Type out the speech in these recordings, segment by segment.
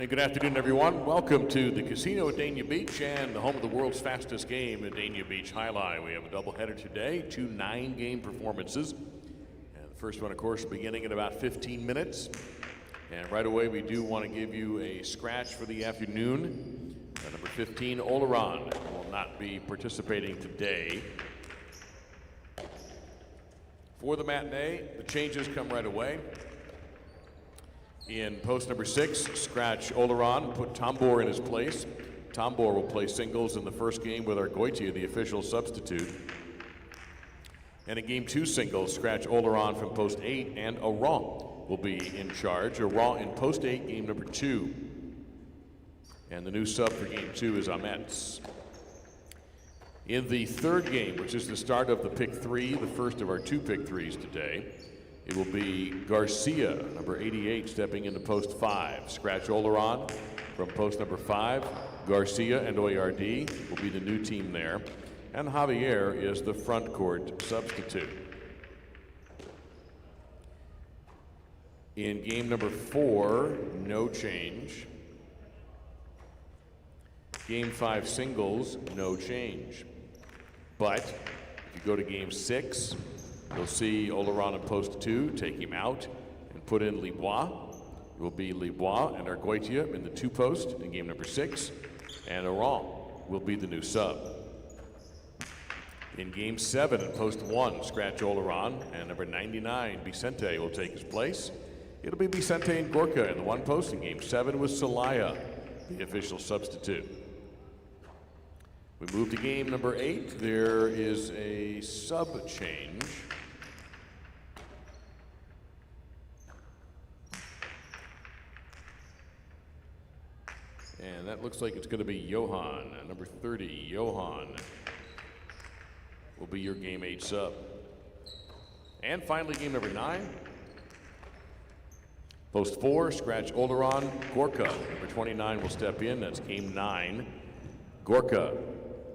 Hey, good afternoon, everyone. Welcome to the casino at Dania Beach and the home of the world's fastest game at Dania Beach Highline. We have a doubleheader today, two 9-game performances. And the first one, of course, beginning in about 15 minutes. And right away, we do want to give you a scratch for the afternoon. Number 15, Oleron, will not be participating today. For the matinee, the changes come right away. In post number 6, scratch Oleron, put Tambor in his place. Tambor will play singles in the first game with Argoitia, the official substitute. And in game 2 singles, scratch Oleron from post 8, and Aran will be in charge. Aran in post 8, game number 2. And the new sub for game 2 is Amets. In the third game, which is the start of the pick 3, the first of our 2 pick 3s today, it will be Garcia, number 88, stepping into post 5. Scratch Oleron from post number 5. Garcia and Oyardi will be the new team there. And Javier is the front court substitute. In game number 4, no change. Game 5 singles, no change. But if you go to game 6, you'll see Oleron in post 2, take him out and put in Libois. It will be Libois and Argoitia in the 2 post in game number 6, and Aran will be the new sub. In game 7 in post 1, scratch Oleron, and number 99, Vicente, will take his place. It'll be Vicente and Gorka in the 1 post in game 7 with Celaya, the official substitute. We move to game number 8. There is a sub change. And that looks like it's going to be Johan, number 30. Johan will be your game 8 sub. And finally, game number 9. Post 4, scratch Oleron. Gorka, number 29, will step in. That's game 9. Gorka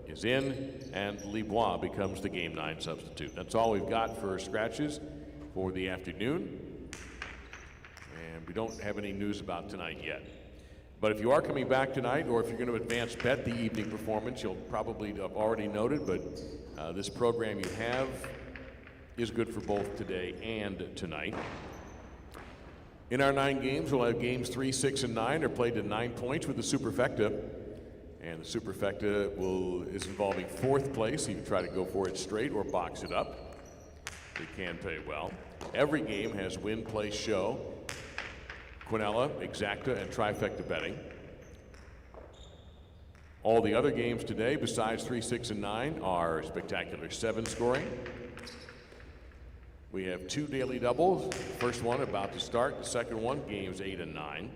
is in, and Libois becomes the game 9 substitute. That's all we've got for scratches for the afternoon. And we don't have any news about tonight yet. But if you are coming back tonight, or if you're going to advance bet the evening performance, you'll probably have already noted, but this program you have is good for both today and tonight. In our 9 games, we'll have games 3, 6, and 9 are played to 9 points with the Superfecta. And the Superfecta is involving 4th place. You can try to go for it straight or box it up. It can pay well. Every game has win, play, show, Quinella, Exacta, and Trifecta betting. All the other games today, besides 3, 6, and 9, are spectacular 7 scoring. We have 2 daily doubles. First one about to start. The second one, games 8 and 9.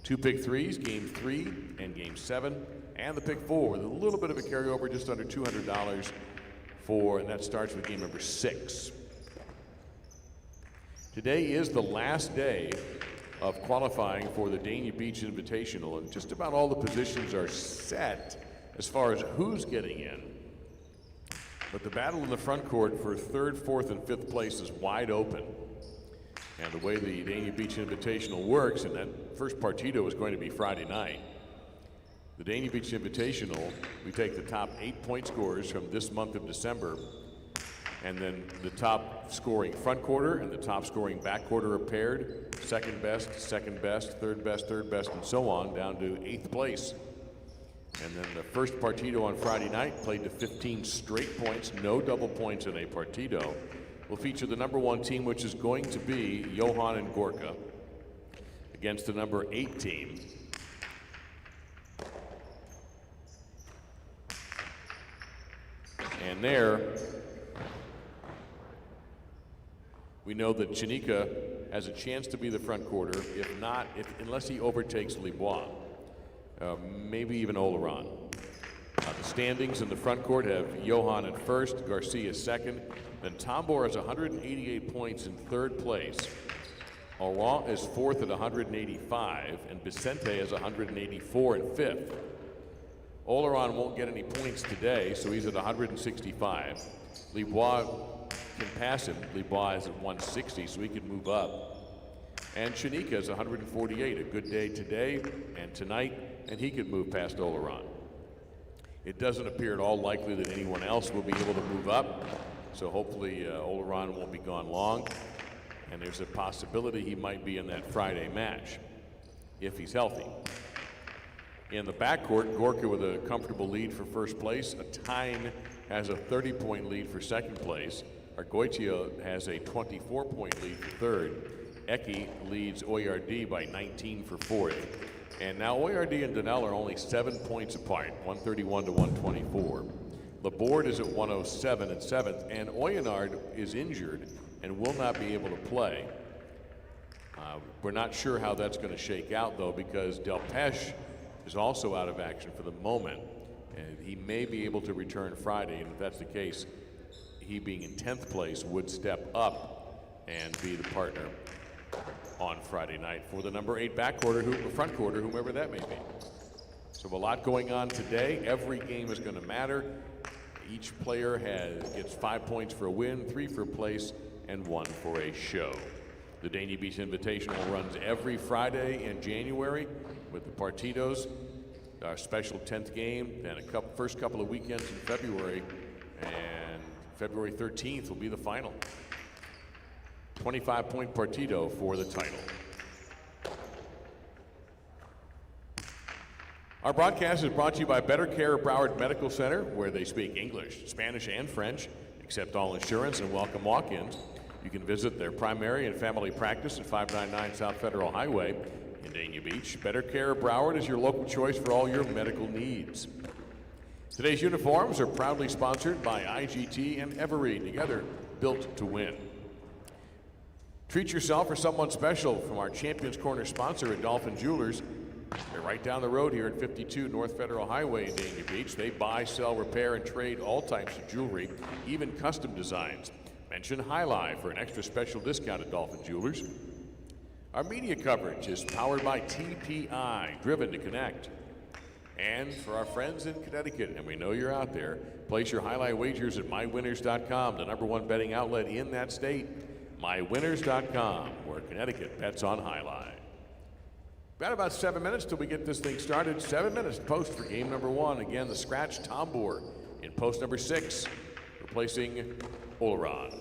2 pick 3s, game 3 and game 7. And the pick 4 with a little bit of a carryover, just under $200 and that starts with game number 6. Today is the last day of qualifying for the Dania Beach Invitational, and just about all the positions are set as far as who's getting in. But the battle in the front court for 3rd, 4th, and 5th place is wide open. And the way the Dania Beach Invitational works, and that first partido is going to be Friday night. The Dania Beach Invitational, we take the top 8 point scorers from this month of December, and then the top scoring front quarter and the top scoring back quarter are paired, second best, third best, and so on, down to 8th place. And then the first partido on Friday night, played to 15 straight points, no double points in a partido, will feature the number 1 team, which is going to be Johan and Gorka, against the number 8 team. And there, we know that Chanika has a chance to be the front quarter, unless he overtakes Libois, maybe even Oleron. The standings in the front court have Johan at first, Garcia second, then Tambor has 188 points in 3rd place. Aran is 4th at 185, and Vicente has 184 in 5th. Oleron won't get any points today, so he's at 165. Libois can pass him. Libois is at 160, so he can move up. And Shanika is 148. A good day today and tonight, and he could move past Oleron. It doesn't appear at all likely that anyone else will be able to move up, so hopefully Oleron won't be gone long. And there's a possibility he might be in that Friday match if he's healthy. In the backcourt, Gorka with a comfortable lead for first place. Atine has a 30-point lead for second place. Argoitia has a 24-point lead for third. Eki leads Oyardee by 19 for fourth. And now Oyardee and Donnell are only 7 points apart, 131 to 124. Laborde is at 107 in seventh, and Oyonard is injured and will not be able to play. We're not sure how that's going to shake out, though, because Delpeche is also out of action for the moment, and he may be able to return Friday, and if that's the case, he being in 10th place would step up and be the partner on Friday night for the number 8 front quarter, whomever that may be. So a lot going on today. Every game is going to matter. Each player gets 5 points for a win, 3 for a place, and 1 for a show. The Dania Beach Invitational runs every Friday in January with the Partidos, our special 10th game, then first couple of weekends in February, and February 13th will be the final. 25-point Partido for the title. Our broadcast is brought to you by Better Care Broward Medical Center, where they speak English, Spanish, and French, accept all insurance, and welcome walk-ins. You can visit their primary and family practice at 599 South Federal Highway in Dania Beach. Better Care Broward is your local choice for all your medical needs. Today's uniforms are proudly sponsored by IGT and Every, together built to win. Treat yourself or someone special from our Champions Corner sponsor at Dolphin Jewelers. They're right down the road here at 52 North Federal Highway in Dania Beach. They buy, sell, repair, and trade all types of jewelry, even custom designs. Mention High Life for an extra special discount at Dolphin Jewelers. Our media coverage is powered by TPI, driven to connect. And for our friends in Connecticut, and we know you're out there, place your highlight wagers at mywinners.com, the #1 betting outlet in that state. mywinners.com, where Connecticut bets on highlight. Got about 7 minutes till we get this thing started. 7 minutes post for game number 1. Again, the scratch Tambour in post number 6, replacing Oleron.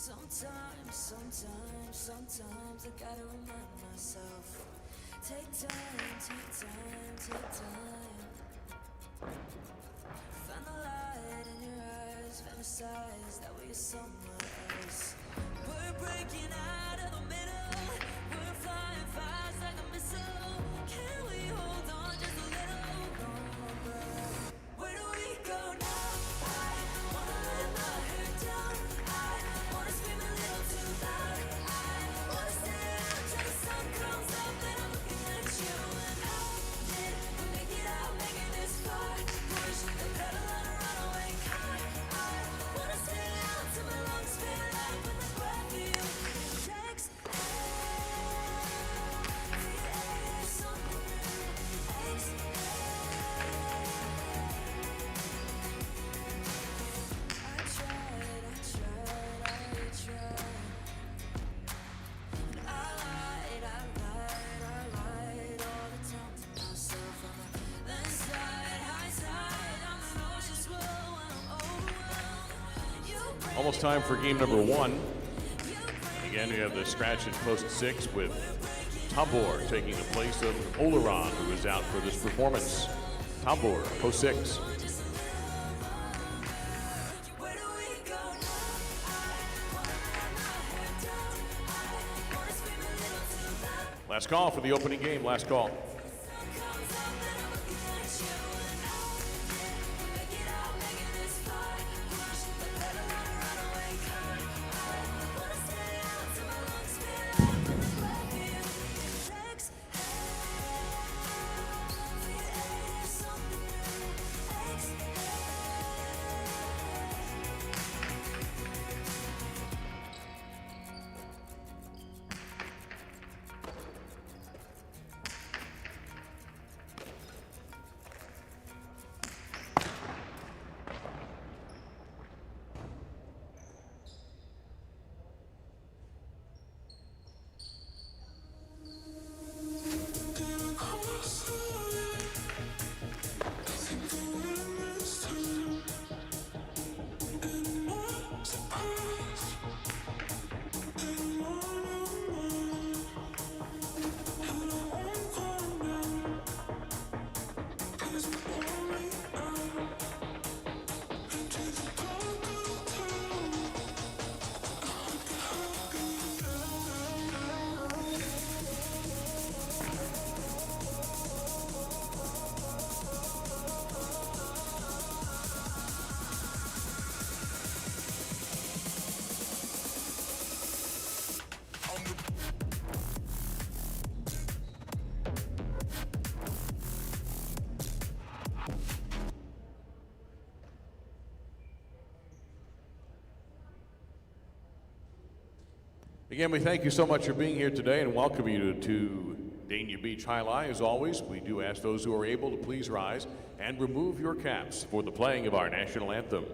Sometimes I gotta remind myself. Take time, take time. Find the light in your eyes, fantasize that we're somewhere else. We're breaking out of the middle, we're flying fast like a missile. Can we hold on just a little longer? Where do we go now? I wanna let my hair down, I wanna scream a little too loud. I wanna stay out till the sun comes up and I'm looking at you. And how did we make it out, making this far? Push the pedal on a runaway car. I wanna stay out till my lungs fill up with the breath you takes something new, I tried. And I lied all the time to myself. I'm inside, hindsight, I'm nauseous when I'm overwhelmed. You break Almost time for game number one. Again, we have the scratch at post 6 with Tabor taking the place of Oleron, who is out for this performance. Tabor, post 6. Where do we go now? I wanna let my hair down. I wanna scream a little too loud. Last call for the opening game. Last call. Sun comes up and I'm looking at you. And how did we make it out, making this far? Push the pedal on a runaway car. I wanna stay out till my lungs fill up with the breath you takes. Something new, Again, we thank you so much for being here today and welcome you to Dania Beach High Lie. As always, we do ask those who are able to please rise and remove your caps for the playing of our national anthem.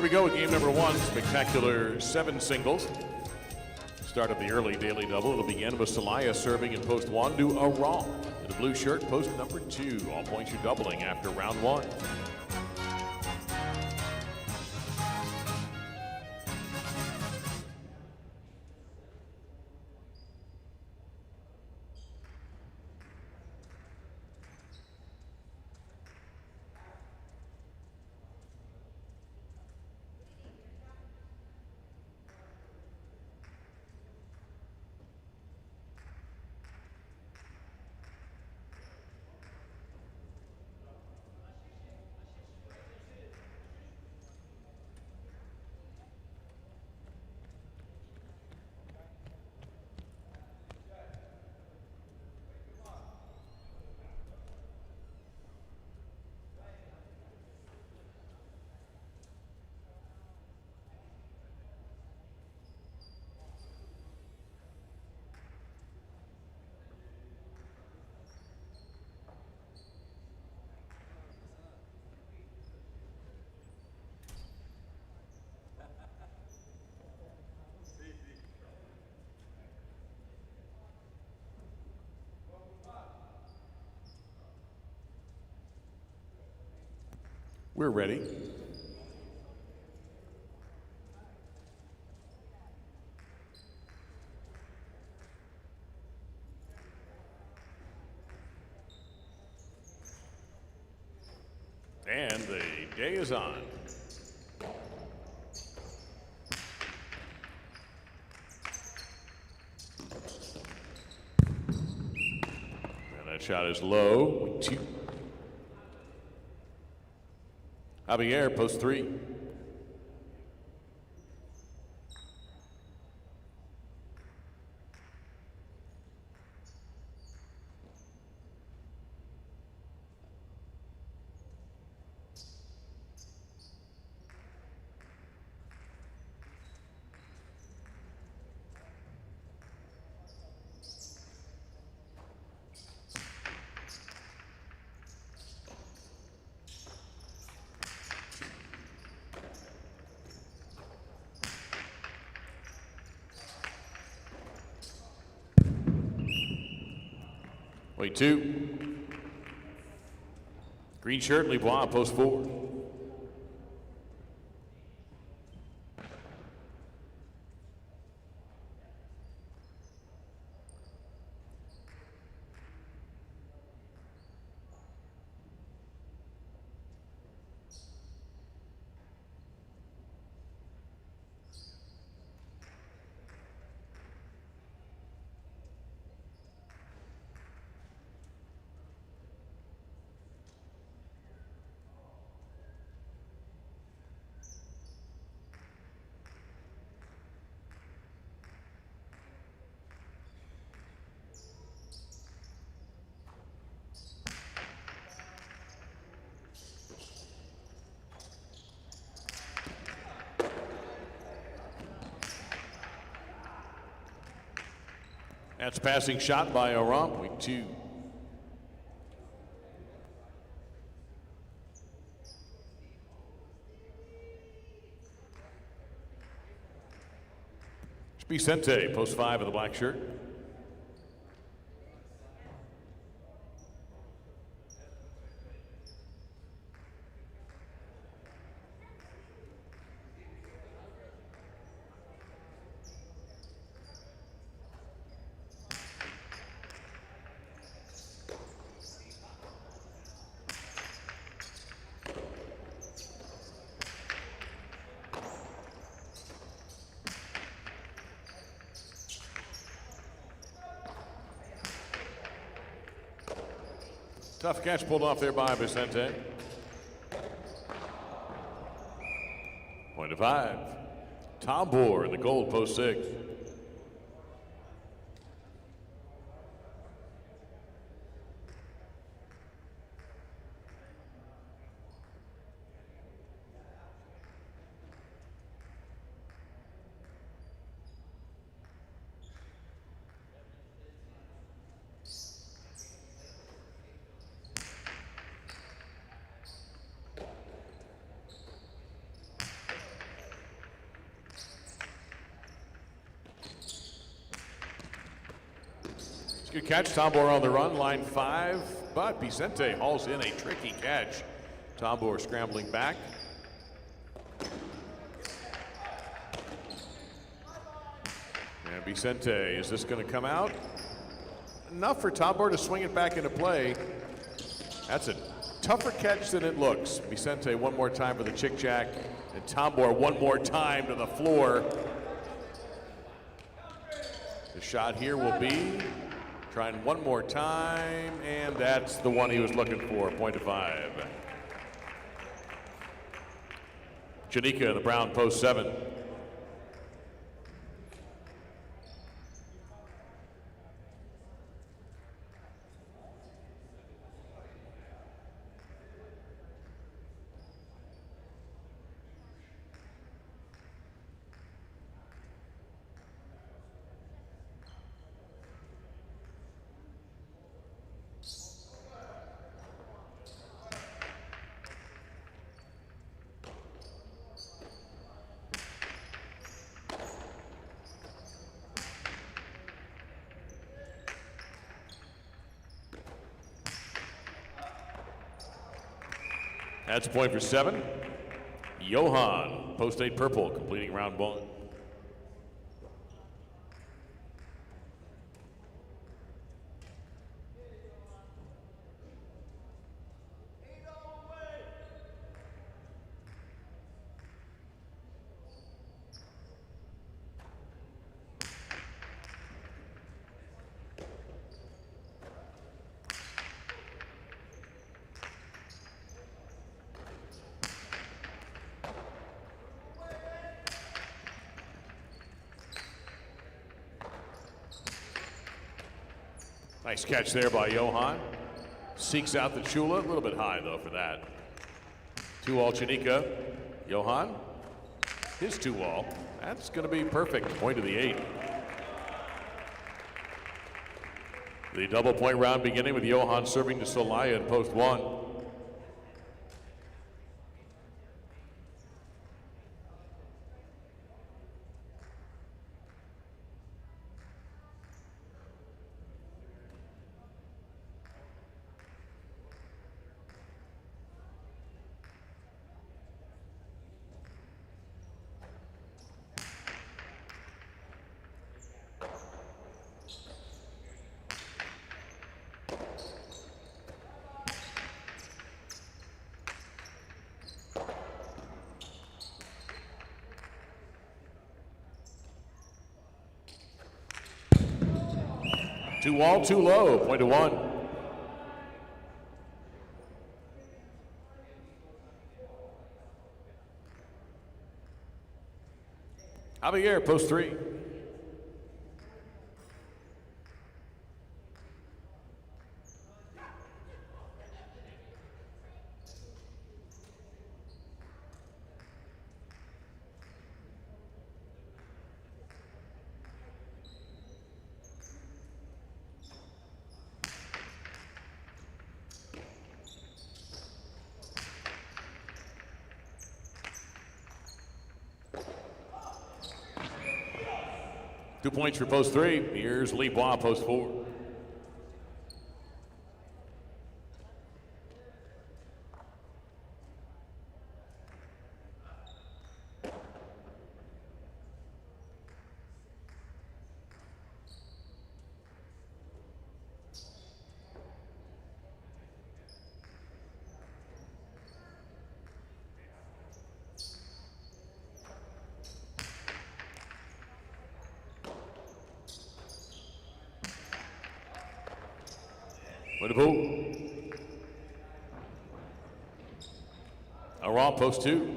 Here we go with game number one, spectacular 7 singles. Start of the early daily double. It'll begin with Celaya serving in post 1 to Aram. In the blue shirt, post number 2. All points are doubling after round 1. We're ready. And the day is on. And that shot is low. 2. Javier, post 3. Wait 2. Green shirt, Lebois, post 4. That's a passing shot by Aram, point 2. Vicente, post 5 of the black shirt. Tough catch pulled off there by Vicente. Point of 5. Tom Bohr in the gold, post 6. Good catch. Tombor on the run, line 5, but Vicente hauls in a tricky catch. Tombor scrambling back. And Vicente, is this going to come out? Enough for Tombor to swing it back into play. That's a tougher catch than it looks. Vicente one more time for the chick jack, and Tombor one more time to the floor. The shot here will be trying one more time, and that's the one he was looking for, point to 5. Janika in the brown, post 7. That's a point for 7. Johan, post 8 purple, completing round 1. Nice catch there by Johan. Seeks out the Chula, a little bit high though for that. 2-all Janika. Johan, his 2-all. That's going to be perfect. Point to the 8. The double point round beginning with Johan serving to Solaya in post 1. Two all, too low, point to 1. Javier, post 3. Two points for post 3. Here's Lee Bois, post 4. Way to go. Around post 2.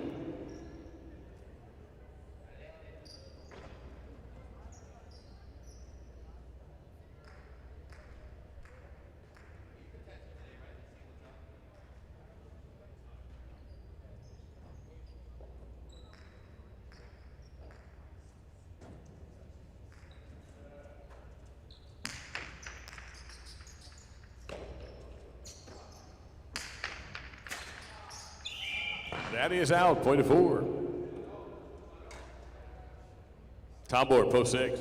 That is out, point to 4. Tombor, post 6.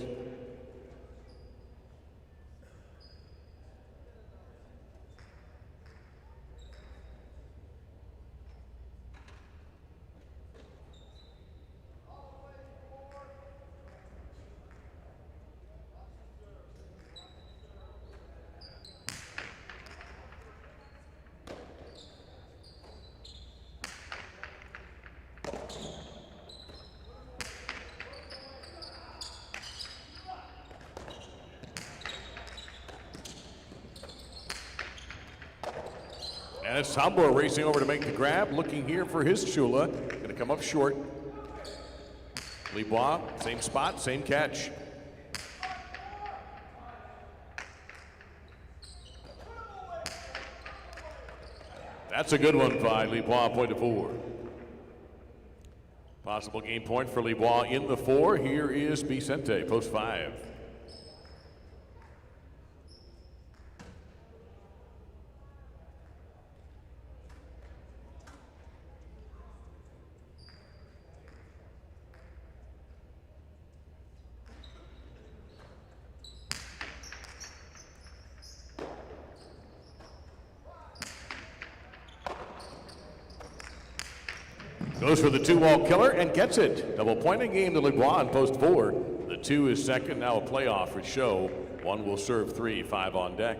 And it's Tambor racing over to make the grab, looking here for his Shula. Going to come up short. Lebois, same spot, same catch. That's a good one by Lebois, point to 4. Possible game point for Lebois in the 4. Here is Vicente, post 5. Goes for the 2-wall killer and gets it. Double pointing game to LeBron, post 4. The 2 is second, now a playoff for show. 1 will serve 3, 5 on deck.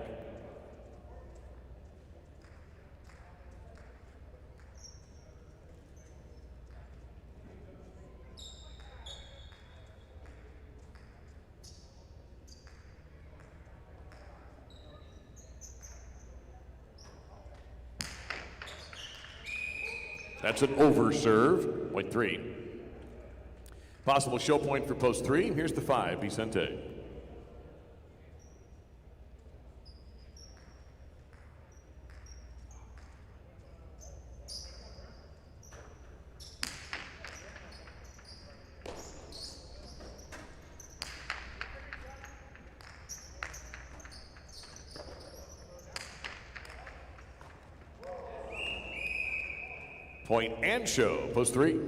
That's an over serve, point 3. Possible show point for post 3. Here's the 5, Vicente. Point and show, post 3.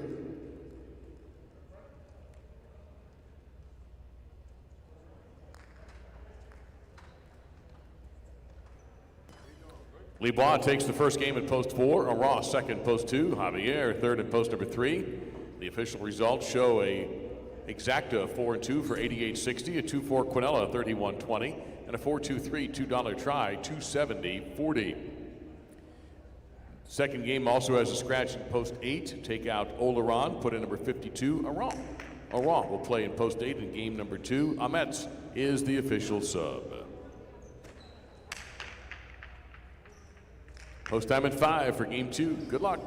Lebois takes the first game at post 4. Ross second, post 2. Javier third at post number 3. The official results show a exacta 4 and 2 for 88.60, a 2-4 Quinella 31.20, and a 4-2-3 $2 try 270.40. Second game also has a scratch in post 8. Take out Oleron, put in number 52, Aran. Aran will play in post 8 in game number 2. Ametz is the official sub. Post time at 5 for game 2. Good luck.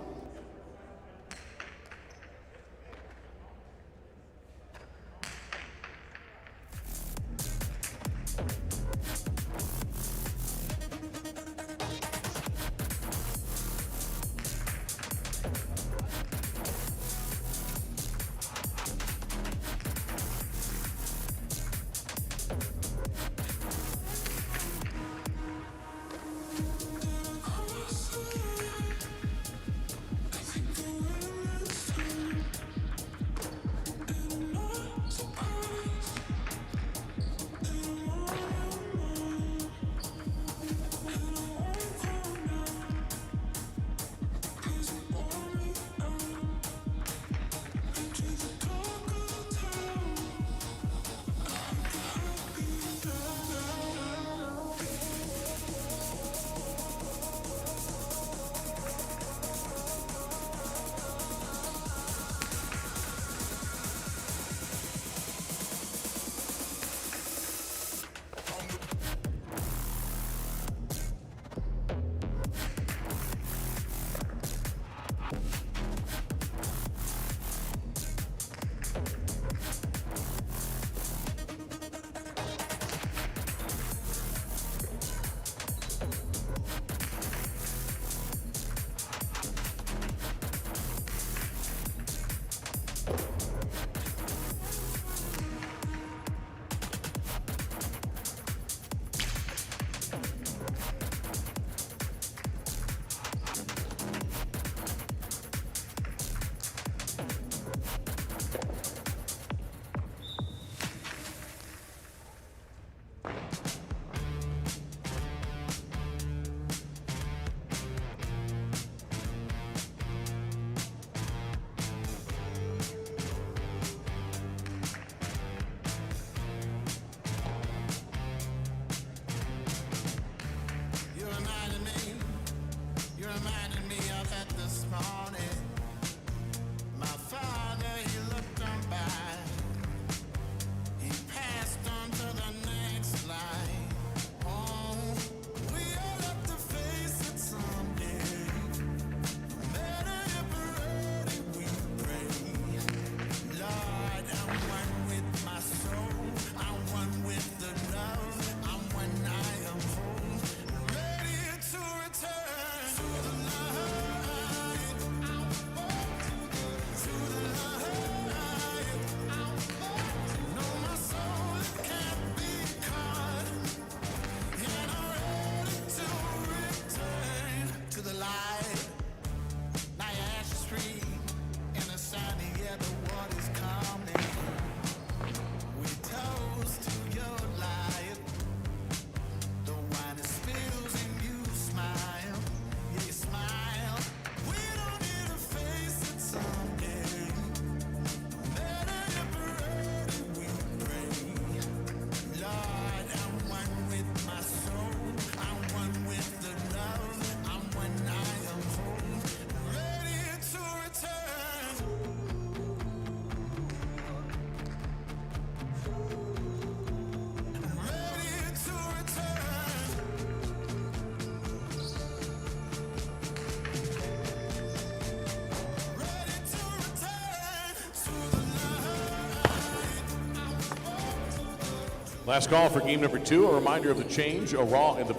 Last call for game number 2. A reminder of the change. Aral in the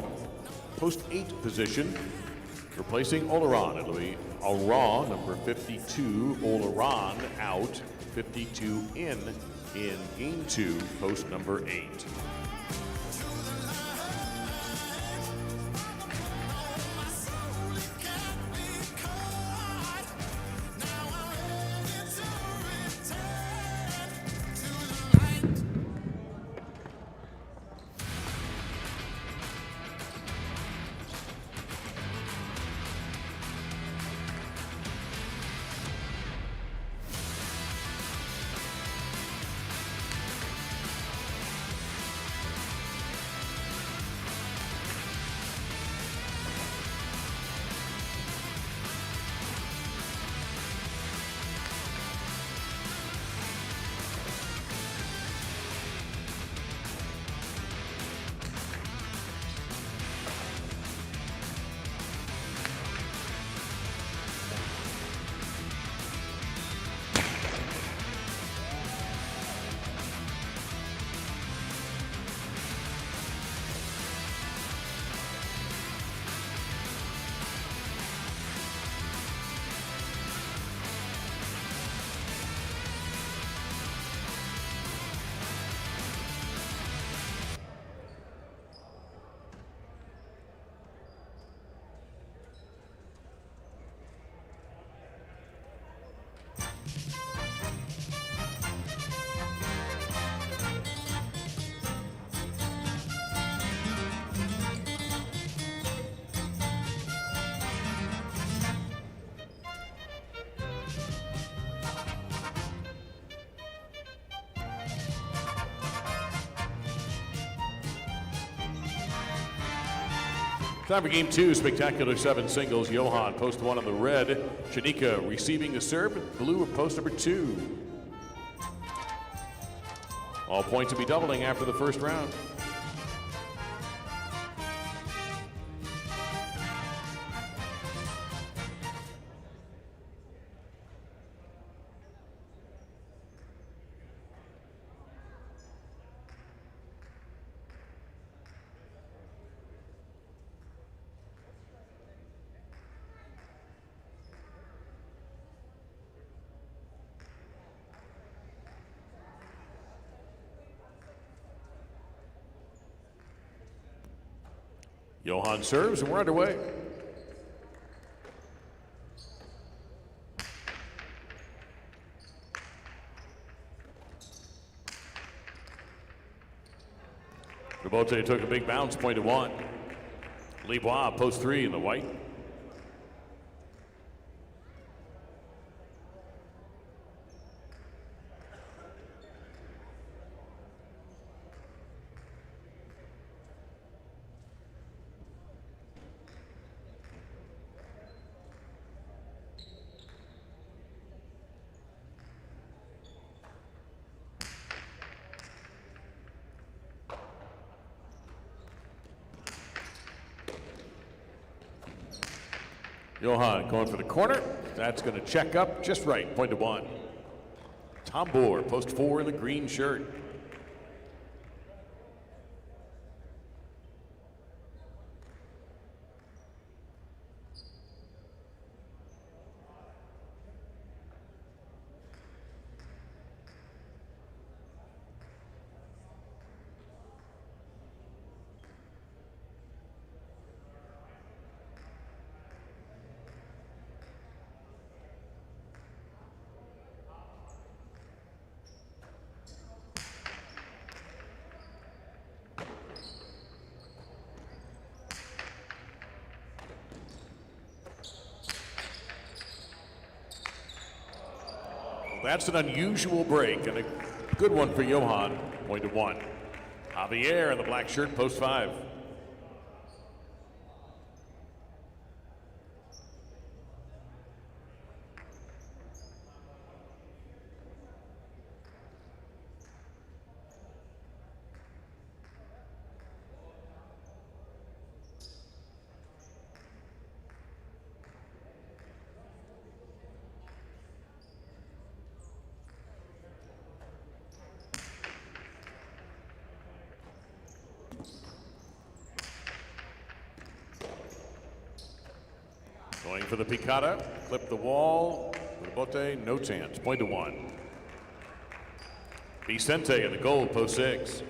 post 8 position, replacing Oleron. It'll be Aral, number 52. Oleron out, 52 in game 2, post number 8. Time for game 2, spectacular 7 singles. Johan, post 1 on the red. Shanika receiving the serve, blue of post number 2. All points will be doubling after the first round. Johan serves, and we're underway. Rabote took a big bounce, point to 1. Lebois, post 3 in the white. Johan going for the corner. That's going to check up just right. Point to 1. Tambor, post 4 in the green shirt. That's an unusual break and a good one for Johan. Point to 1. Javier in the black shirt, post 5. Going for the picata, clip the wall, Bote, no chance, point to one. Vicente in the goal, post 6.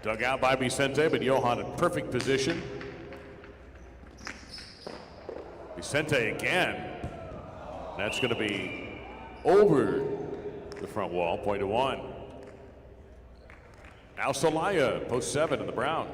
Dug out by Vicente, but Johan in perfect position. Vicente again. That's going to be over the front wall, point to one. Now Celaya, post 7 in the brown.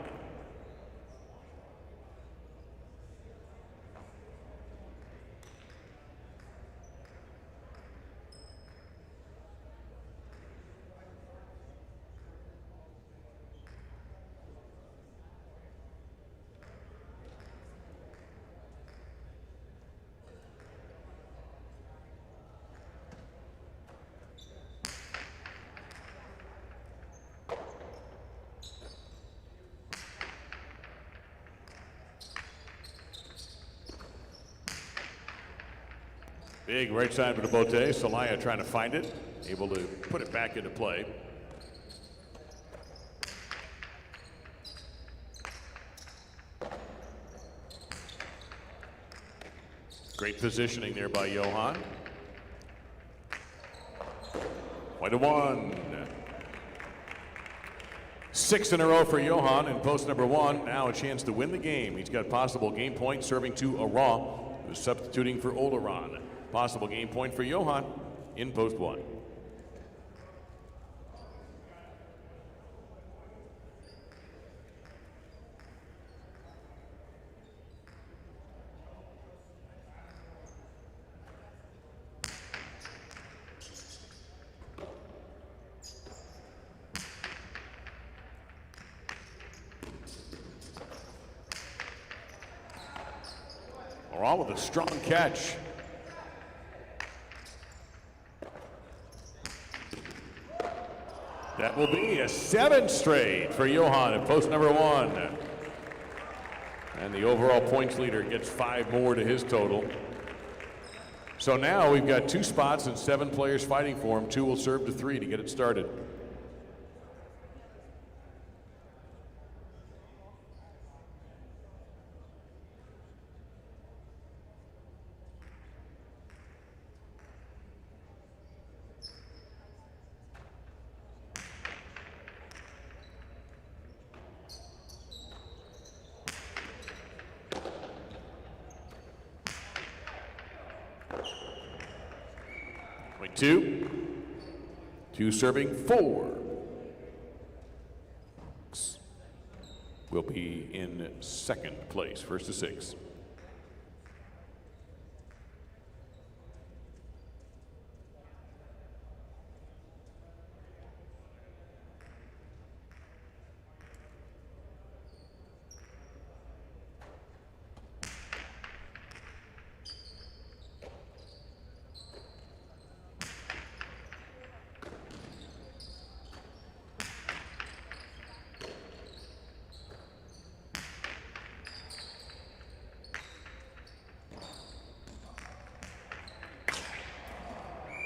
Big right side for the Bote. Celaya trying to find it, able to put it back into play. Great positioning there by Johan. 1-1. 6 in a row for Johan in post number 1. Now a chance to win the game. He's got possible game point serving to Aran, who's substituting for Olaran. Possible game point for Johan in post 1. Aran with a strong catch. That will be a 7th straight for Johan in post number 1. And the overall points leader gets 5 more to his total. So now we've got 2 spots and 7 players fighting for him. 2 will serve to 3 to get it started. Two serving 4. Will be in 2nd place, 1st to 6.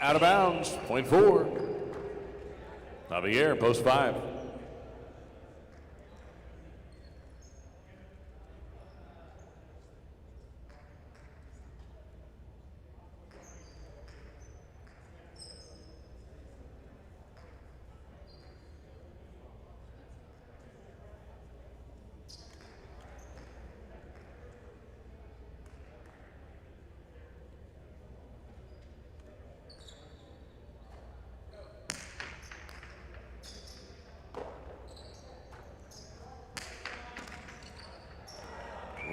Out of bounds, point 4. Javier, post 5.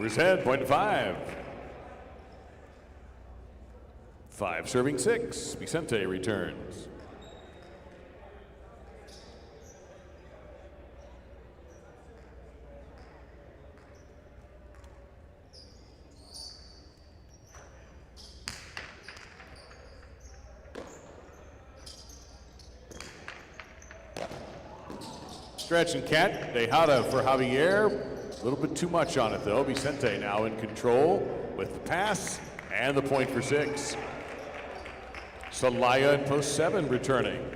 His head, point 5. 5 serving 6. Vicente returns. Stretch and cat, Tejada for Javier. A little bit too much on it though. Vicente now in control with the pass and the point for 6. Celaya in post 7 returning.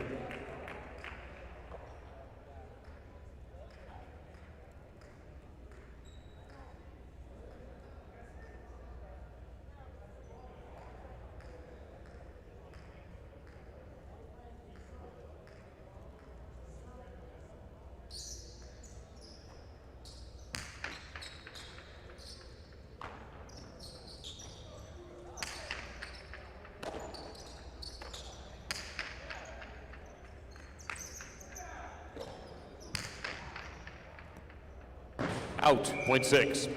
Out, point 6.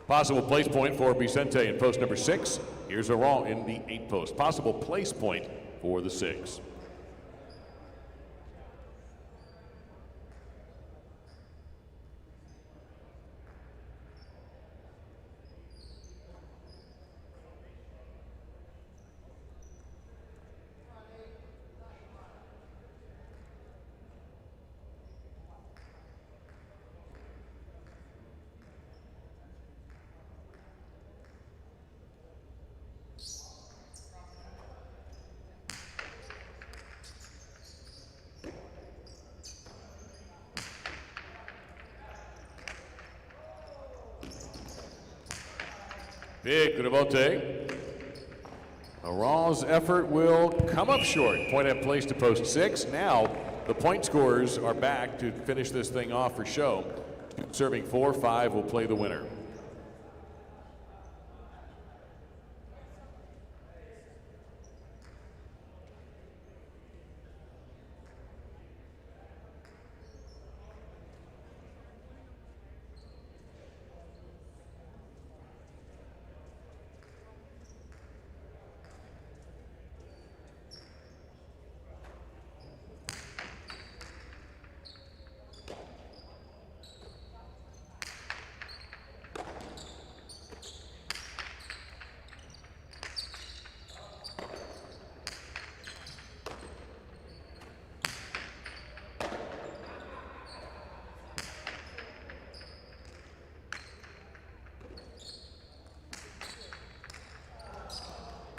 Possible place point for Vicente in post number 6. Here's a wrong in the 8 post. Possible place point for the 6. Big rebote. Aran's effort will come up short. Point at place to post 6. Now the point scorers are back to finish this thing off for show. Serving 4-5 will play the winner.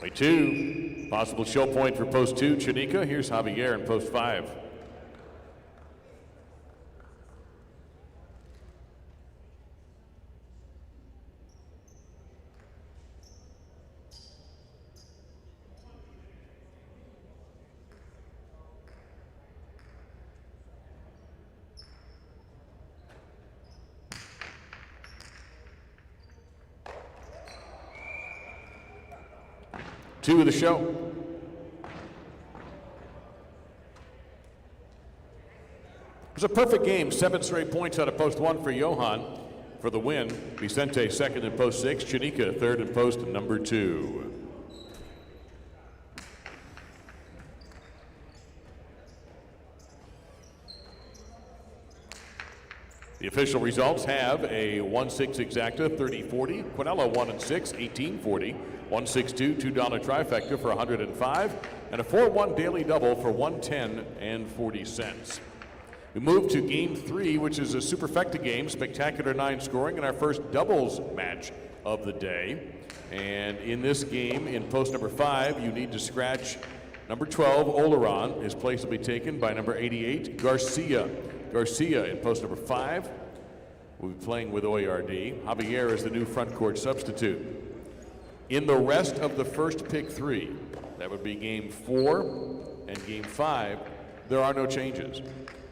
Play 2. Possible show point for post 2, Chanika. Here's Javier in post 5. Two of the show. It was a perfect game. 7 straight points out of post 1 for Johan for the win. Vicente second in post 6. Chanika third in post number 2. The official results have a 1-6 exacta, 30-40. Quinella 1-6, 18-40. 162, $2 trifecta for 105, and a 4-1 daily double for 110 and 40 cents. We move to game 3, which is a superfecta game, spectacular 9 scoring, and our first doubles match of the day. And in this game, in post number 5, you need to scratch number 12, Oleron. His place will be taken by number 88, Garcia. Garcia in post number 5 will be playing with Oyard. Javier is the new front court substitute. In the rest of the first pick 3, that would be game 4 and game 5, there are no changes.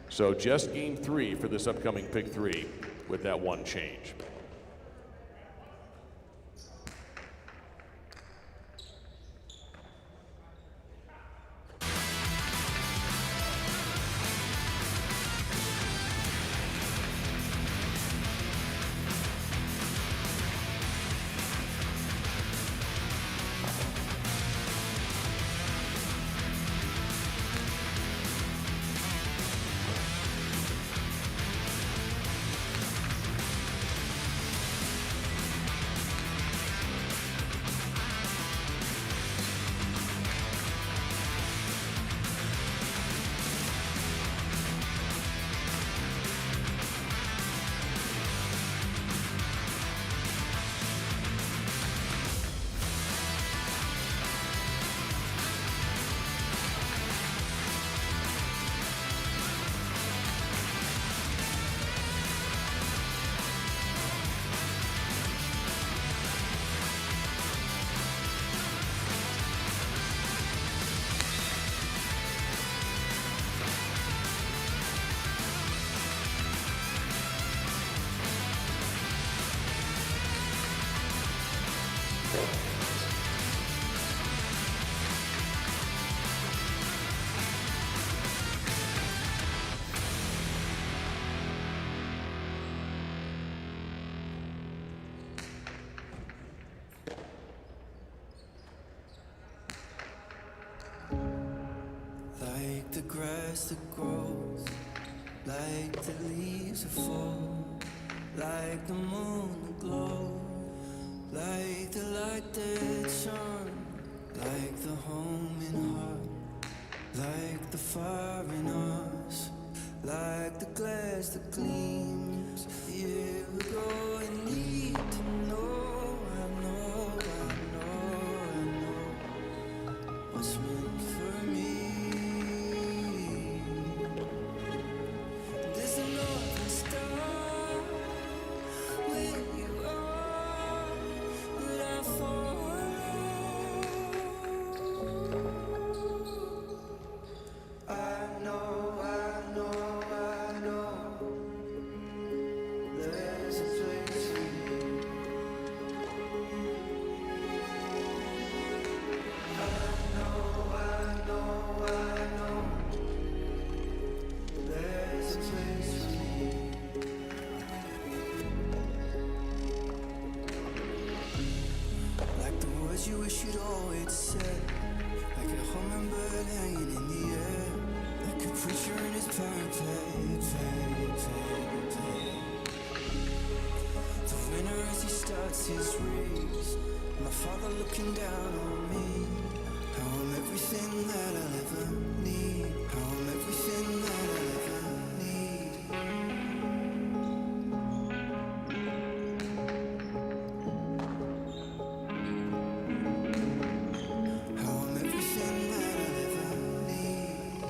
So just game 3 for this upcoming pick 3 with that one change. grass that grows, like the leaves that fall, like the moon that glows, like the light that shone, like the home in heart, like the fire in us, like the glass that gleams. Here we go and need to know, I know, I know, I know what's meant for me. There's a northern star where you are, but I follow. I know, I know, I know there's a place for me. I know, I know, I know there's a place for me. Like the words you wish you'd always said, like a hummingbird hanging in the air, like a preacher in his parapet. The winter as he starts his race, my father looking down on me. How I'm everything that I'll ever need. How I'm everything that I'll ever need. How I'm everything that I'll ever need.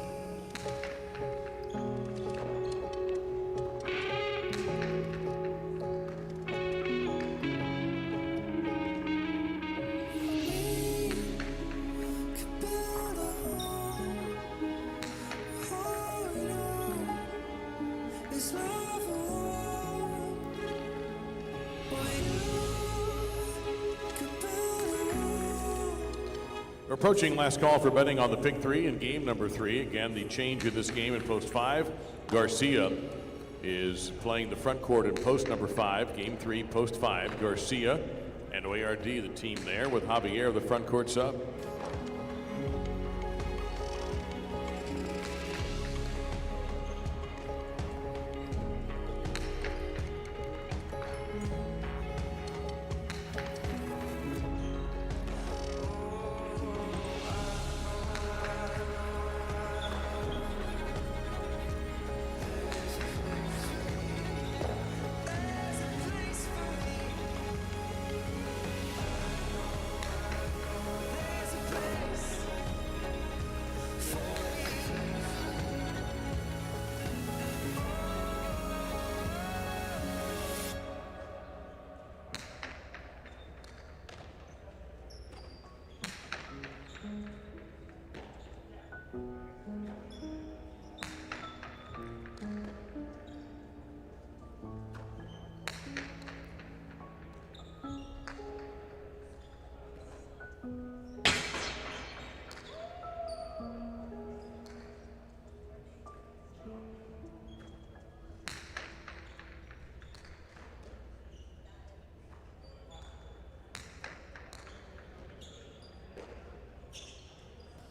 Could build a home, hold on. Is love a war? We could build a home. We're approaching last call for betting on the pick three in game number 3. Again, the change of this game in post 5. Garcia is playing the front court in post number 5. Game 3, post 5. Garcia and OARD, the team there, with Javier, the front court sub.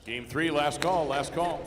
Game 3, last call, last call.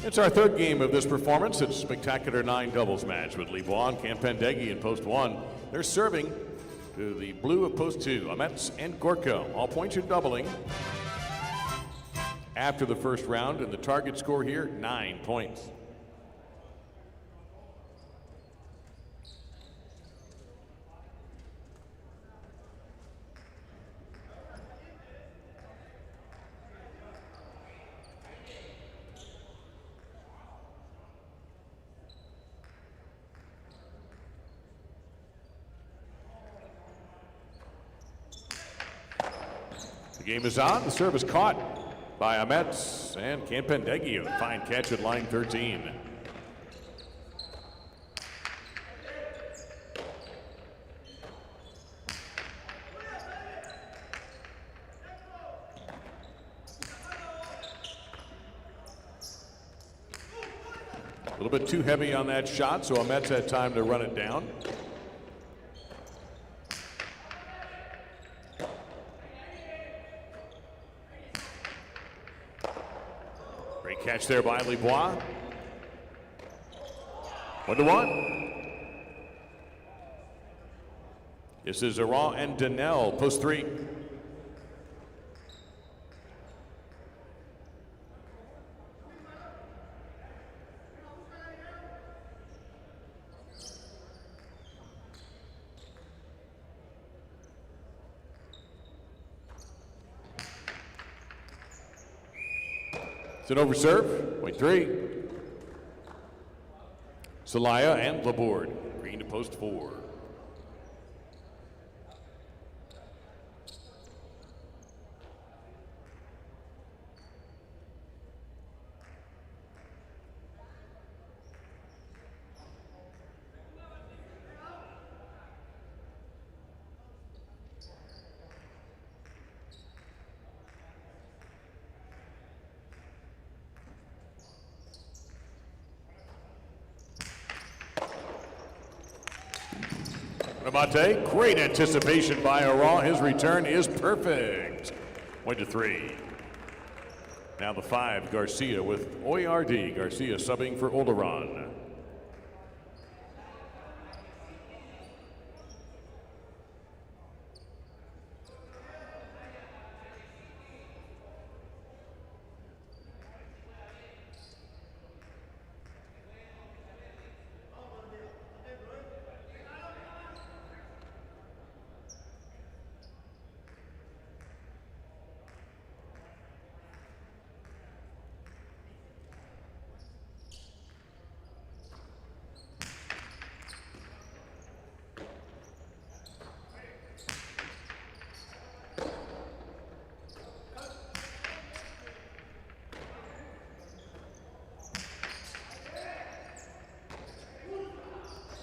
It's our third game of this performance. It's a spectacular 9 doubles match with Libois and Campendeghi in post 1. They're serving to the blue of post 2, Amets and Gorko. All points are doubling after the first round, and the target score here, 9 points. The game is on. The serve is caught by Amets and Campendeghi. A fine catch at line 13. A little bit too heavy on that shot, so Amets had time to run it down. Great catch there by Libois. 1-1. This is Aran and Donnell, post 3. It's an over serve, point 3. Celaya and Laborde, green to post 4. Ramate, great anticipation by Aran. His return is perfect. 1-3. Now the 5, Garcia with Oyardi. Garcia subbing for Olderon.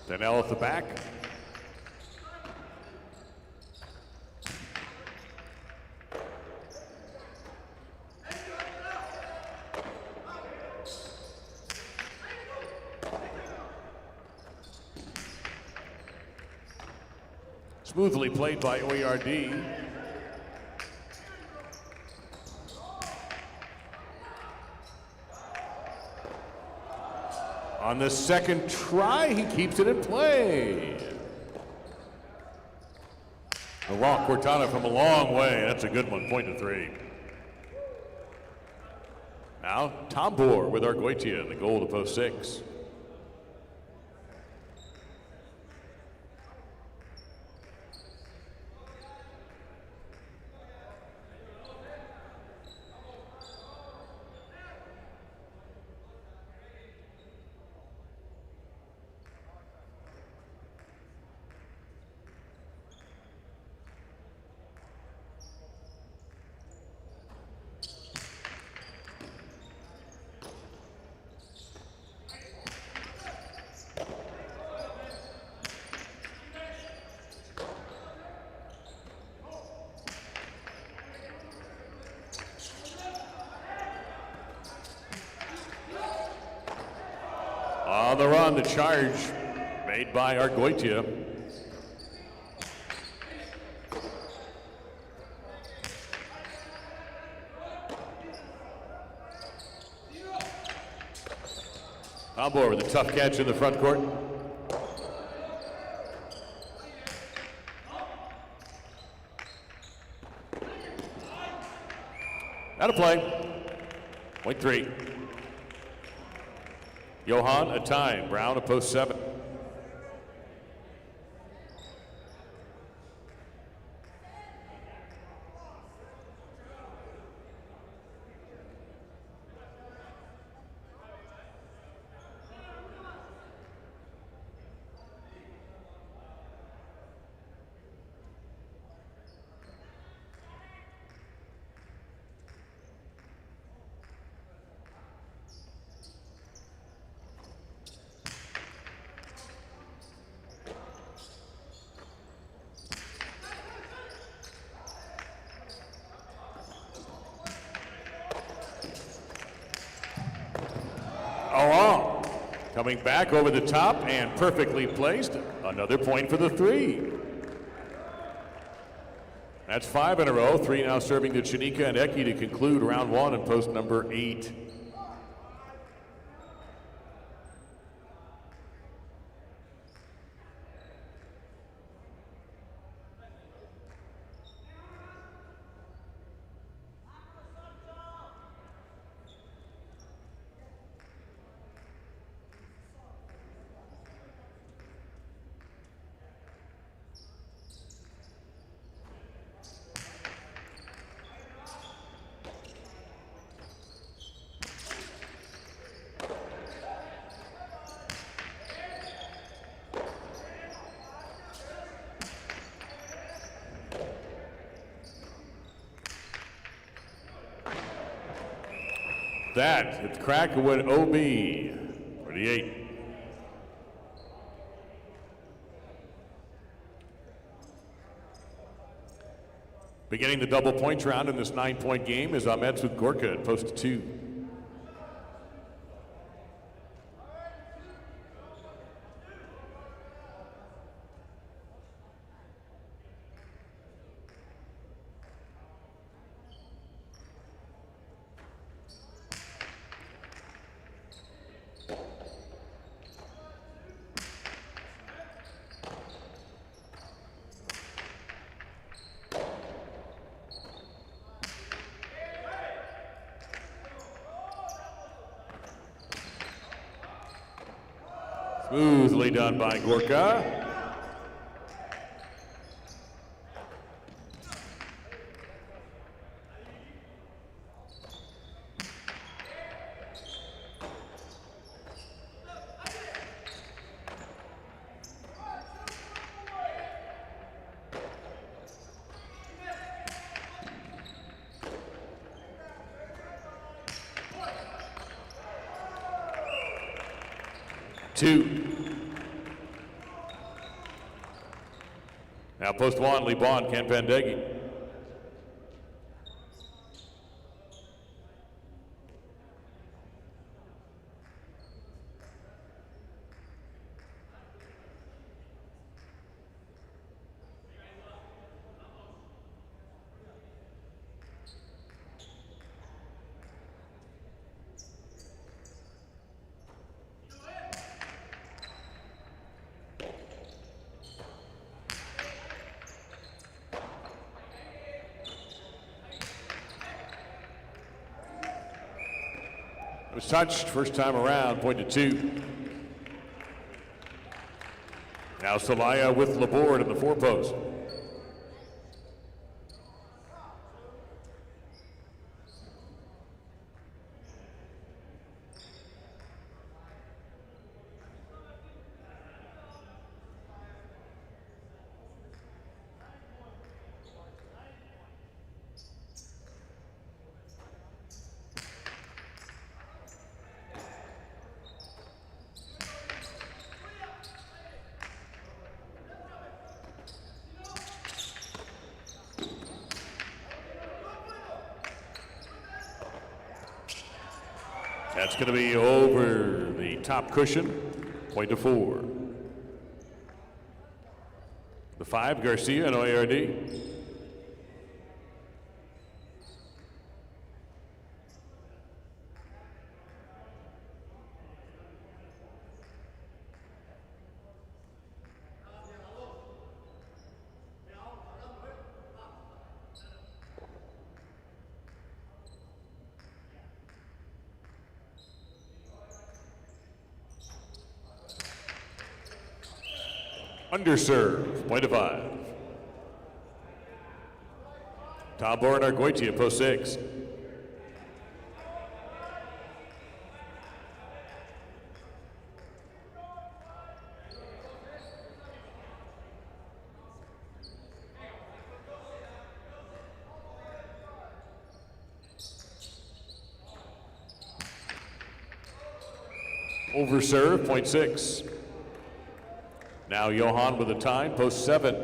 Donnell at the back. Smoothly played by Oyardi. On the second try, he keeps it in play. The rock Cortana from a long way. That's a good one, 3. Now, Tambor with Argoitia in the goal to post 6. On the run, the charge made by Argoitia. On board with a tough catch in the front court. Out of play. Point 3. Johan a time. Brown a post 7. Coming back over the top and perfectly placed. Another point for the 3. That's 5 in a row. 3 now serving to Chanika and Eki to conclude round 1 in post number 8. That, it's crack went OB for the 8. Beginning the double points round in this 9-point game is Ahmed's with Gorka at post 2. Smoothly done by Gorka. Now post 1, Libon, Ken Pandegi. It was touched first time around, point to 2. Now Salaya with Laborde in the 4 post. That's going to be over the top cushion, point to 4. The 5, Garcia and OARD. Underserve, point of 5. Tabor and Argoitia, post 6. Overserve, point 6. Now Johan with a time, post 7.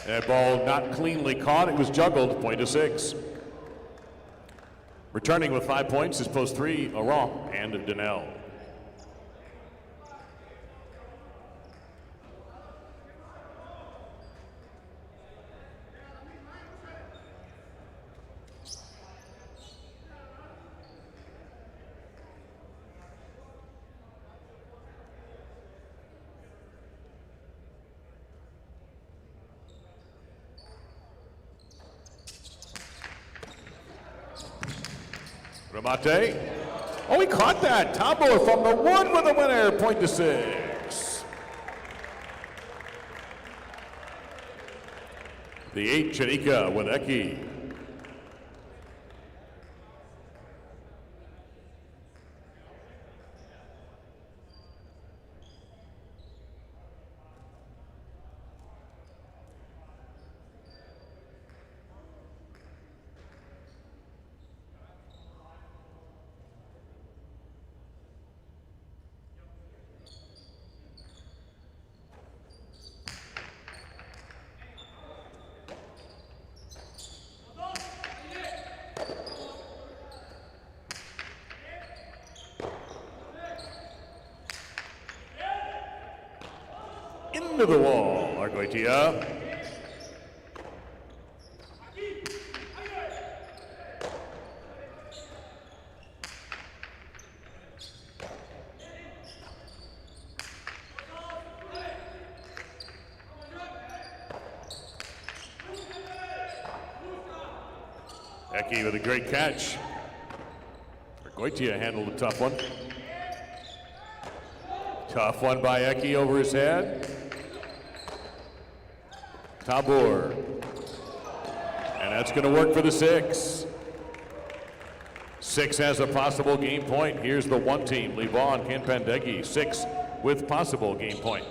That ball not cleanly caught, it was juggled, point to 6. Returning with 5 points is post 3, Laurent and Donnell. Ramate. Oh, he caught that. Tabor from the wood with a winner, point to 6. The 8, Chanika with Eki. Into the wall, Argoitia. Eki with a great catch. Argoitia handled a tough one. Tough one by Eki over his head. Tabor. And that's going to work for the 6. 6 has a possible game point. Here's the 1 team, Levon Kanpandegi. 6 with possible game point.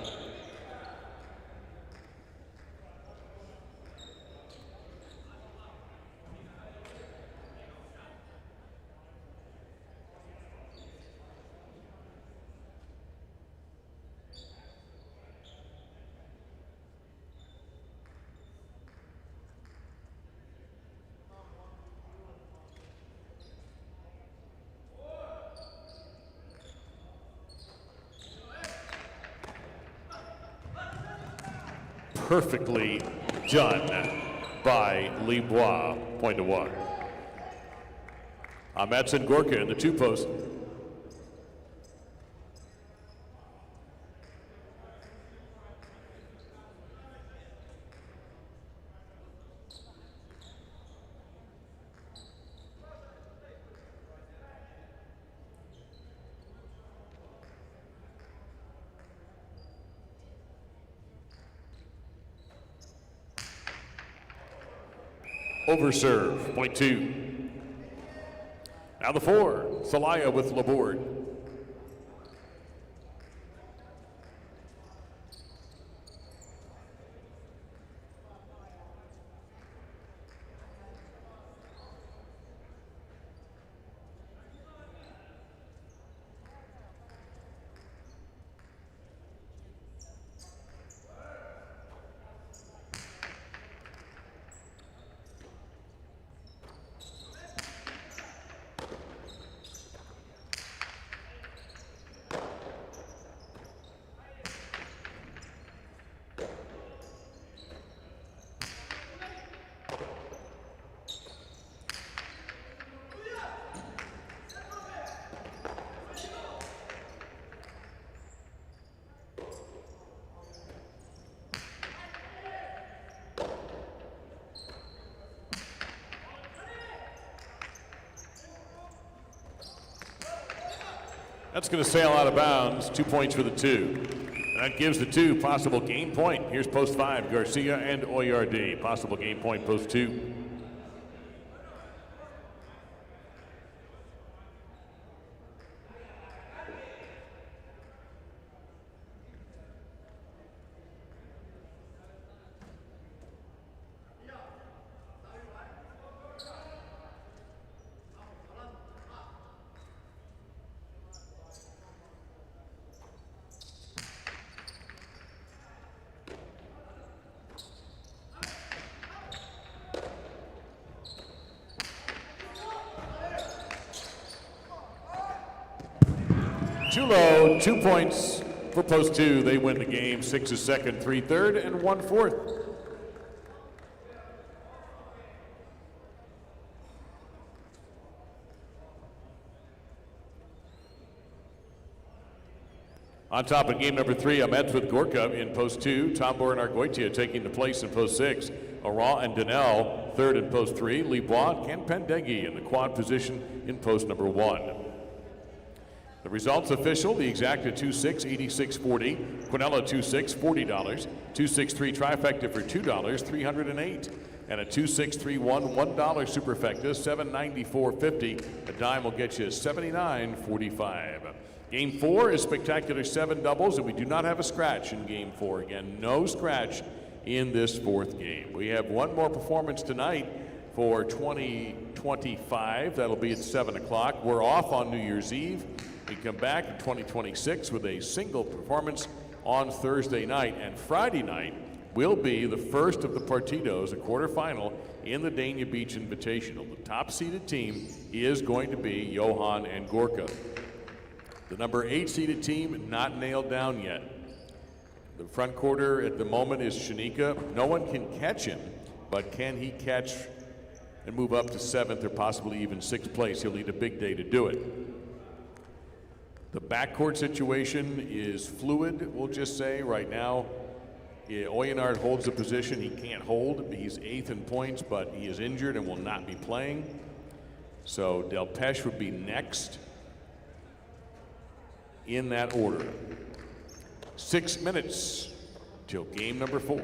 Perfectly done by Lebois, point to 1. Matson Gorka in the 2 post. Overserve, point 2. Now the 4, Salaya with Laborde. That's going to sail out of bounds. 2 points for the two. That gives the two possible game point. Here's post 5, Garcia and Oyardi. Possible game point, post 2. Too low, 2 points for post 2. They win the game. 6 is second, 3 third, and 1 fourth. On top of game number 3, Ahmed's with Gorka in post 2. Tambor and Argoitia taking the place in post 6. Ara and Danel third in post 3. Libois and Pendeghi in the quad position in post number 1. The results official, the exacta 2-6, $86.40. Quinella 2-6, $40. 2-6-3 trifecta for $2, $308. And a 2-6-3-1, $1 superfecta, $794.50. A dime will get you $79.45. Game 4 is spectacular 7 doubles, and we do not have a scratch in game 4. Again, no scratch in this 4th game. We have one more performance tonight for 2025. That'll be at 7 o'clock. We're off on New Year's Eve. We come back in 2026 with a single performance on Thursday night, and Friday night will be the first of the partidos, a quarterfinal in the Dania Beach Invitational. The top-seeded team is going to be Johan and Gorka. The number 8-seeded team not nailed down yet. The front quarter at the moment is Shanika. No one can catch him, but can he catch and move up to 7th or possibly even 6th place? He'll need a big day to do it. The backcourt situation is fluid, we'll just say. Right now, Oyenard holds the position he can't hold. He's 8th in points, but he is injured and will not be playing. So Del Pesh would be next in that order. 6 minutes till game number 4.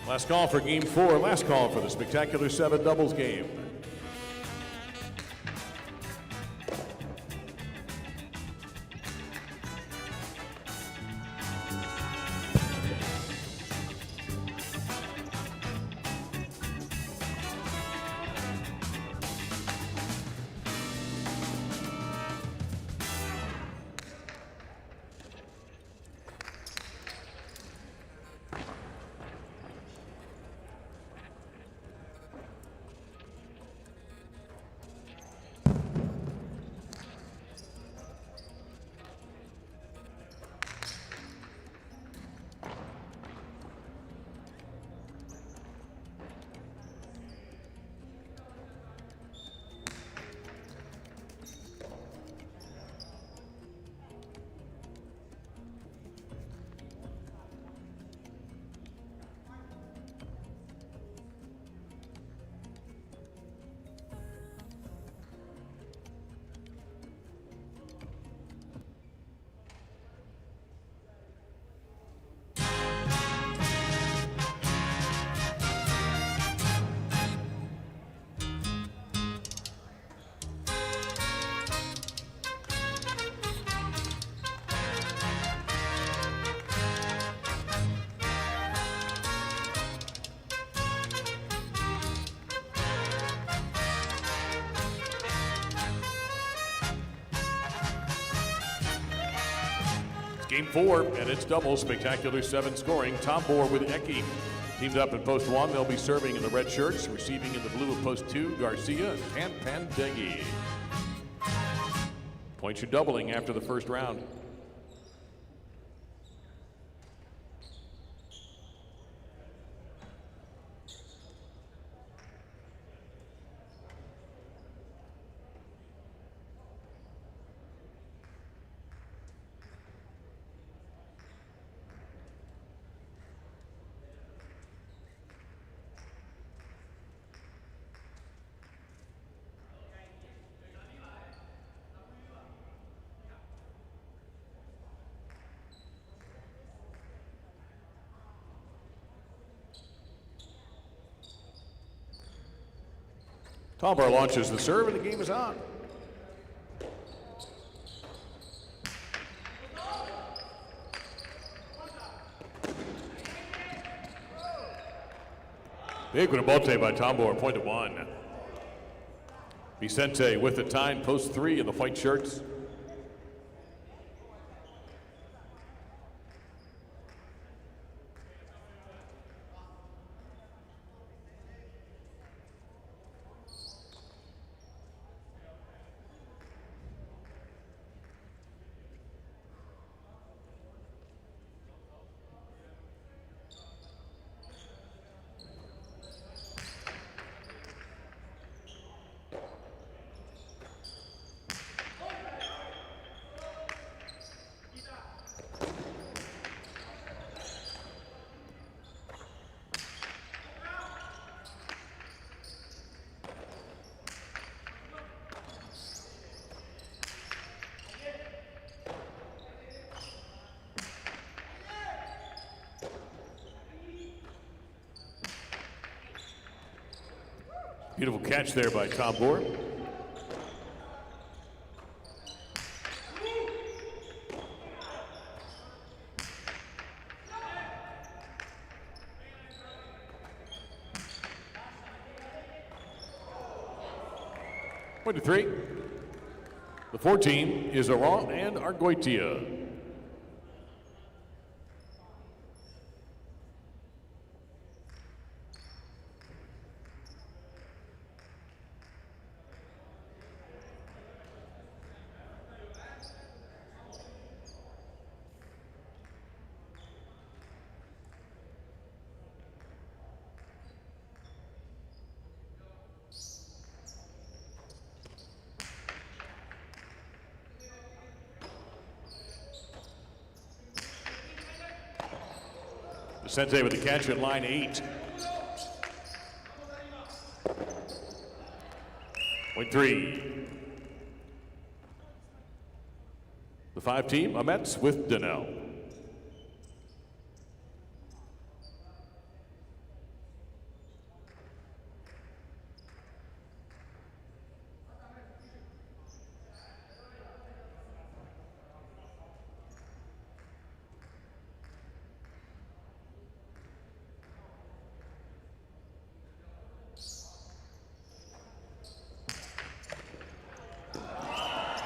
Last call for game 4, last call for the Spectacular 7 doubles game. Game 4, and it's double Spectacular 7 scoring. Tom Bohr with Eki. Teamed up in post 1, they'll be serving in the red shirts. Receiving in the blue of post 2, Garcia and Pandegi. Points are doubling after the first round. Tom Bohr launches the serve, and the game is on. Big rebote by Tom Bohr, point to 1. Vicente with the time, post 3 in the white shirts. Beautiful catch there by Tom Bohr. Point to 3. The 14 is Aran and Argoitia. Sensei with the catch at line 8. Point 3. The 5 team, Amets with Donnell.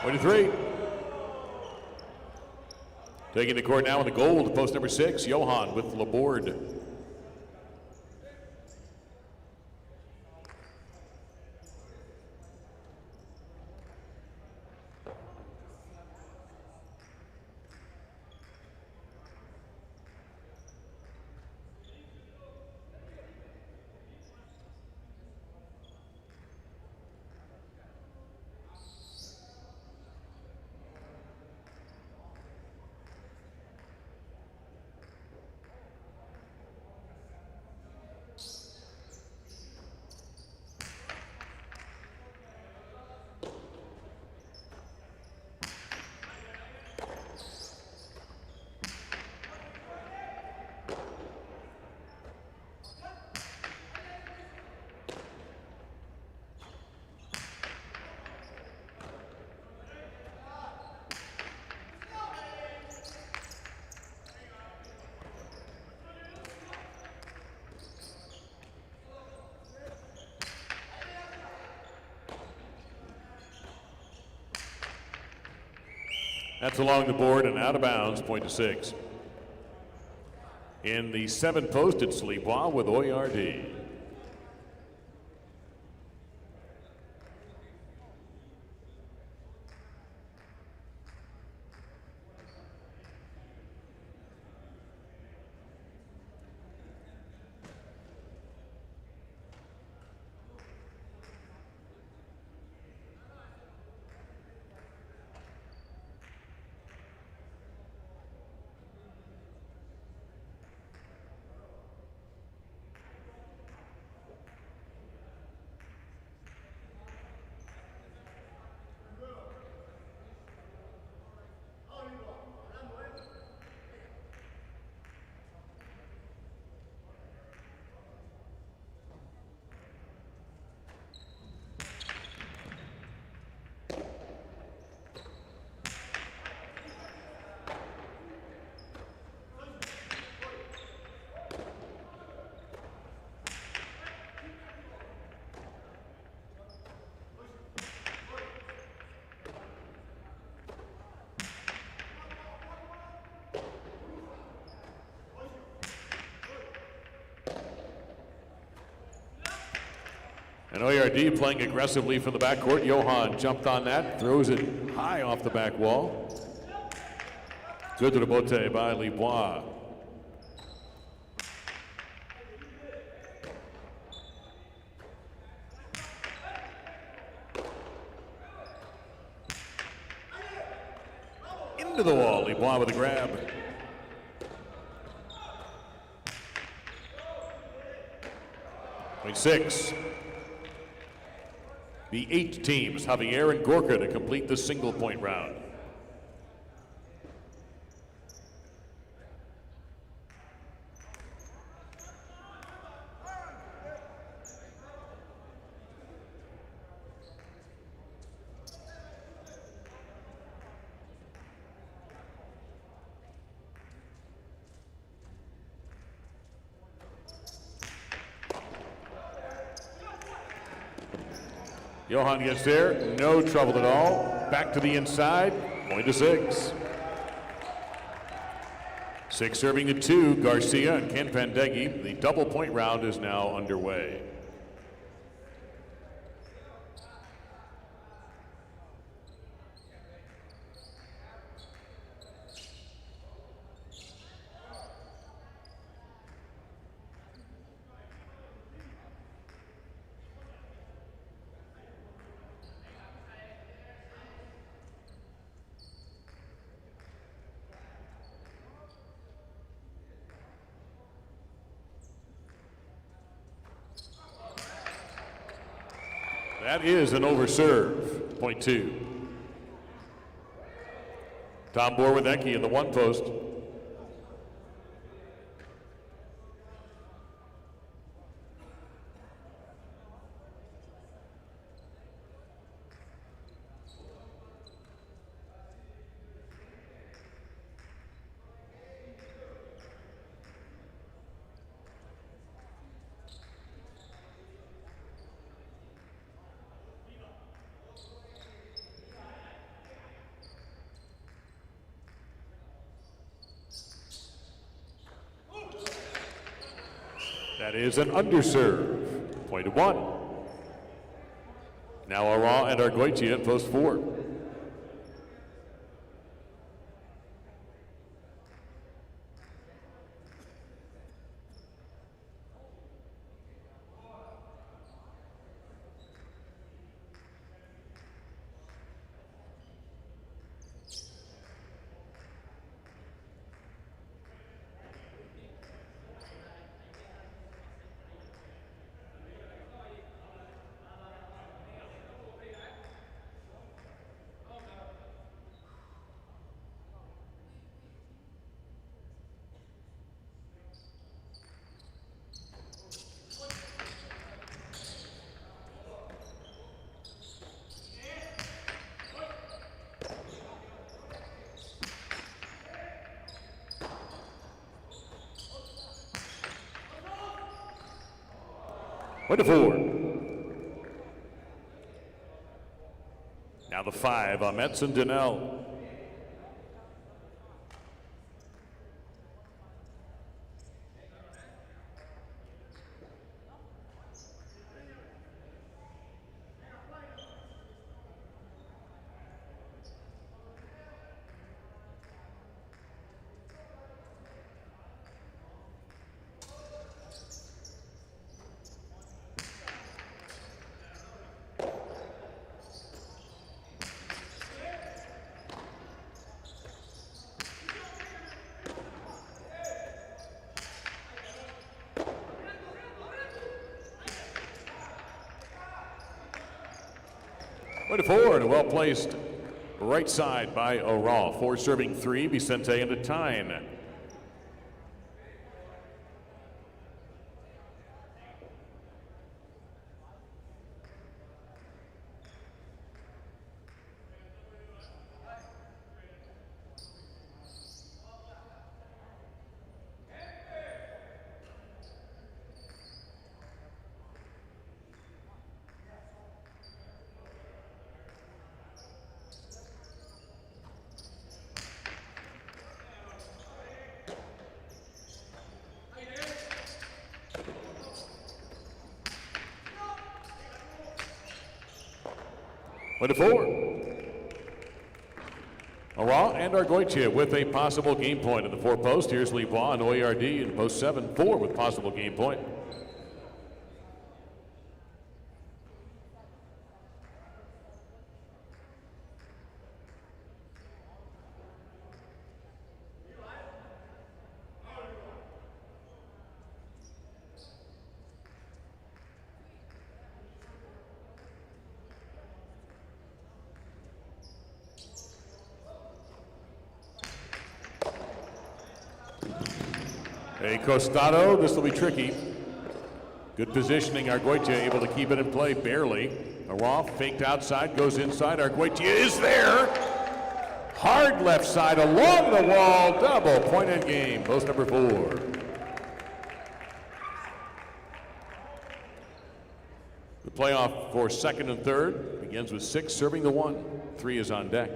23. Taking the court now in the gold, post number 6, Johan with Laborde. That's along the board and out of bounds, point to 6. In the 7 post, it's Libois with Oyardi. And Oyardi playing aggressively from the backcourt. Johan jumped on that, throws it high off the back wall. Good to the bote by Libois. Into the wall, Libois with a grab. Point 6. The 8 teams, Javier and Gorka, to complete the single point round. Johan gets there, no trouble at all. Back to the inside, point to 6. 6 serving the 2, Garcia and Ken Pandegi. The double point round is now underway. That is an overserve, point 2. Tom Borwithecki in the 1 post. That is an underserve. Point of 1. Now Ara and Argoitia at post 4. Point of 4. Now the 5 on Metz and Donnell. Point of 4 and a well-placed right side by Ara. 4 serving 3, Vicente into Tyne. Point of 4. Ara and Argoitia with a possible game point in the 4 post. Here's Levois and Oyard in post 7. 4 with possible game point. A Costado, this will be tricky. Good positioning, Argoitia able to keep it in play, barely. Ara faked outside, goes inside, Argoitia is there. Hard left side along the wall, double point in game, post number 4. The playoff for second and third begins with 6 serving the 1. 3 is on deck.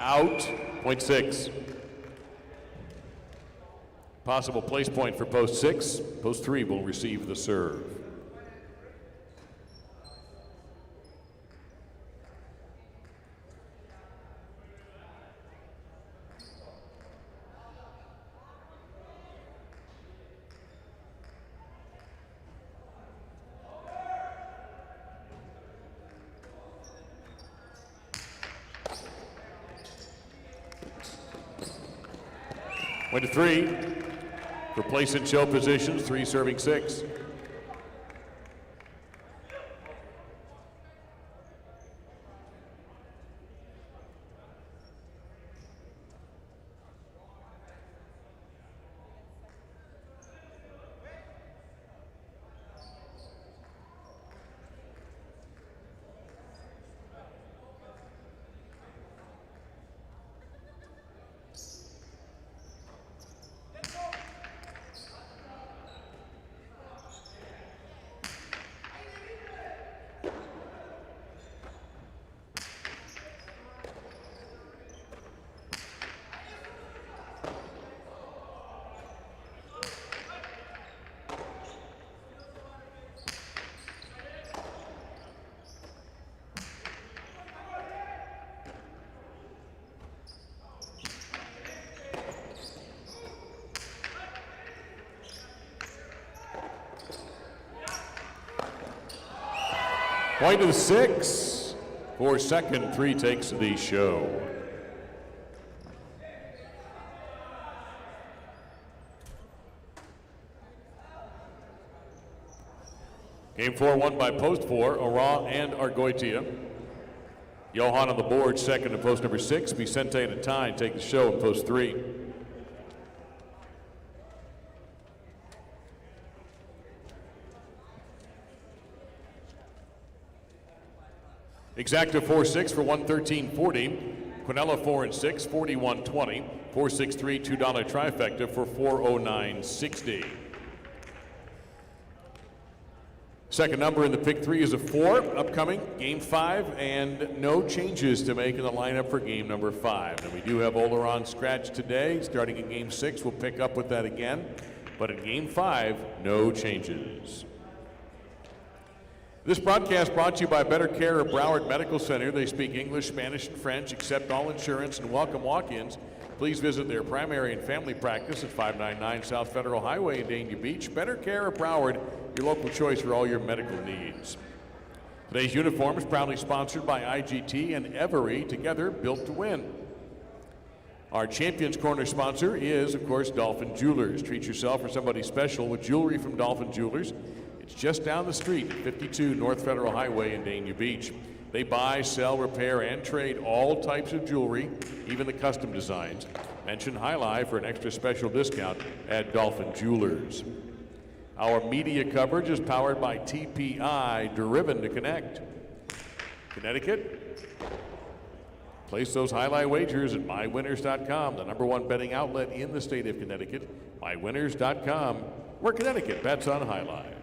Out, point 6. Possible place point for post 6. Post 3 will receive the serve. Point of 3 for place and show positions, 3 serving 6. Point to the 6. For second, 3 takes the show. Game 4 won by post 4, Ara and Argoitia. Johan on the board, second in post number 6. Vicente and Atine take the show in post 3. Exacta 4-6 for 113.40. Quinella 4 and 6, 41.20. 4-6-3 $2 trifecta for 409.60. Second number in the pick 3 is a 4. Upcoming game 5, and no changes to make in the lineup for game number 5. And we do have Oleron scratch today. Starting in game 6, we'll pick up with that again. But in game 5, no changes. This broadcast brought to you by Better Care of Broward Medical Center. They speak English, Spanish, and French, accept all insurance, and welcome walk-ins. Please visit their primary and family practice at 599 South Federal Highway in Dania Beach. Better Care of Broward, your local choice for all your medical needs. Today's uniform is proudly sponsored by IGT and Every, together built to win. Our Champions Corner sponsor is, of course, Dolphin Jewelers. Treat yourself or somebody special with jewelry from Dolphin Jewelers. It's just down the street at 52 North Federal Highway in Dania Beach. They buy, sell, repair, and trade all types of jewelry, even the custom designs. Mention High Life for an extra special discount at Dolphin Jewelers. Our media coverage is powered by TPI, driven to connect. Connecticut, place those highlight wagers at mywinners.com, the #1 betting outlet in the state of Connecticut. Mywinners.com, where Connecticut bets on highlight.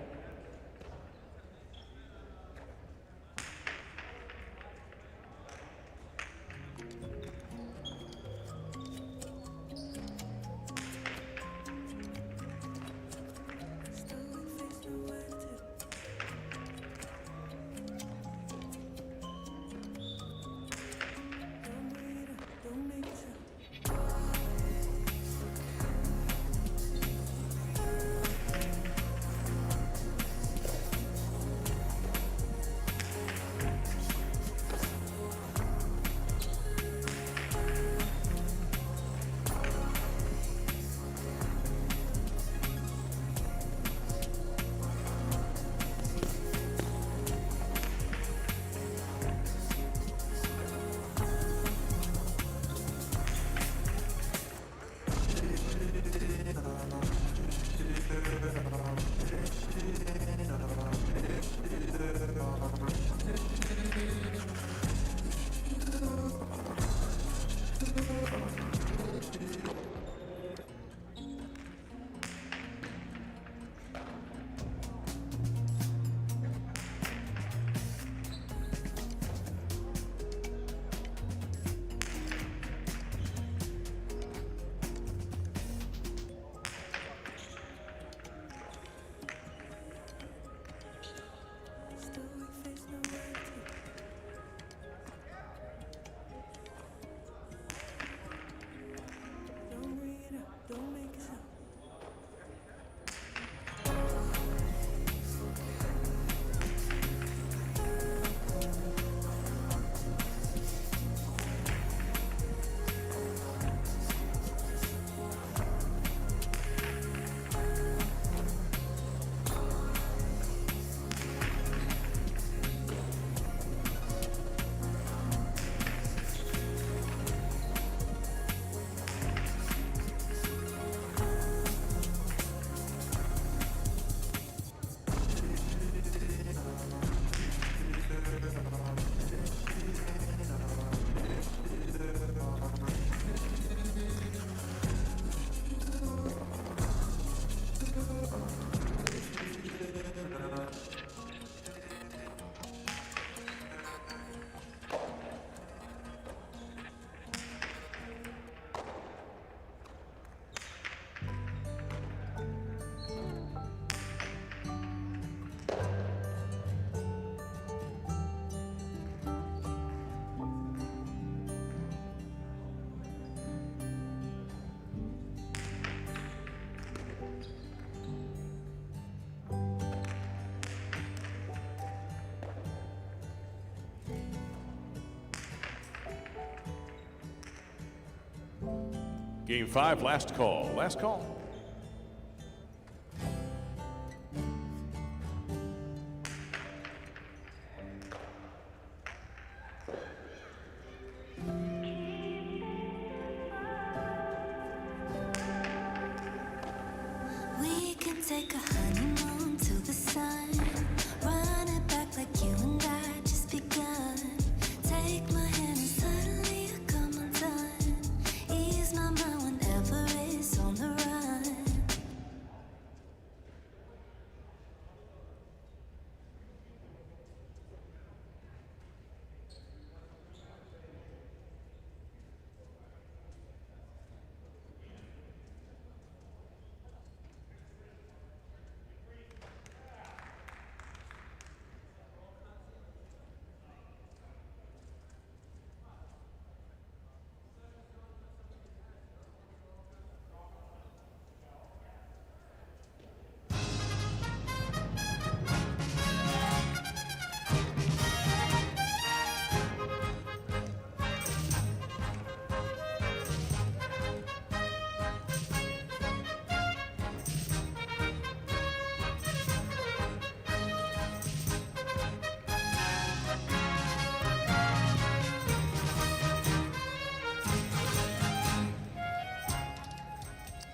Game 5, last call. Last call. We can take a honeymoon to the sun. Run it back like you and I just begun. Take my hand and suddenly I come undone. Ease my mind whenever it's on the run.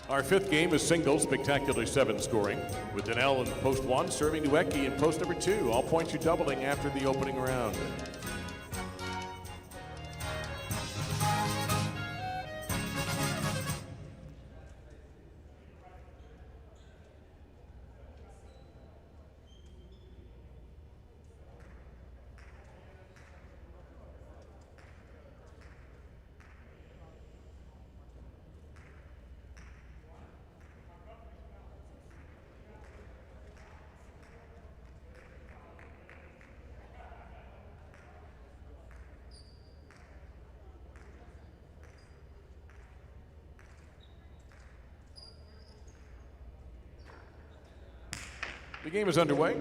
Our fifth game is singles, spectacular 7 scoring, with Danelle in post 1 serving to Ecke in post number 2. All points are doubling after the opening round. The game is underway.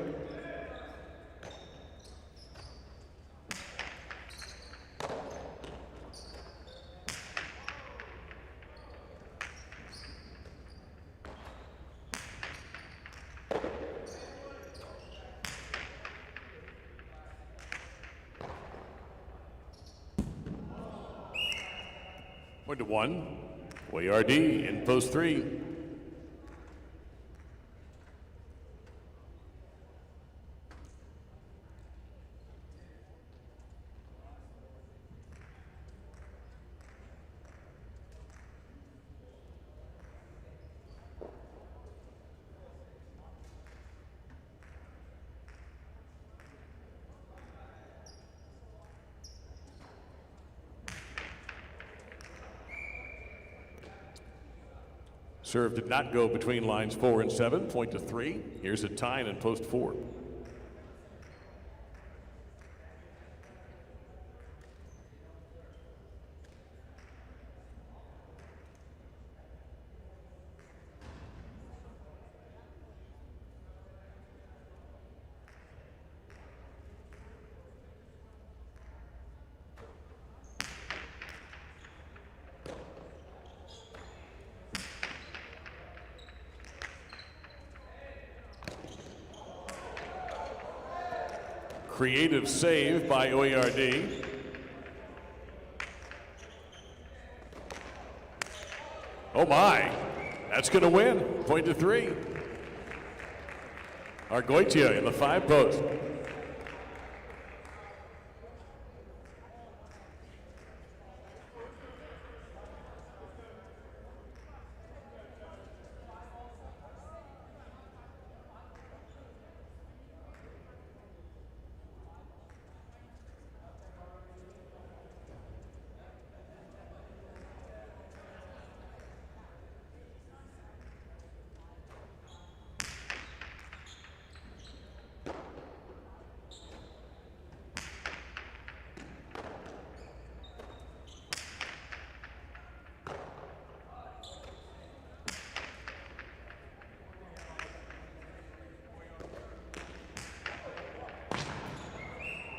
Point to 1. OARD in post 3. Serve did not go between lines 4 and 7, point to 3. Here's a tie in post 4. Creative save by OARD. Oh my, that's going to win. Point to 3. Argoitia in the 5 post.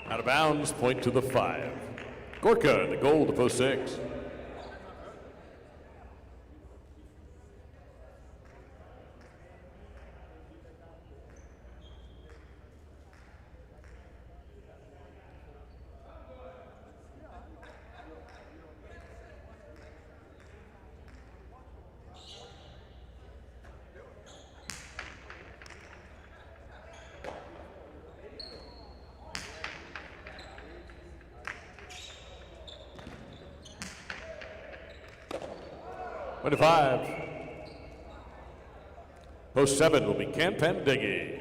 Out of bounds, point to the 5. Gorka, the goal to post 6. 25. Post 7 will be Campendeggi.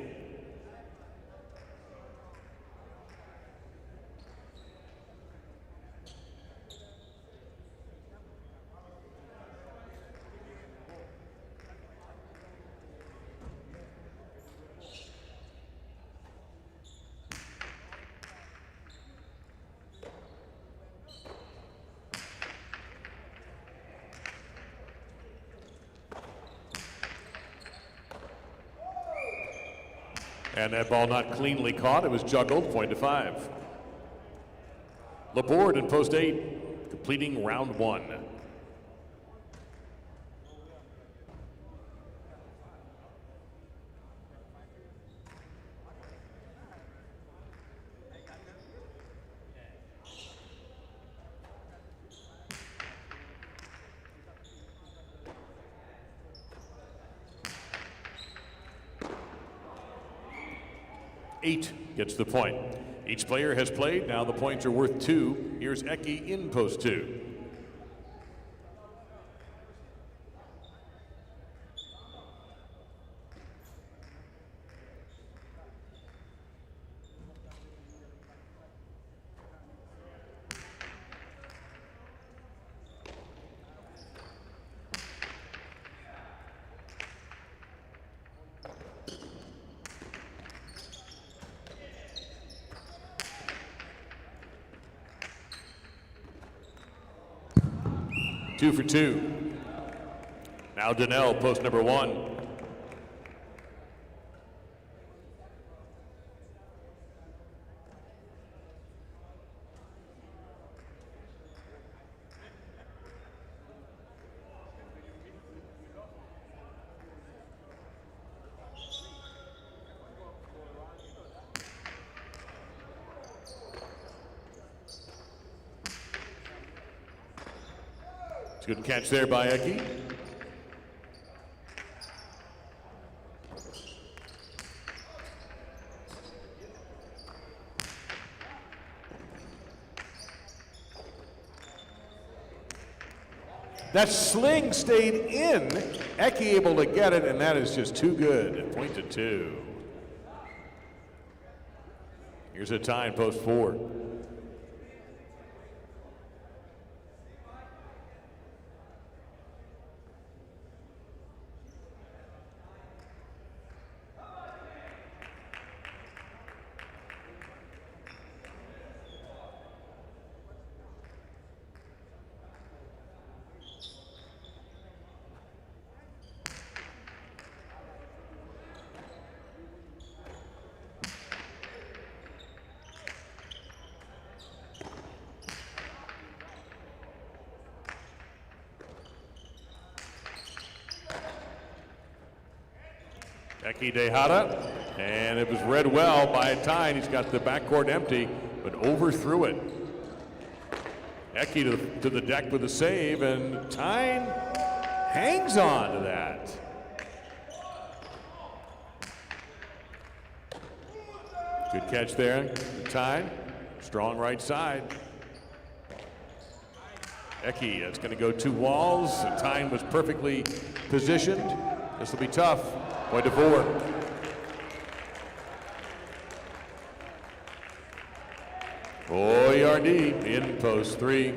And that ball not cleanly caught. It was juggled, point to 5. Laborde in post 8, completing round 1. Eight gets the point. Each player has played. Now the points are worth 2. Here's Eki in post 2. Two for 2. Now Donnell, post number 1. It's a good catch there by Eki. That sling stayed in. Eki able to get it, and that is just too good. Point to 2. Here's a tie in post 4. Eki Dehada, and it was read well by Tyne. He's got the backcourt empty, but overthrew it. Eki to the deck with a save, and Tyne hangs on to that. Good catch there, Tyne. Strong right side. Eki, that's going to go 2 walls. Tyne was perfectly positioned. This will be tough. Point to 4. Oyardee in post 3.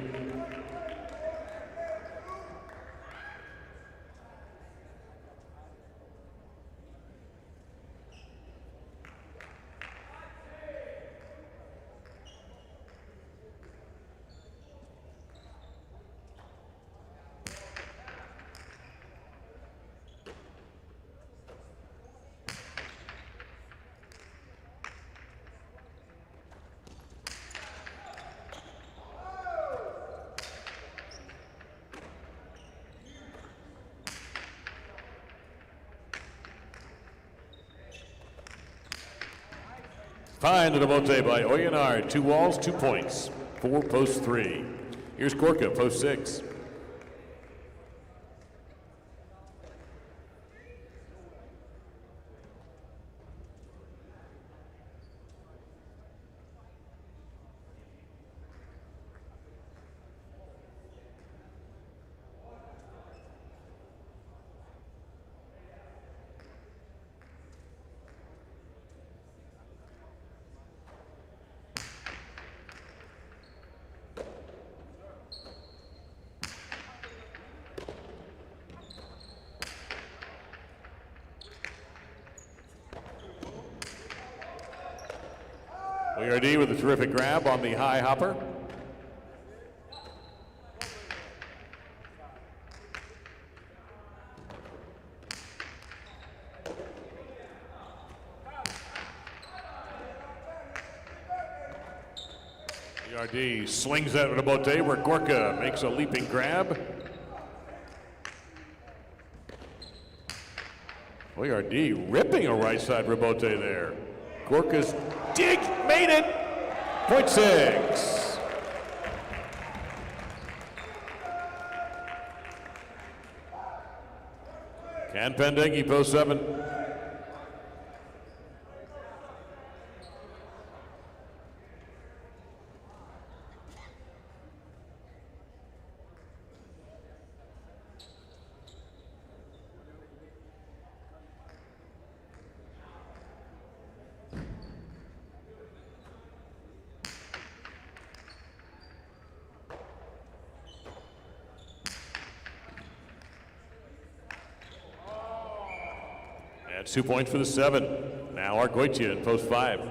Fine to the Monte by Oyenard. 2 walls, 2 points. 4 post 3. Here's Korka, post 6. ARD with a terrific grab on the high hopper. ARD slings that at Rebote where Gorka makes a leaping grab. ARD ripping a right side Rebote there. Gorka's dig made it. Point 6. Can Pendengi post 7. That's 2 points for the 7. Now Argoitia in post 5.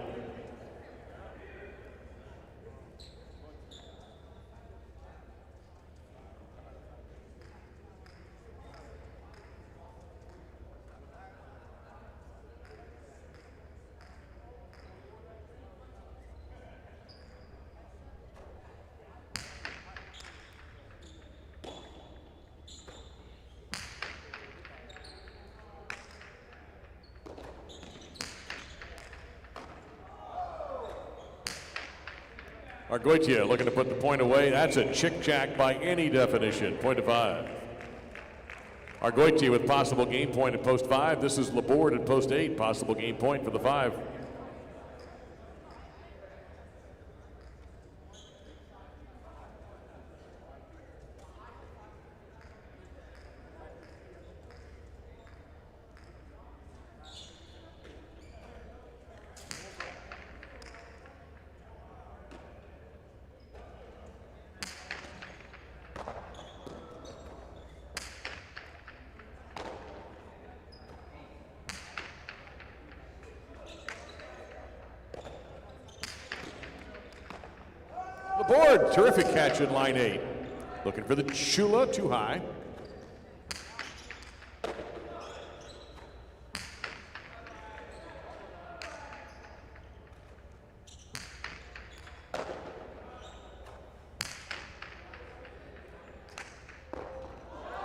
Argoitia looking to put the point away. That's a chick-jack by any definition. Point to 5. Argoitia with possible game point at post 5. This is Laborde at post 8. Possible game point for the 5. Laborde, terrific catch at line 8. Looking for the Chula, too high.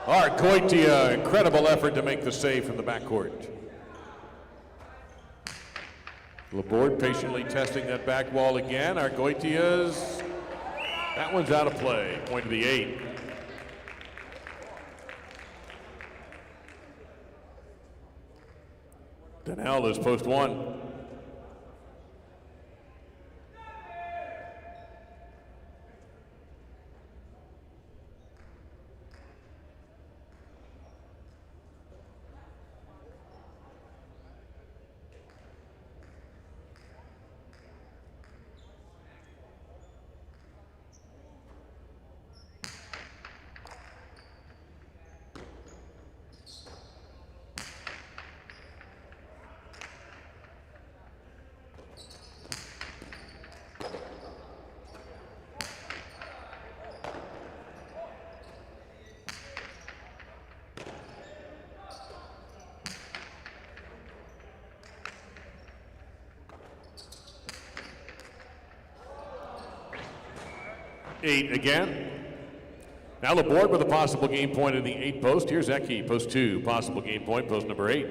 Argoitia, incredible effort to make the save from the backcourt. Laborde patiently testing that back wall again. Argoitia's, that one's out of play. Point to the 8. Donnell is post 1. Eight again. Now Laborde with a possible game point in the 8 post. Here's Eki, post 2. Possible game point, post number 8.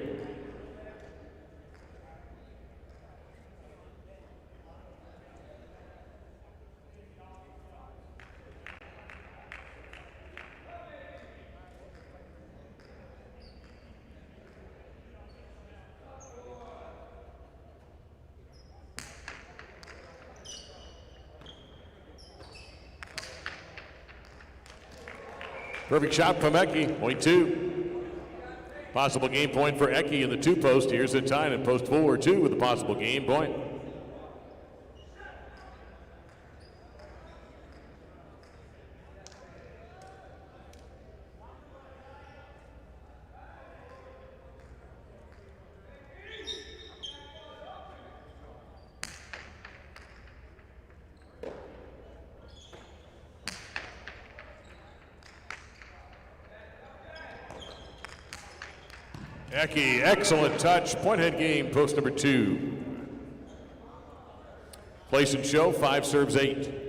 Perfect shot from Eki, point 2. Possible game point for Eki in the 2 post. Here's the time in post 4, 2 with a possible game point. Eki, excellent touch. Point head game, post number 2. Place and show, 5 serves 8.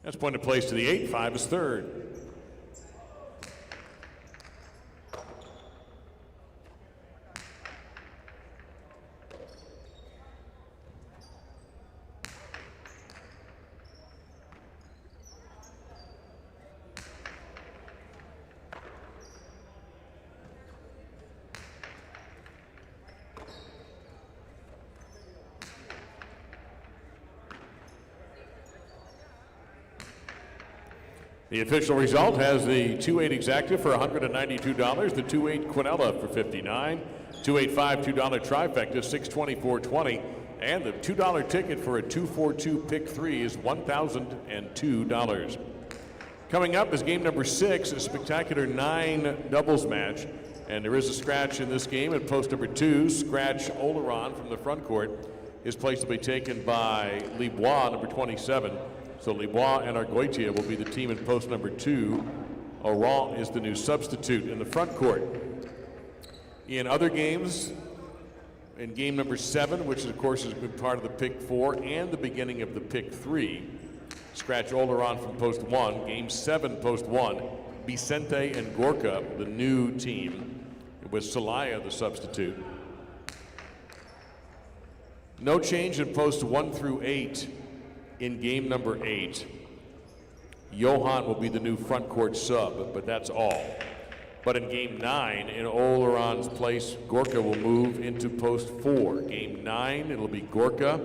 That's point of place to the 8. 5 is third. The official result has the 2-8 exacta for $192, the 2-8 Quinella for $59, 285 $2 trifecta $624.20, and the $2 ticket for a 242 pick 3 is $1,002. Coming up is game number 6, a spectacular 9 doubles match, and there is a scratch in this game at post number 2. Scratch Oleron from the front court. His place will be taken by Libois, number 27. So Libois and Argoitia will be the team in post number 2. Oran is the new substitute in the front court. In other games, in game number 7, which of course has been part of the pick 4 and the beginning of the pick 3, scratch Oleron from post 1. Game 7, post 1, Vicente and Gorka, the new team, with Celaya the substitute. No change in post 1 through 8. In game number 8, Johan will be the new front court sub, but that's all. But in game 9, in Oleron's place, Gorka will move into post 4. Game 9, it'll be Gorka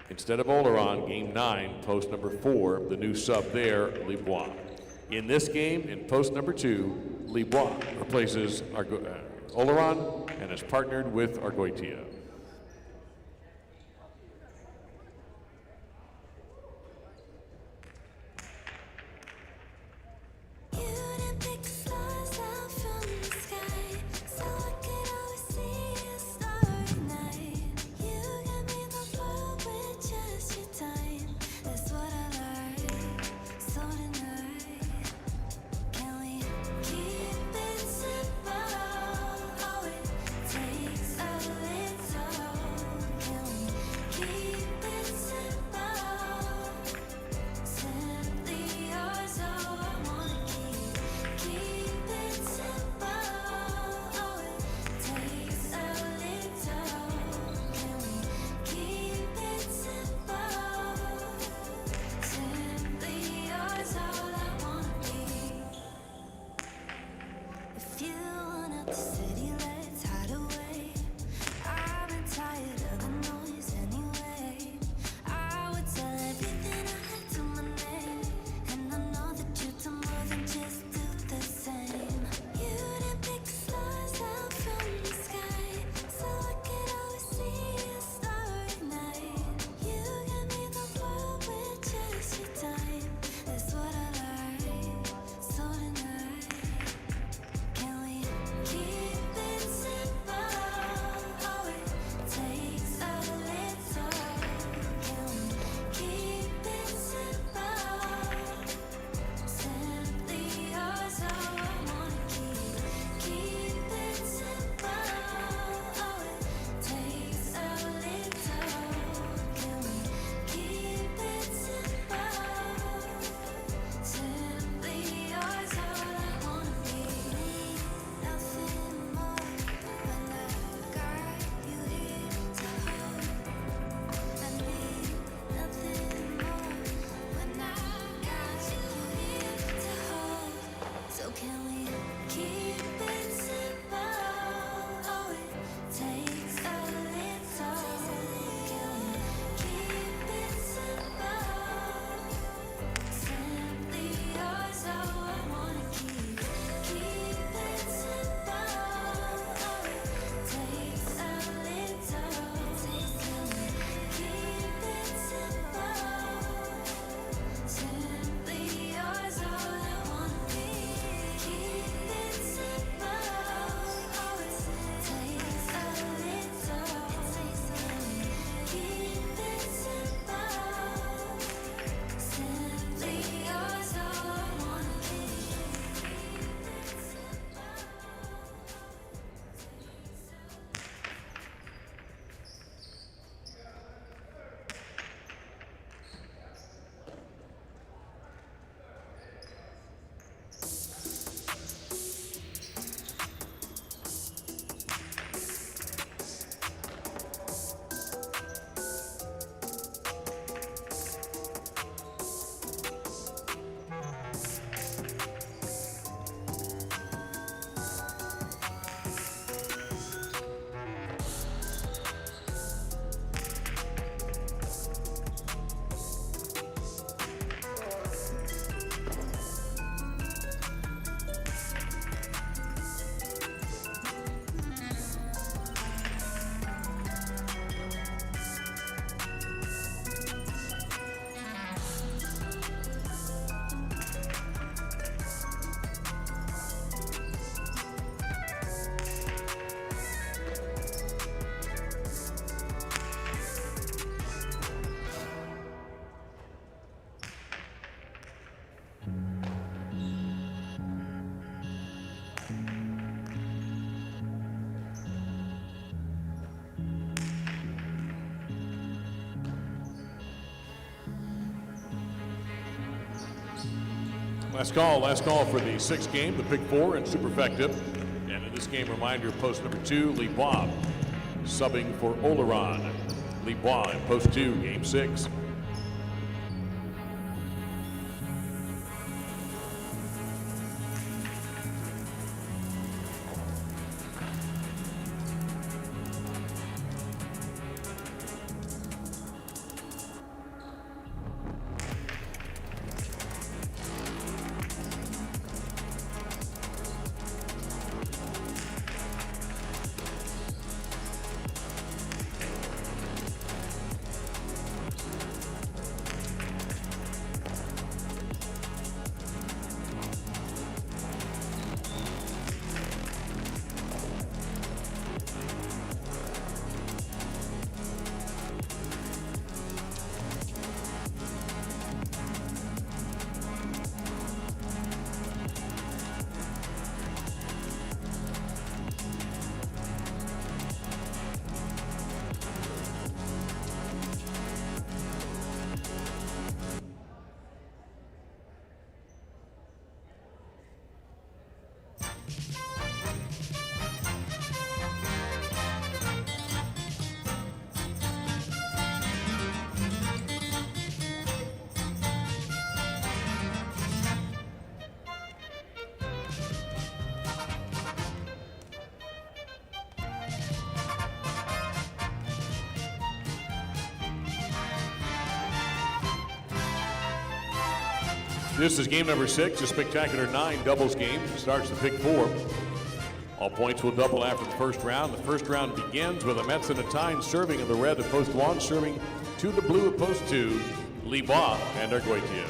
instead of Oleron. Game 9, post number 4, the new sub there, Libois. In this game, in post number 2, Libois replaces Oleron and is partnered with Argoitia. Last call for the sixth game, the Pick 4 and Superfecta. And in this game, reminder, post number 2, Lee Bob subbing for Oleron. Lee Bob in post 2, game 6. This is game number 6, a spectacular 9 doubles game. Starts the Pick 4. All points will double after the first round. The first round begins with a Metz and a Tyne serving in the red at post 1, serving to the blue at post 2, Lee Bob and Arguetia.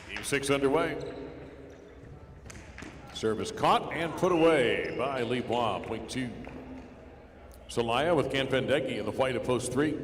Game 6 underway. Service caught and put away by Lee Bois, point 2. Celaya with Ken Pendecki in the white at post 3.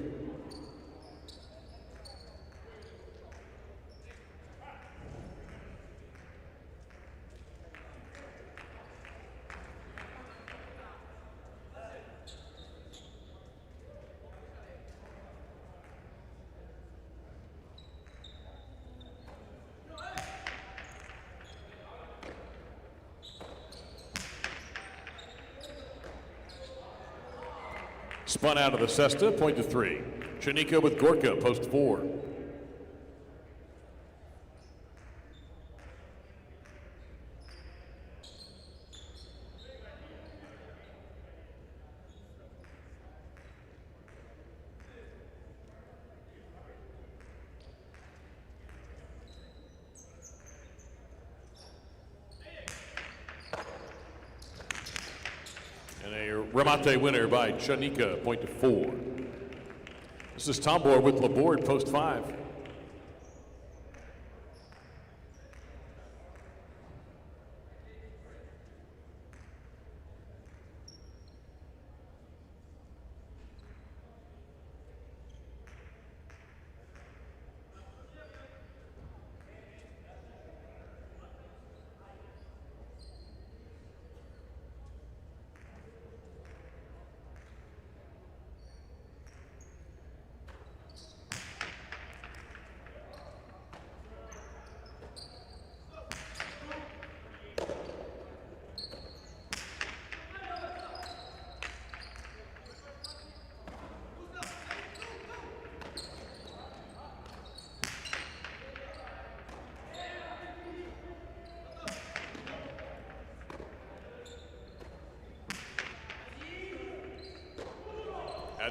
Spun out of the cesta, point to 3. Chanika with Gorka, post 4. Remate winner by Chanika, point to 4. This is Tombor with Laborde, post 5.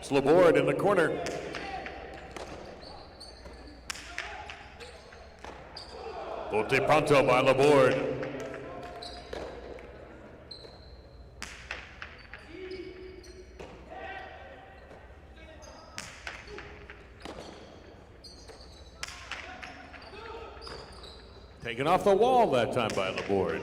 That's Laborde in the corner. Bote pronto by Laborde. Taken off the wall that time by Laborde.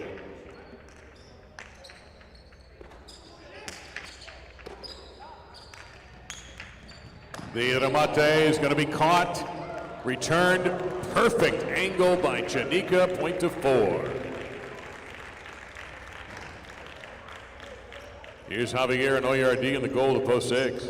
The remate is going to be caught. Returned. Perfect angle by Chanika. Point to 4. Here's Javier and Oyardi in the goal to post 6.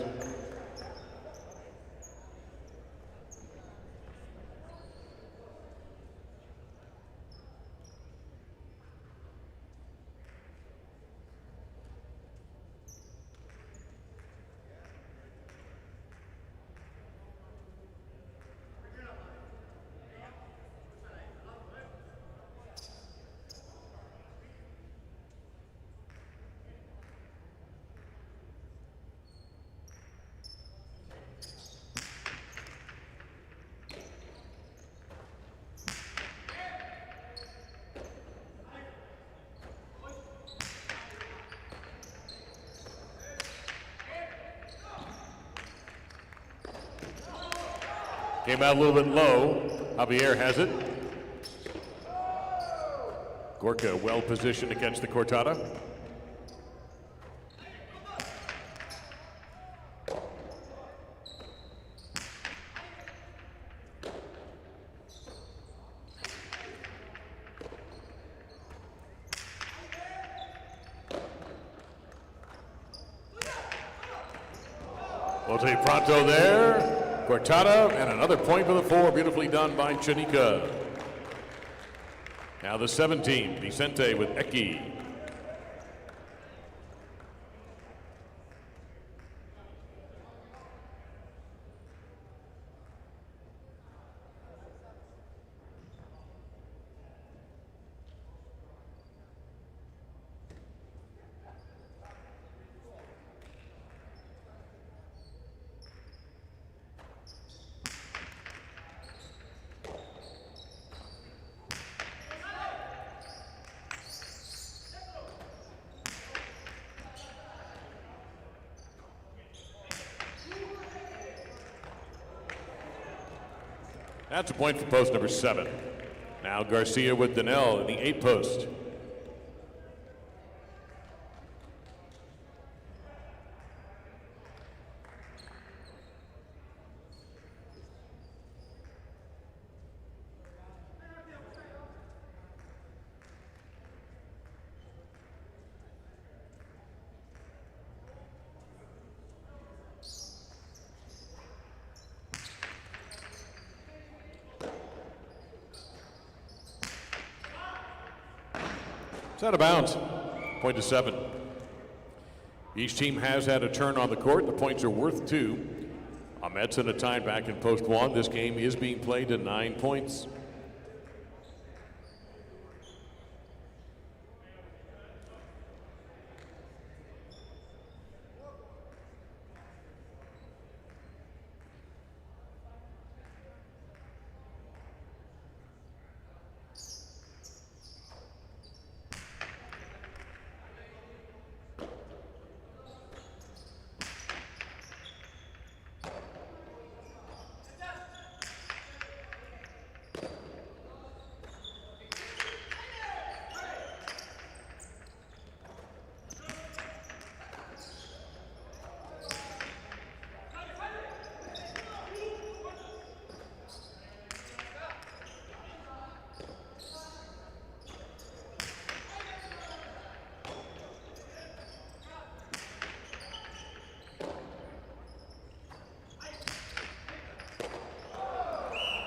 Came out a little bit low. Javier has it. Gorka well positioned to catch the cortada. Volte pronto there. Cortada, and another point for the 4. Beautifully done by Chanika. Now the 17, Vicente with Eki. That's a point for post number 7. Now Garcia with Donnell in the 8 post. It's out of bounds. Point to 7. Each team has had a turn on the court. The points are worth 2. Ahmedson a time back in post 1. This game is being played to 9 points.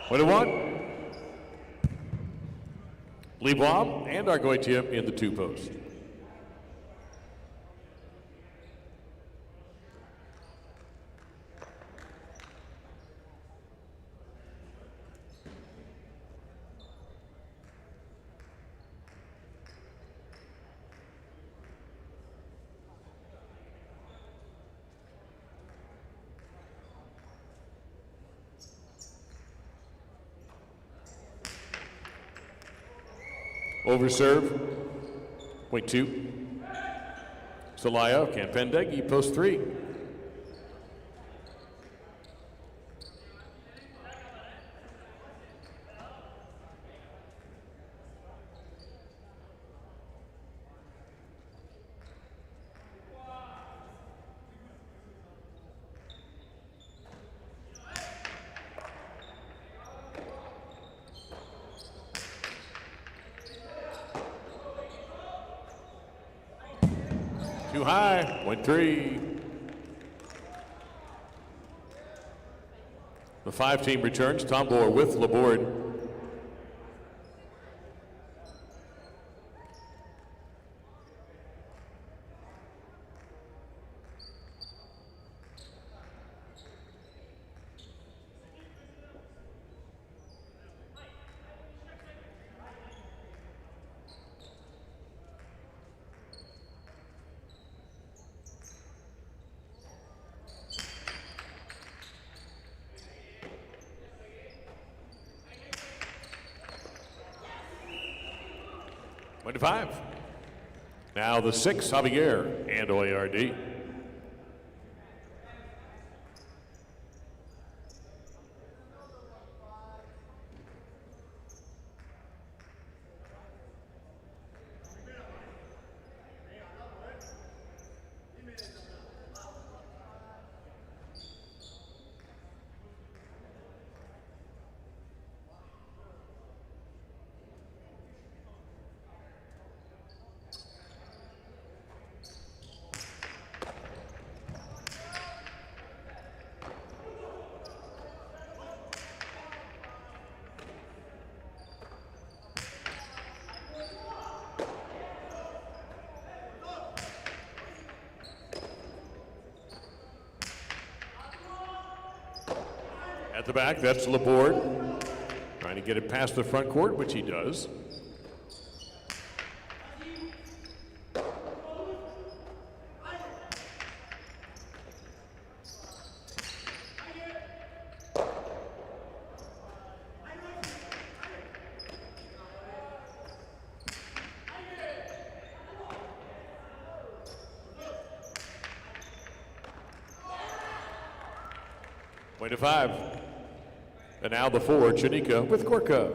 What do you want? Lebois and Argoitia in the 2 post. Over serve, point 2. Celaya, Campendegui, post 3. Too high, point three. The 5-team returns, Tombor with Laborde. Five. Now the 6, Javier and OARD. At the back, that's Laborde. Trying to get it past the front court, which he does. Point to 5. And now the 4, Chanika with Gorka.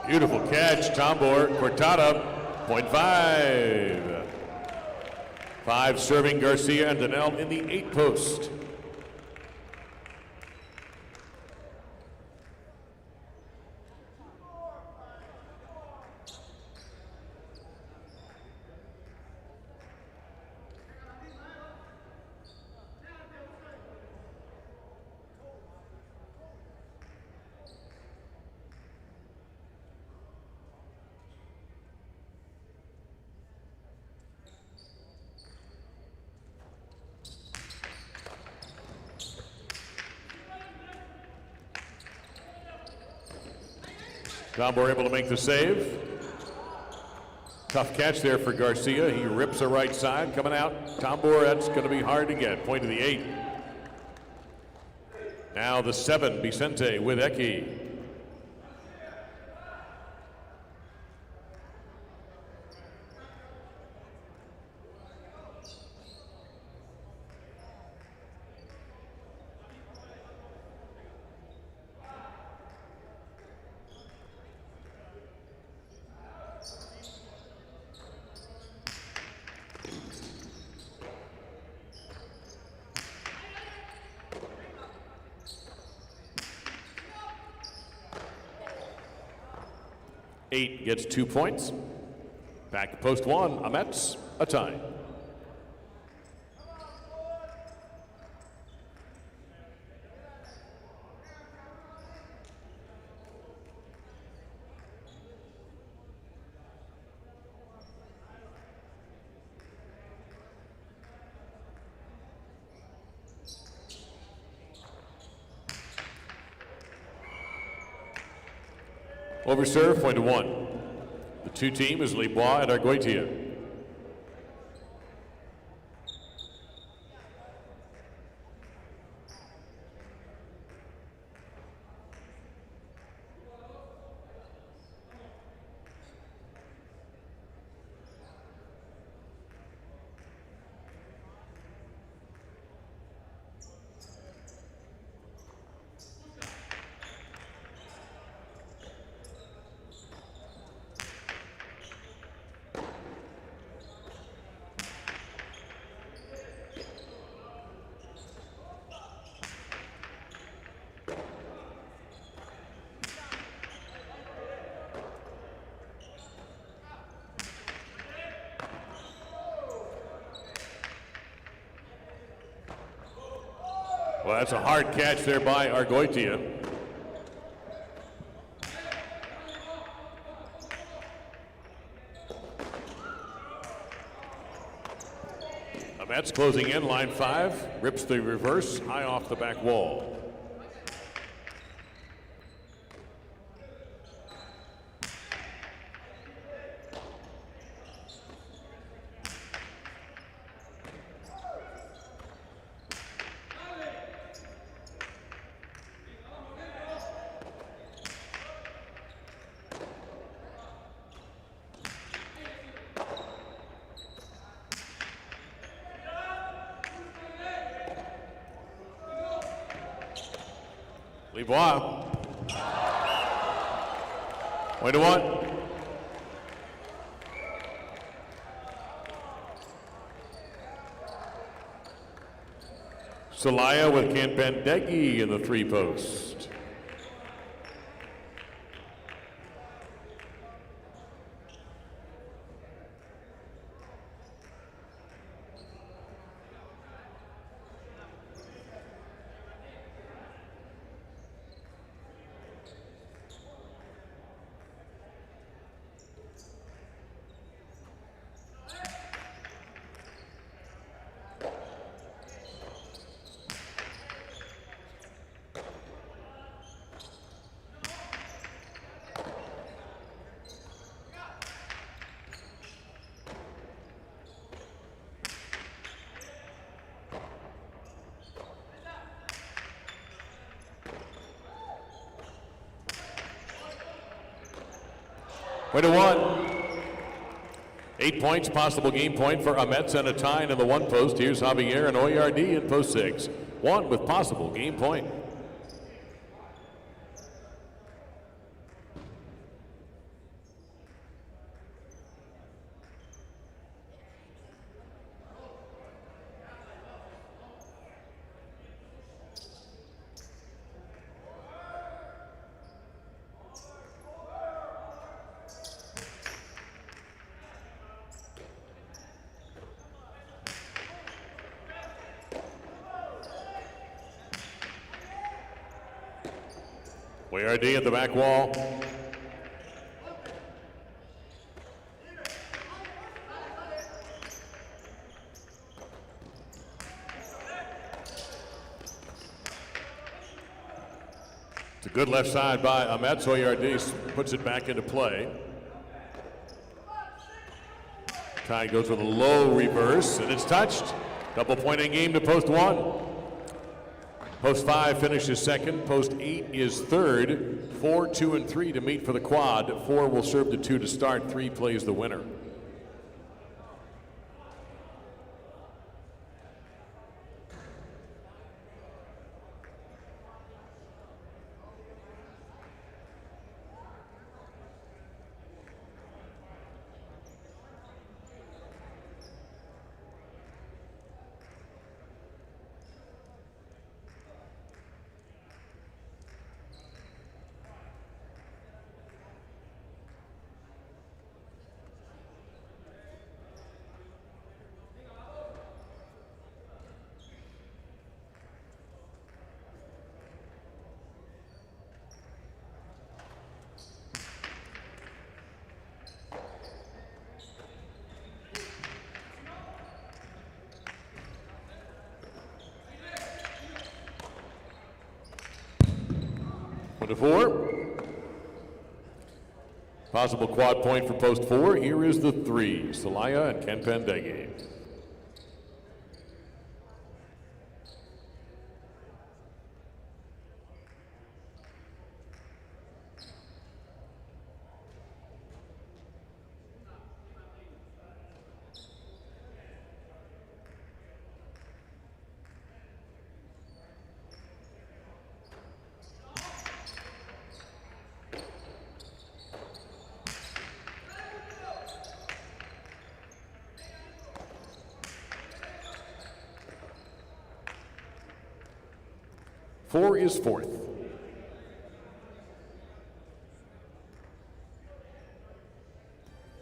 Beautiful catch, Tombor, Cortada, point 5. 5 serving Garcia and Donnell in the 8 post. Tombor able to make the save. Tough catch there for Garcia. He rips the right side coming out. Tombor, that's going to be hard to get. Point to the 8. Now the 7, Vicente with Eki. Eight gets 2 points. Back to post 1, Amets, a tie. Over serve, point to one. The two team is Lebois and Argoitia. Well, that's a hard catch there by Argoitia. That's closing in, line 5, rips the reverse high off the back wall. Lebois. Point to one. Celaya with Campendeghi in the 3-post. Point to one. 8 points, possible game point for Amets and a tie in the 1-post. Here's Javier and Oyardi in post 6. 1 with possible game point. Oyardi at the back wall. It's a good left side by Amets. Oyardi puts it back into play. Ty goes with a low reverse, and it's touched. Double point in game to post 1. Post 5 finishes second. Post 8 is third. 4, 2, and 3 to meet for the quad. 4 will serve the 2 to start. 3 plays the winner. To 4. Possible quad point for post 4. Here is the 3. Salaya and Ken Pendegi. Four is fourth.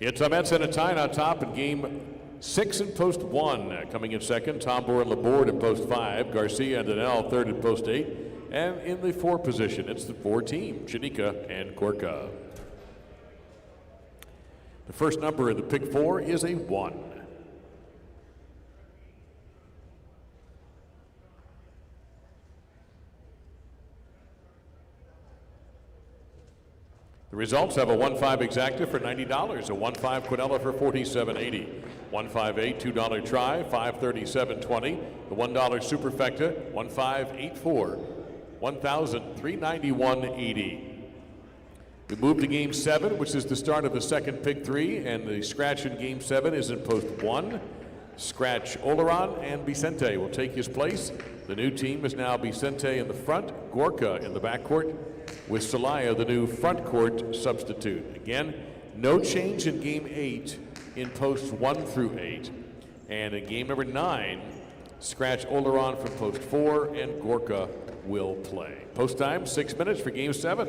It's Mets and a tie on top in game 6 in post 1. Coming in second, Tombor and Laborde in post 5. Garcia and Donnell third in post 8. And in the 4 position, it's the 4 team, Janika and Gorka. The first number in the pick 4 is a 1. The results have a 1-5 exacta for $90, a 1-5 Quinella for $47.80, 158 $2 try, $537.20, the $1 superfecta, 1584, $1,391.80. We move to game 7, which is the start of the second pick 3, and the scratch in game 7 is in post 1. Scratch Oleron and Vicente will take his place. The new team is now Vicente in the front, Gorka in the backcourt, with Salaya, the new front court substitute. Again, no change in game 8 in posts 1 through 8. And in game number 9, scratch Oleron from post 4 and Gorka will play. Post time, 6 minutes for game 7.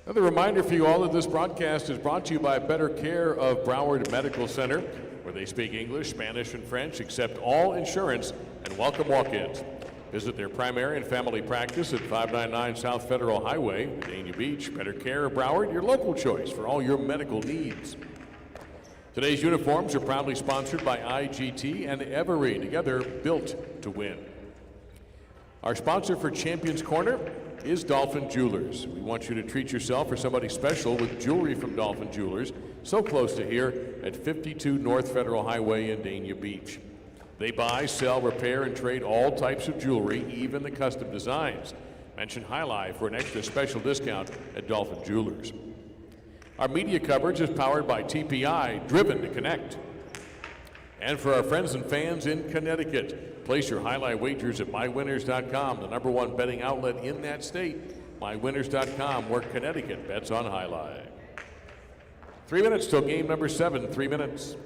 Another reminder for you all that this broadcast is brought to you by Better Care of Broward Medical Center, where they speak English, Spanish, and French, accept all insurance, and welcome walk-ins. Visit their primary and family practice at 599 South Federal Highway, Dania Beach. Better Care of Broward, your local choice for all your medical needs. Today's uniforms are proudly sponsored by IGT and Every, together built to win. Our sponsor for Champions Corner is Dolphin Jewelers. We want you to treat yourself or somebody special with jewelry from Dolphin Jewelers, so close to here at 52 North Federal Highway in Dania Beach. They buy, sell, repair, and trade all types of jewelry, even the custom designs. Mention High Life for an extra special discount at Dolphin Jewelers. Our media coverage is powered by TPI, driven to connect. And for our friends and fans in Connecticut, place your highlight wagers at mywinners.com, the #1 betting outlet in that state. mywinners.com, where Connecticut bets on highlight. 3 minutes till game number 7, 3 minutes.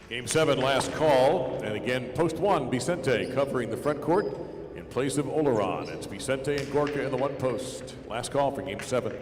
Game 7, last call. And again, post 1, Vicente covering the front court in place of Oleron. It's Vicente and Gorka in the 1 post. Last call for Game 7.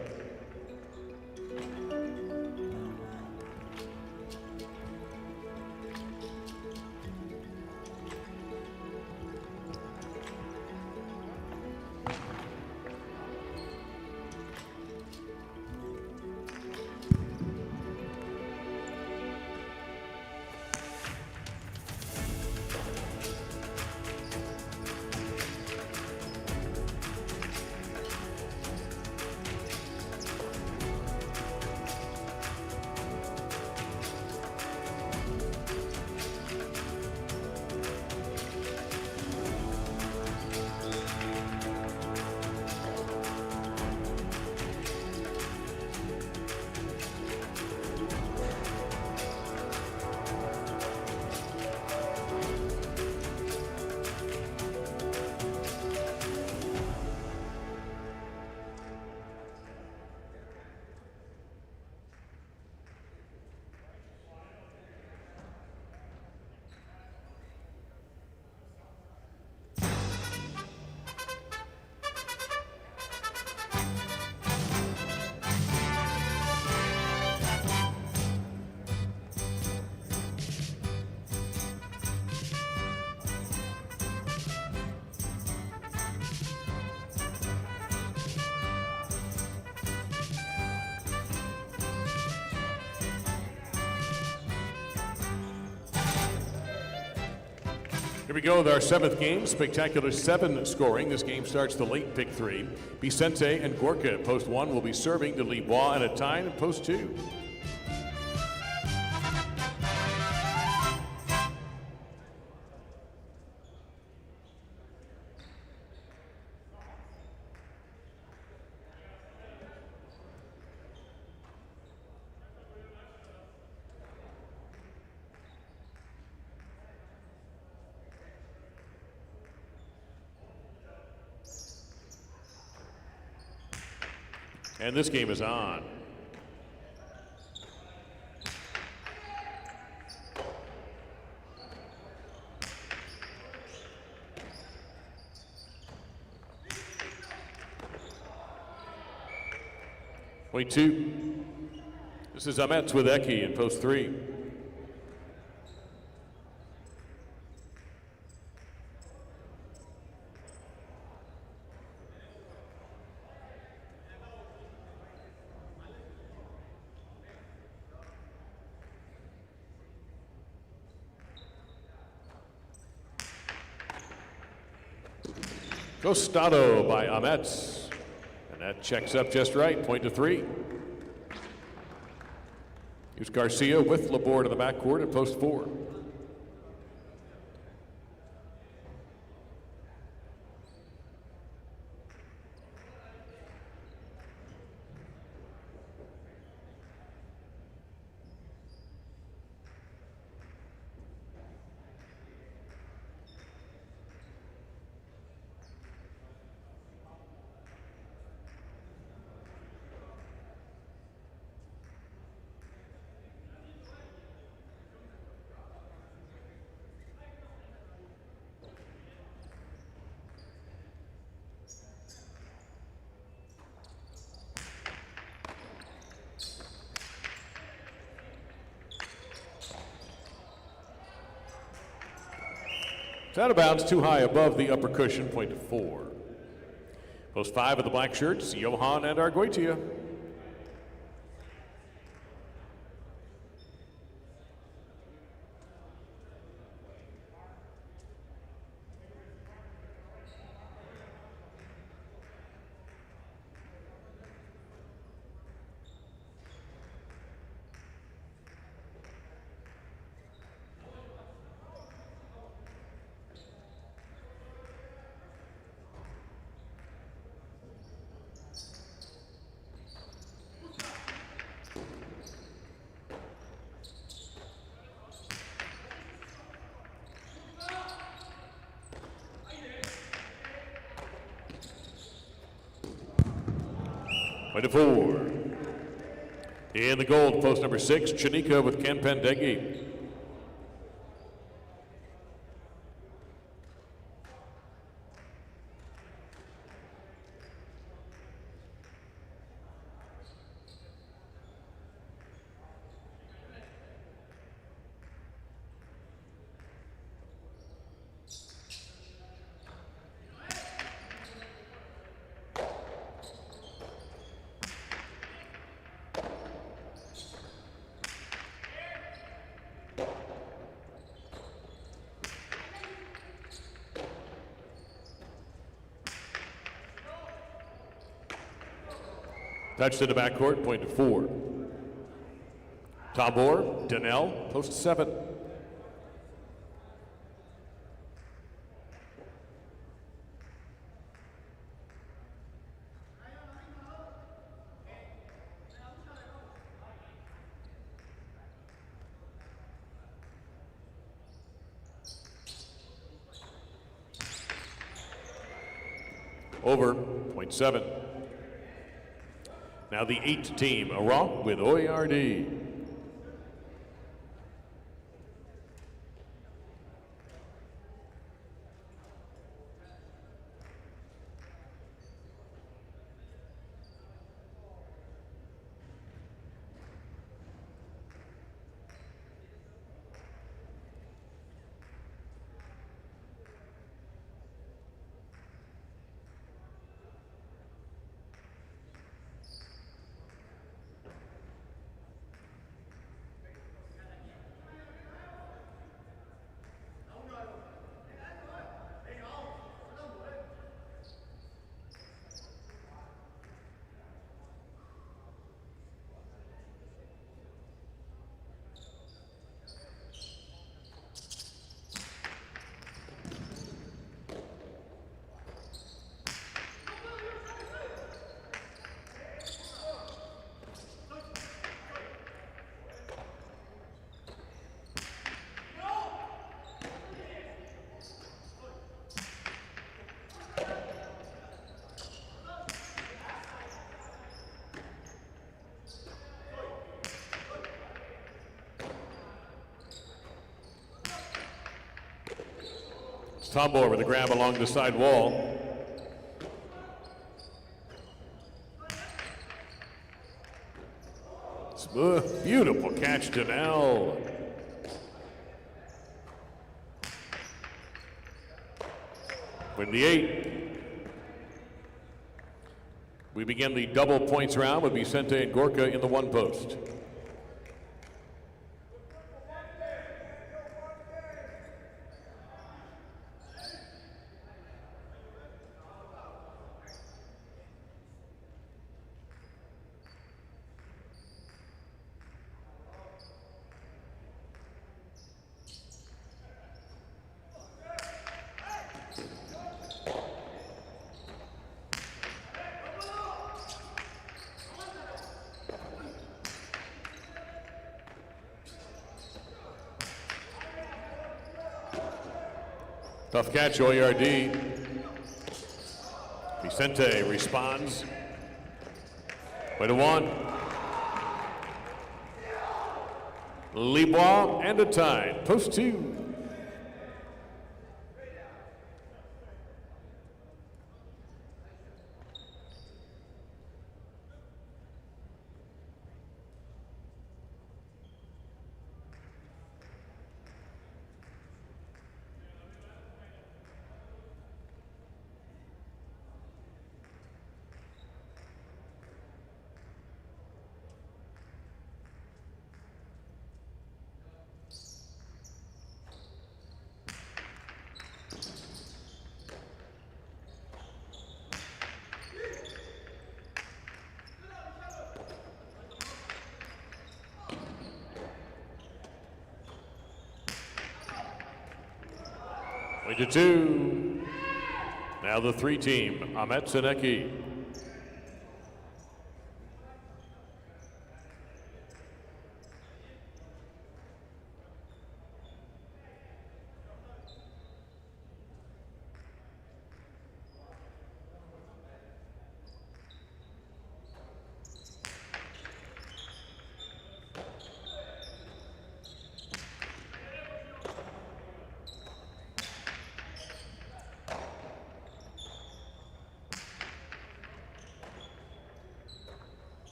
Here we go with our 7th game, spectacular 7 scoring. This game starts the late pick 3. Vicente and Gorka at post 1 will be serving to Libois and Atine at post 2. And this game is on. Point 2. This is Ametz with Eki in post 3. Costado by Ametz. And that checks up just right, point to 3. Here's Garcia with Laborde in the backcourt at post 4. It's out of bounds, too high above the upper cushion, point to 4. Post 5 of the black shirts, Johan and Arguitia. Point to 4. In the gold, post number 6, Chanika with Campendegui. Touch to the backcourt, point to 4. Tabor, Donnell, post 7. Over, point 7. Now the 8 team, Iraq with OARD. Tabor with a grab along the side wall. Smooth, beautiful catch, Donnell. With the 8. We begin the double points round with Vicente and Gorka in the 1 post. Tough catch, OARD. Vicente responds. Way to 1. Libois and a tie. Post 2. To 2. Now the 3 team, Ahmet Seneki.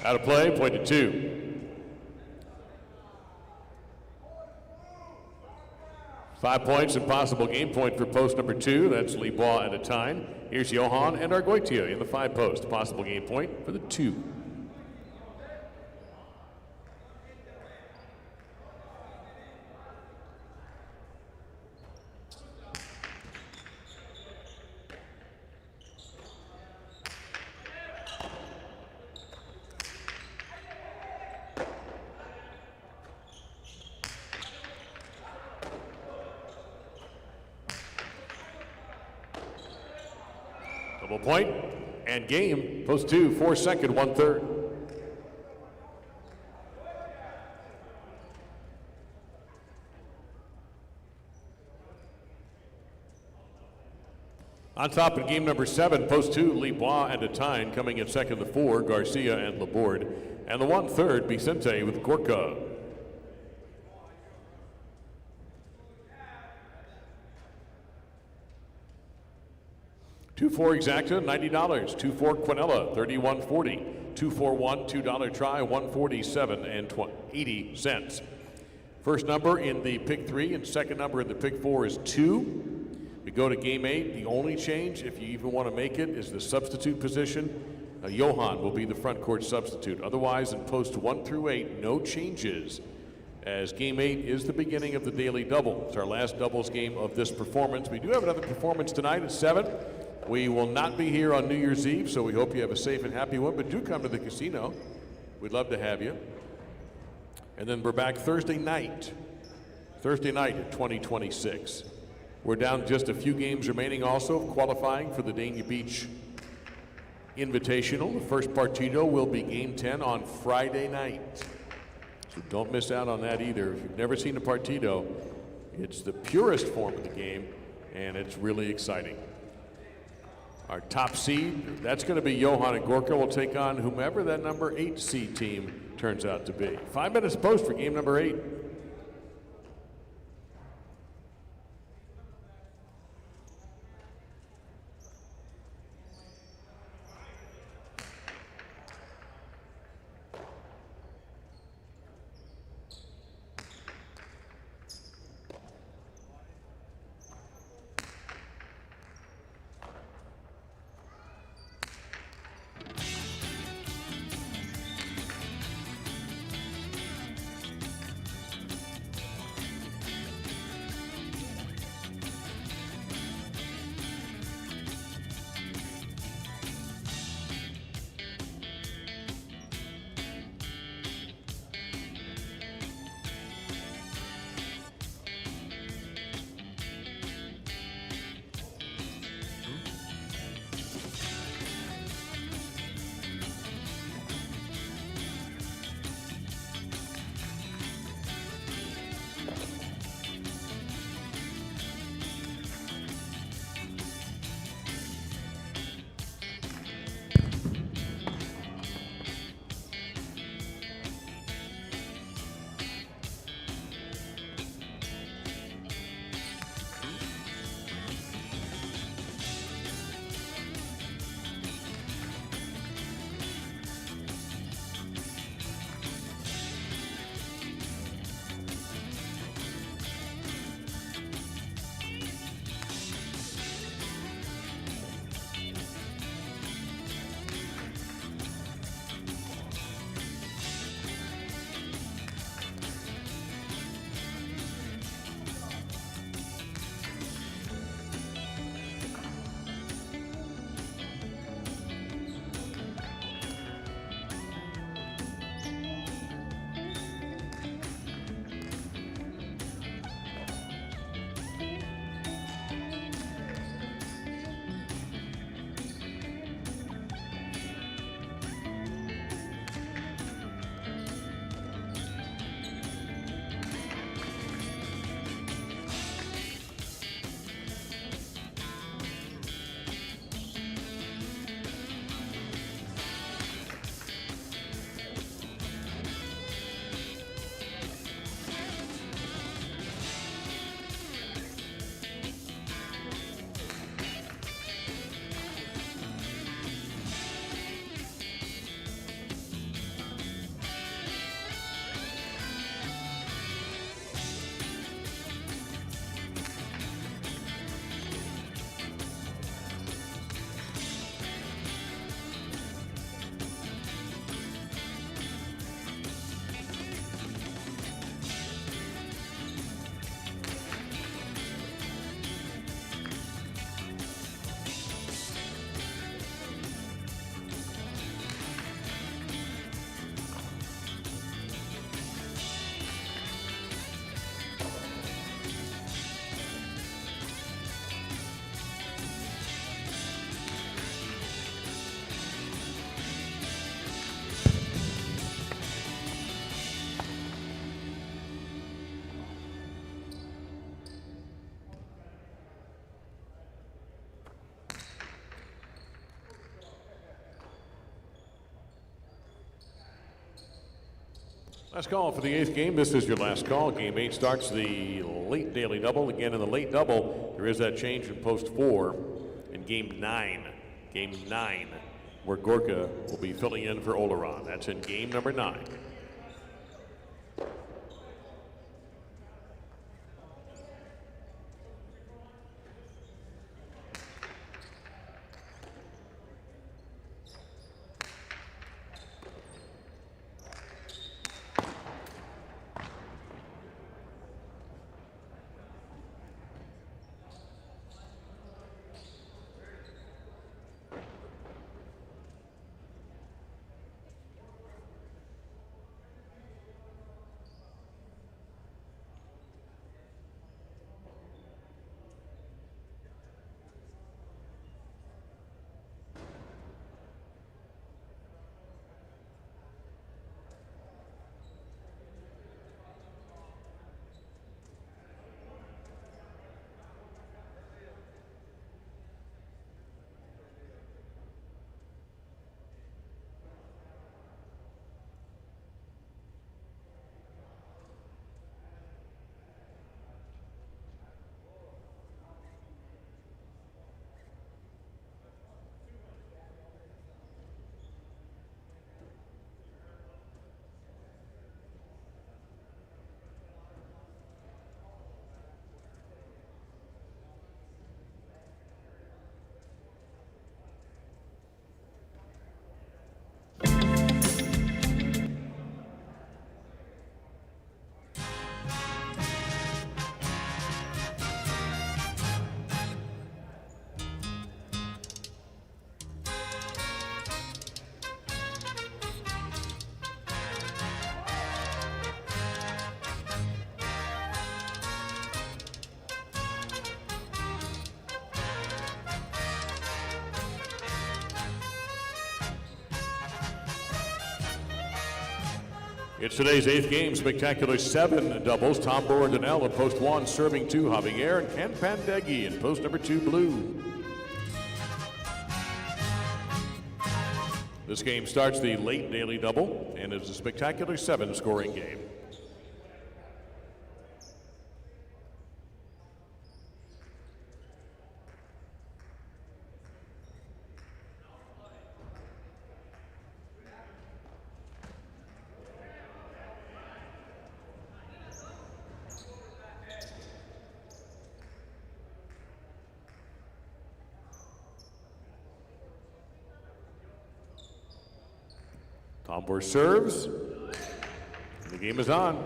Out of play, point to 2. 5 points and possible game point for post number 2. That's Libois and a time. Here's Johan and Argoitia in the 5 post. Possible game point for the 2. Double point and game. Post 2, 4 second, 1/3. On top in game number 7, post 2, Libois and Atine coming in second to 4, Garcia and Laborde. And the 1/3, Vicente with Gorka. $2-4 exacta, $90. 2-4 Quinella, $31.40. 2-4-1, $2 try, $147 and 80 cents. First number in the pick 3 and second number in the pick 4 is 2. We go to game 8. The only change, if you even want to make it, is the substitute position. Johan will be the front court substitute. Otherwise, in post 1 through 8, no changes, as game 8 is the beginning of the daily double. It's our last doubles game of this performance. We do have another performance tonight at 7. We will not be here on New Year's Eve, so we hope you have a safe and happy one, but do come to the casino. We'd love to have you. And then we're back Thursday night at 2026. We're down just a few games remaining also, qualifying for the Dania Beach Invitational. The first partido will be game 10 on Friday night. So don't miss out on that either. If you've never seen a partido, it's the purest form of the game, and it's really exciting. Our top seed, that's going to be Johan and Gorka, will take on whomever that number 8 seed team turns out to be. 5 minutes post for game number 8. Last call for the 8th game. This is your last call. Game 8 starts the late daily double. Again, in the late double, there is that change from post 4 in game 9. Game 9, where Gorka will be filling in for Oleron. That's in game number 9. It's today's 8th game, spectacular 7 doubles. Tom Bordenell in post 1, serving 2, Javier, and Ken Pandegi in post number 2, blue. This game starts the late daily double and is a spectacular 7 scoring game. Tombor serves. The game is on.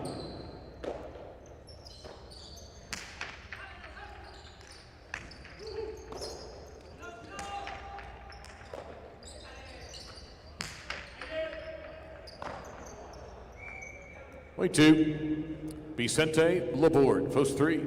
Way 2. Vicente Laborde, post 3.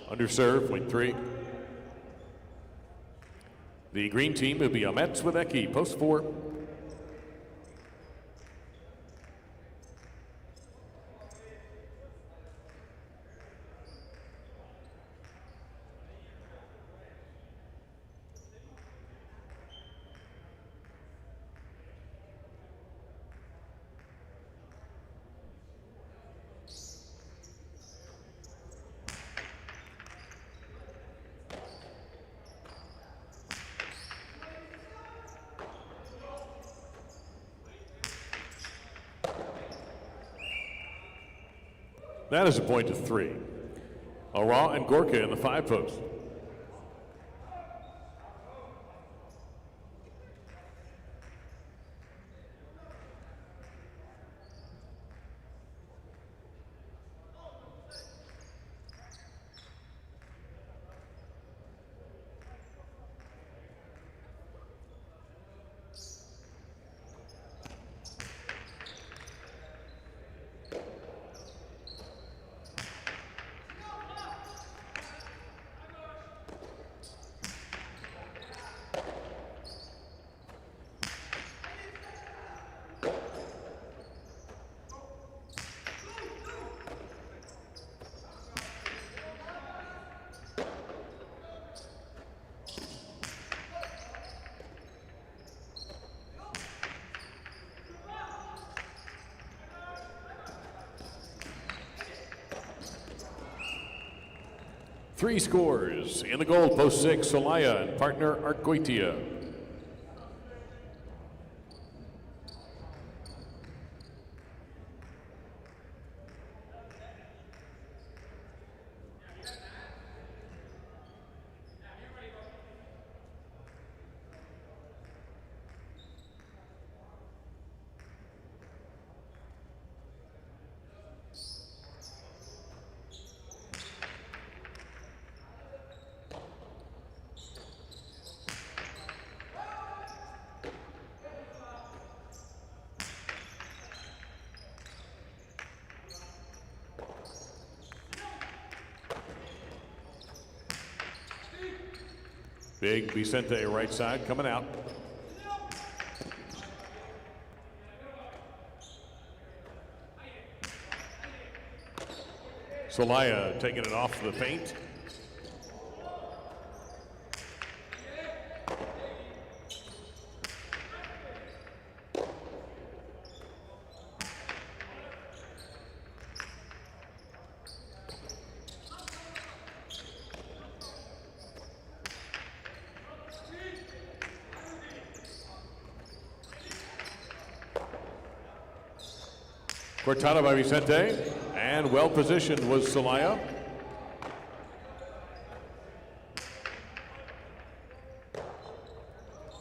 Under serve, point 3. The green team will be Ahmet Swiecki, post 4. That is a point of 3. Ara and Gorka in the 5 post. 3 scores. In the goal, post 6, Solaya and partner Argoitia. Big Vicente right side coming out. Solaya taking it off the paint. Cortada by Vicente, and well positioned was Solaya.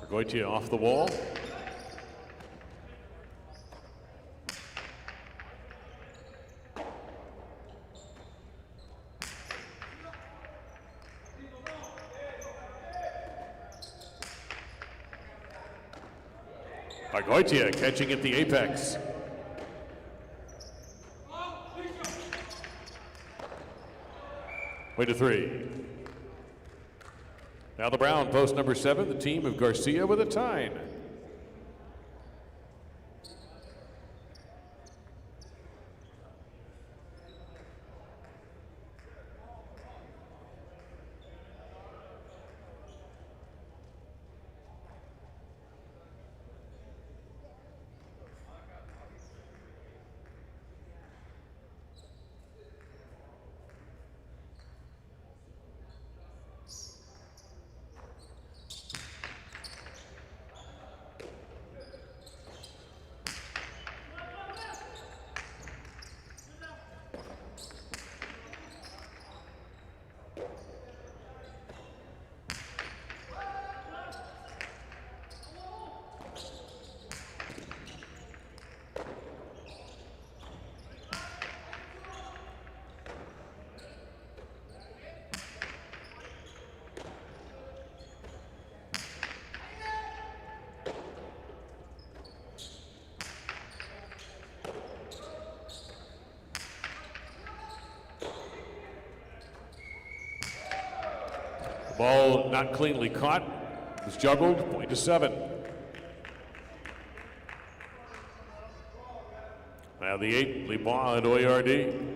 Argoitia off the wall. Argoitia catching at the apex. Way to 3. Now the Brown, post number 7, the team of Garcia with a tine. Ball not cleanly caught. It was juggled, point to 7. Now the 8, Libon and Oyardi.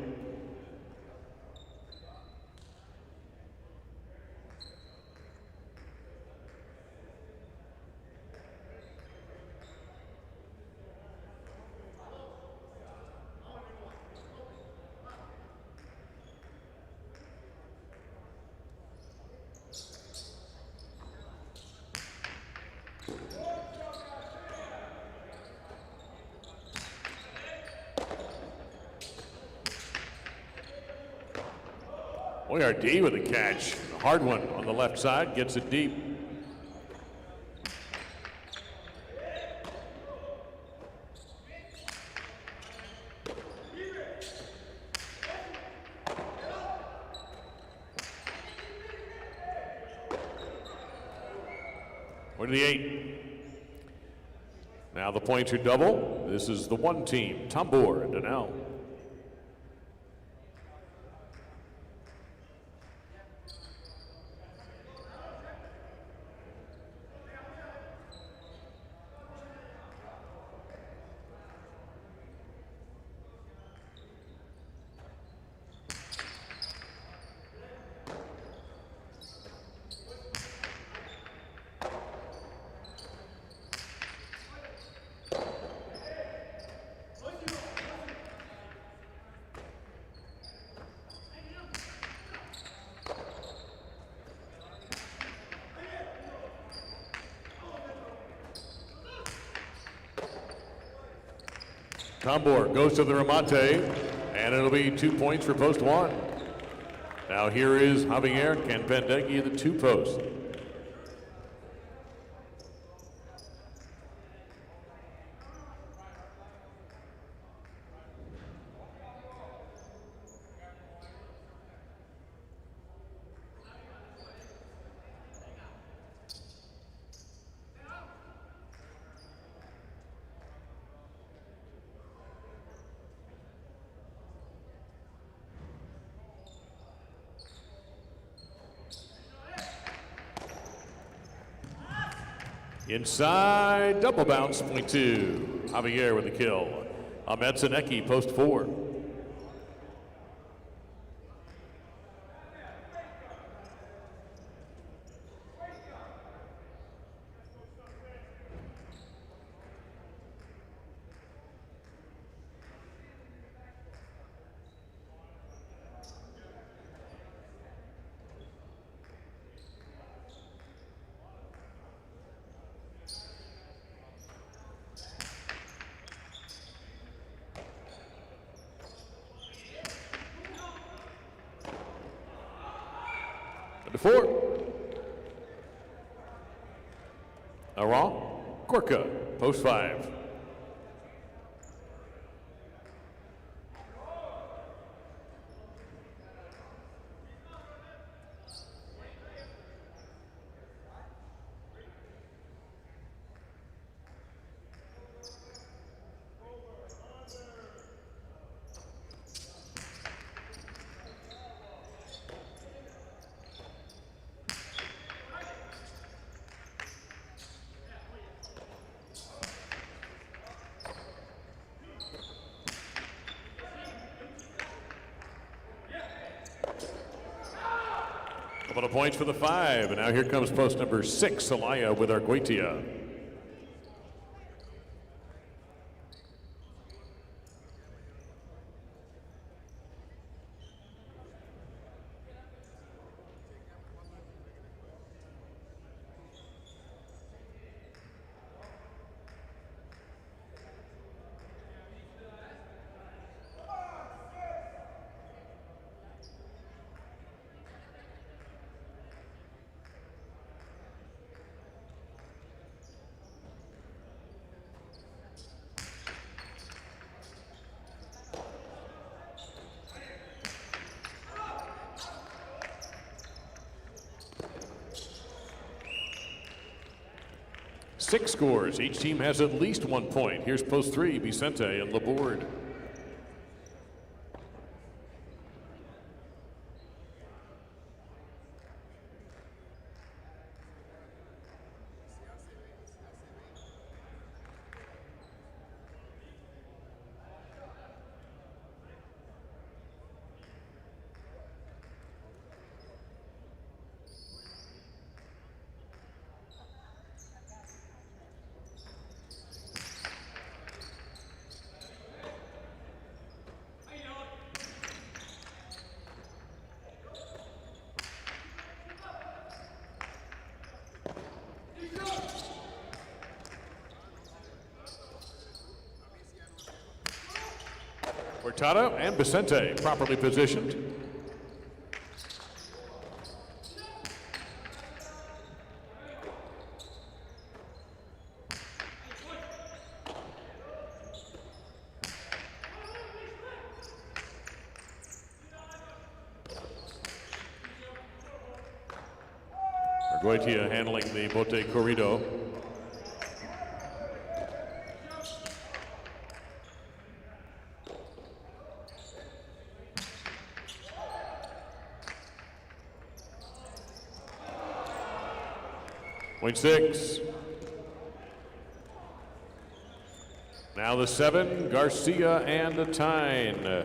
Oyardi with a catch. A hard one on the left side, gets it deep. Or to the 8. Now the points are double. This is the 1 team, Tambor and Donnell. Tombor goes to the remate, and it'll be 2 points for post one. Now here is Javier Canpendegui at the 2 post. Inside, double bounce, point 2. Javier with the kill. Ahmed Seneki, post 4. To 4. Aran, Gorka, post 5. Couple of points for the 5, and now here comes post number 6, Alaya with Arguitia. Six scores. Each team has at least 1 point. Here's post 3, Vicente and Laborde. Hurtado and Vicente properly positioned. Arguitia handling the bote corrido. Point 6. Now the 7, Garcia and the Tyne.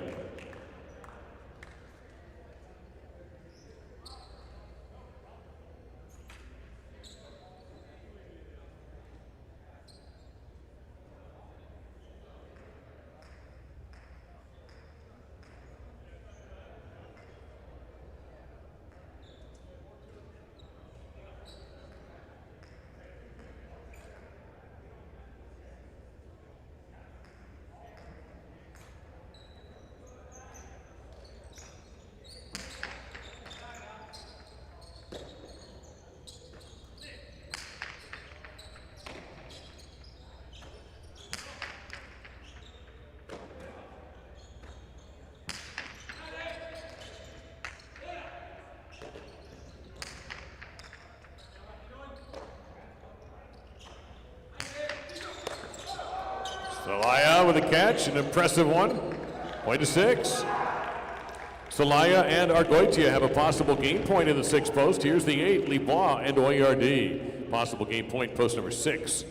Celaya with a catch, an impressive one. Point to 6. Celaya and Argoitia have a possible game point in the 6th post. Here's the 8, Libois and Oyardi. Possible game point, post number 6.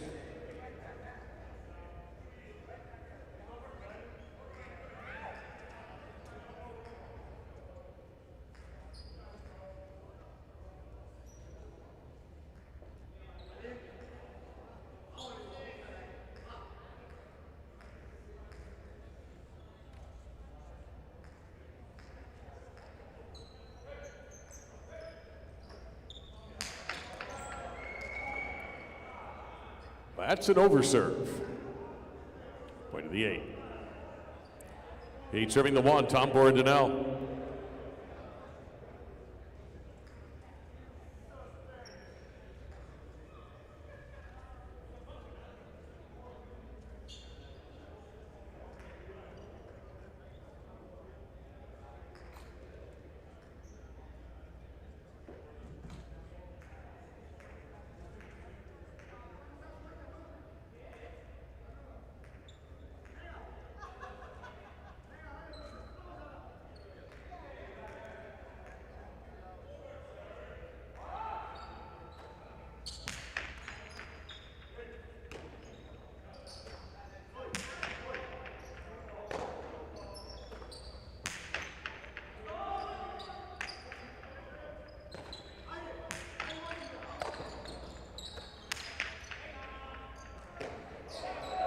That's an overserve. Point to the 8. 8 serving the 1, Tom Borodinel.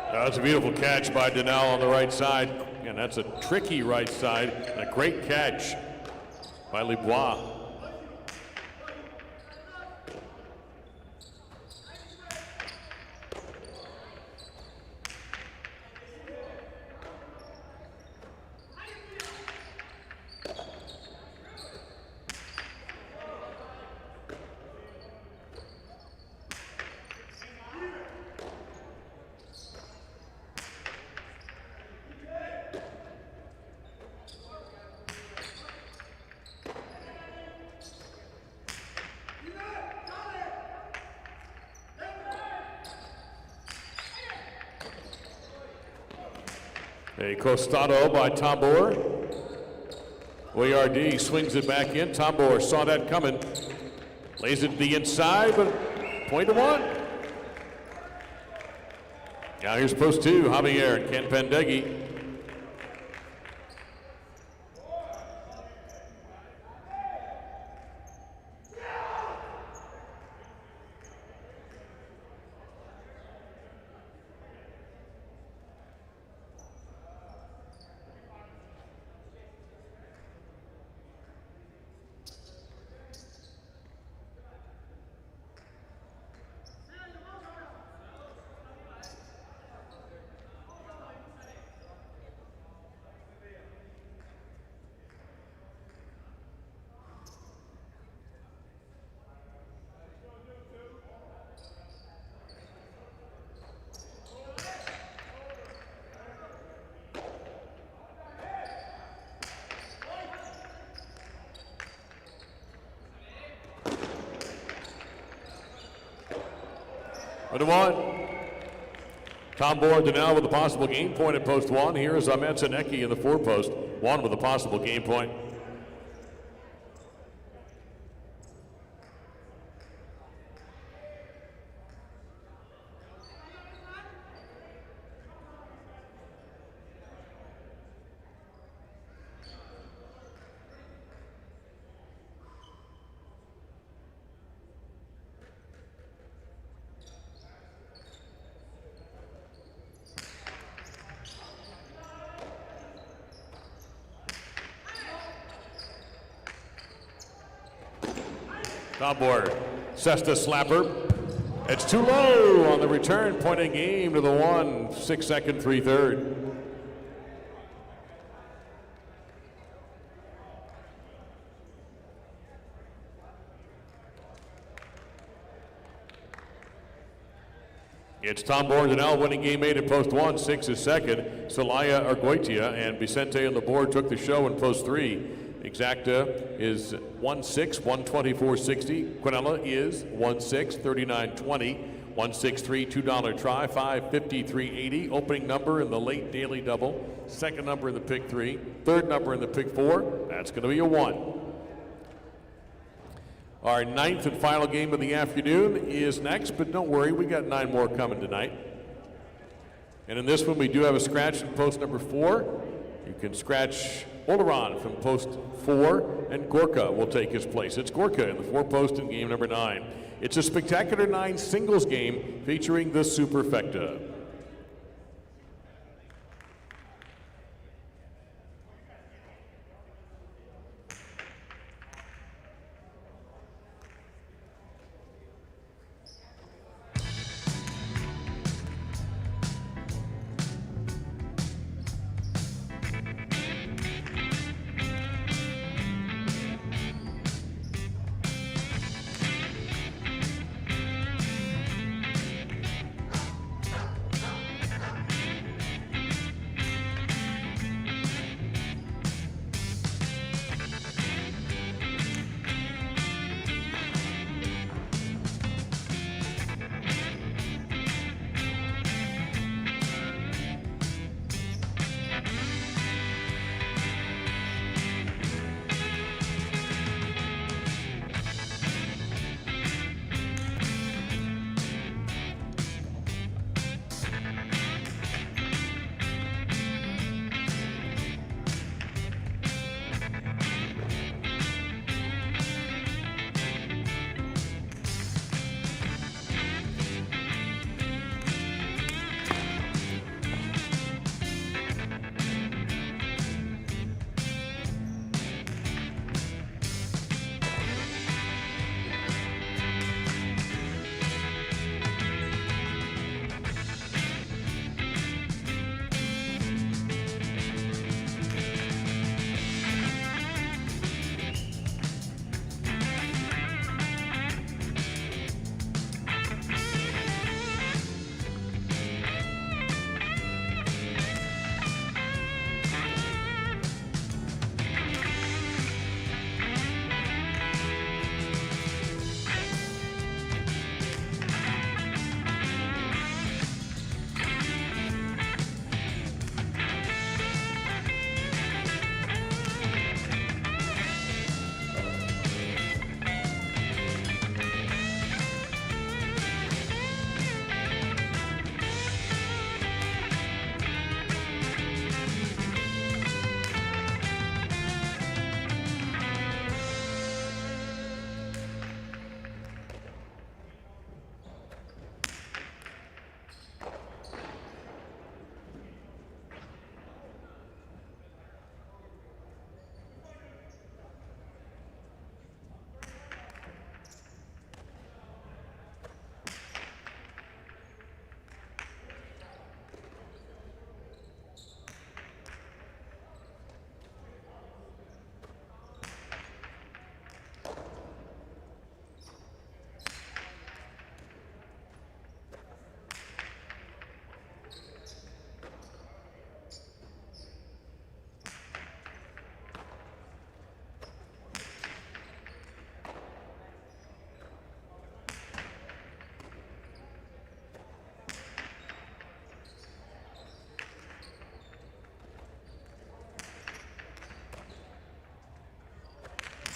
That's a beautiful catch by Donnell on the right side, and that's a tricky right side, and a great catch by Libois. A costado by Tambor. Oyardi swings it back in. Tambor saw that coming. Lays it to the inside, but point to 1. Now here's post 2, Javier and Ken Pendeghi. But 1. Tom Borodinel with a possible game point at post 1. Here is Ahmed Zanecki in the 4 post. 1 with a possible game point. Tambor, Sesta slapper. It's too low on the return, pointing game to the 1, 6 second, 3/3. It's Tom Borodinel winning game 8 at post 1, 6 is second. Celaya Argoitia and Vicente on the board took the show in post 3. Exacta is 1-6, 124.60. Quinella is 1-6, 39.20. 163, $2 try, 550, 380. Opening number in the late daily double. Second number in the pick 3. Third number in the pick 4. That's going to be a 1. Our 9th and final game of the afternoon is next, but don't worry, we got 9 more coming tonight. And in this one, we do have a scratch in post number 4. You can scratch Oleron from post 4, and Gorka will take his place. It's Gorka in the 4-post in game number 9. It's a spectacular 9 singles game featuring the Superfecta.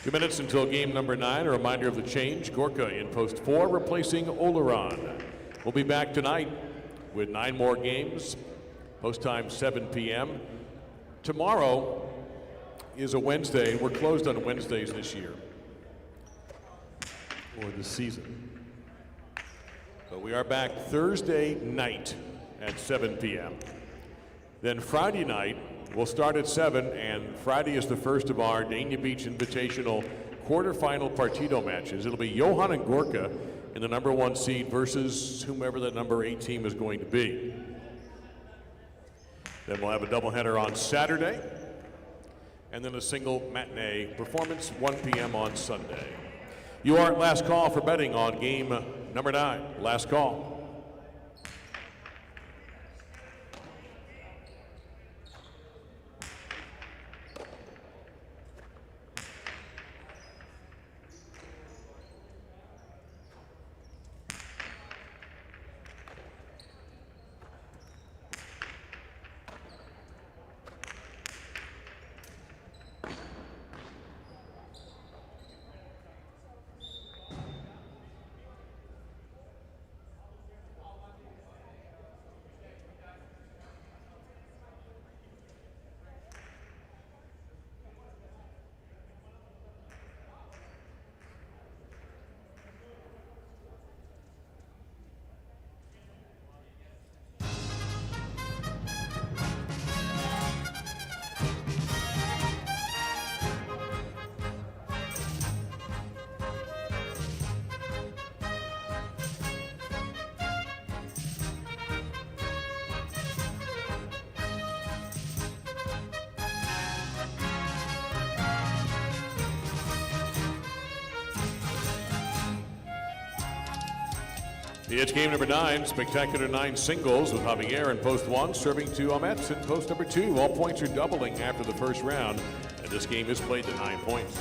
Two minutes until game number 9. A reminder of the change. Gorka in post 4, replacing Oleron. We'll be back tonight with 9 more games. Post time 7 p.m. Tomorrow is a Wednesday. We're closed on Wednesdays this year, or this season. But we are back Thursday night at 7 p.m. Then Friday night, we'll start at 7, and Friday is the first of our Dania Beach Invitational quarterfinal partido matches. It'll be Johan and Gorka in the number 1 seed versus whomever the number 8 team is going to be. Then we'll have a doubleheader on Saturday, and then a single matinee performance 1 p.m. on Sunday. You are at last call for betting on game number 9. Last call. It's game number 9, spectacular 9 singles with Javier in post 1, serving to Ahmet in post number 2. All points are doubling after the first round, and this game is played to 9 points.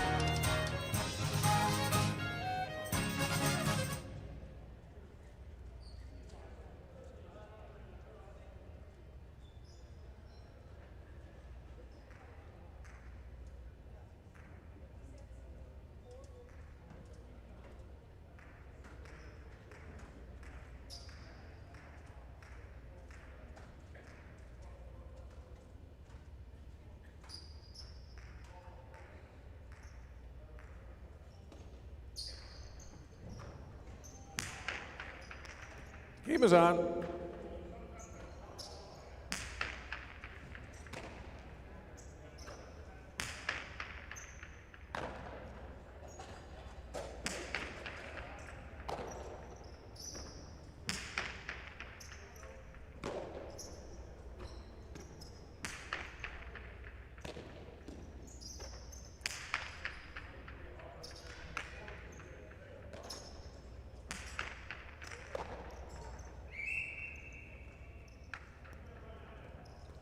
Game is on.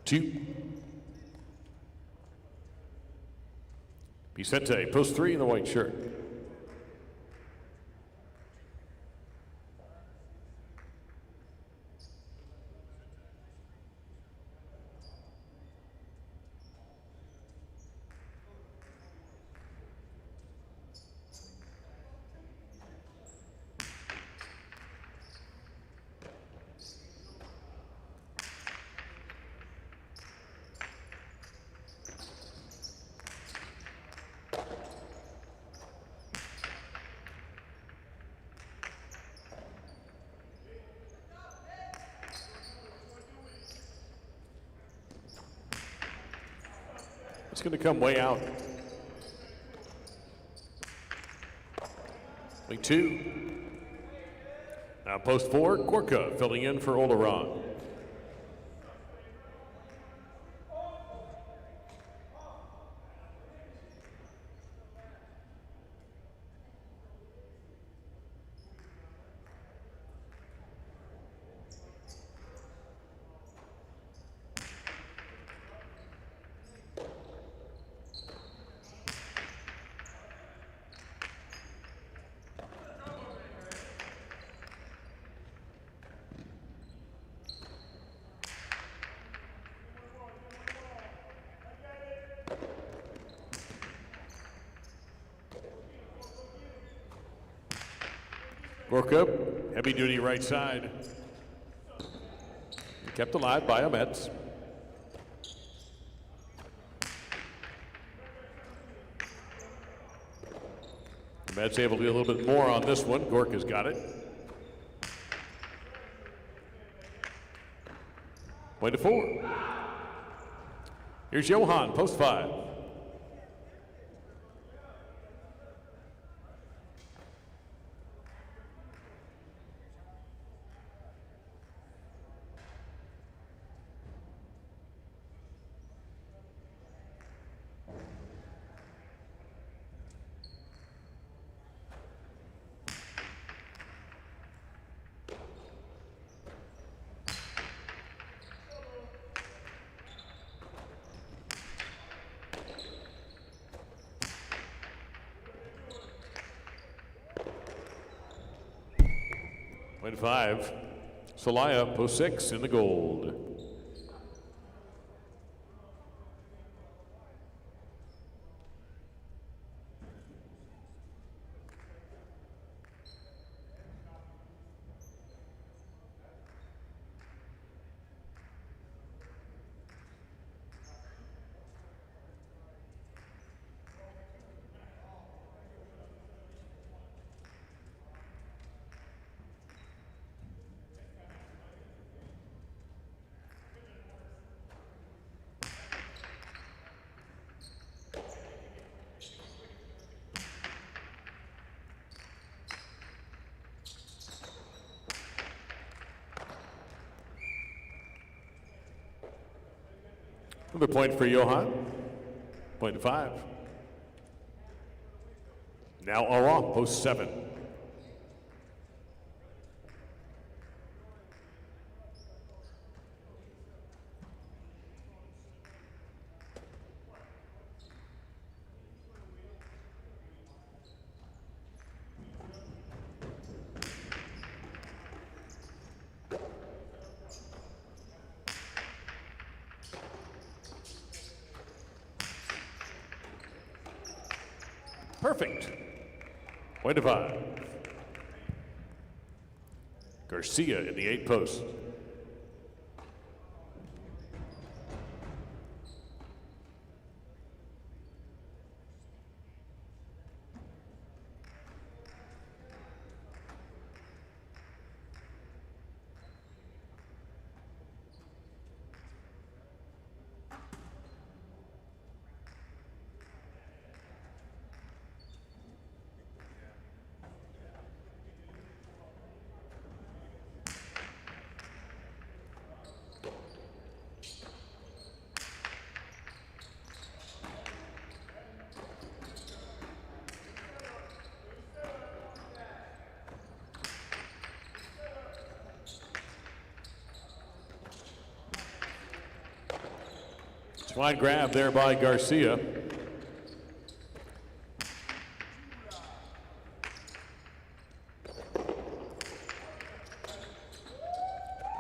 Two. Vicente, post 3 in the white shirt. It's going to come way out. Play 2. Now post 4, Gorka filling in for Oleron. Gorka, heavy duty right side. Kept alive by Ahmet. Ahmet's able to do a little bit more on this one. Gorka's got it. Point to 4. Here's Johan, post 5. Point 5. Solaya, post 6 in the gold. Another point for Johan. Point to 5. Now Aron, post 7. Perfect. Point to 5. Garcia in the 8 post. Fine grab there by Garcia.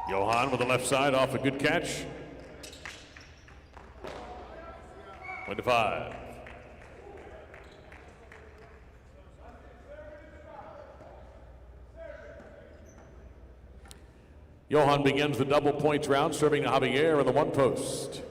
Johan with the left side off a good catch. 25. Johan begins the double points round, serving to Javier in the 1 post.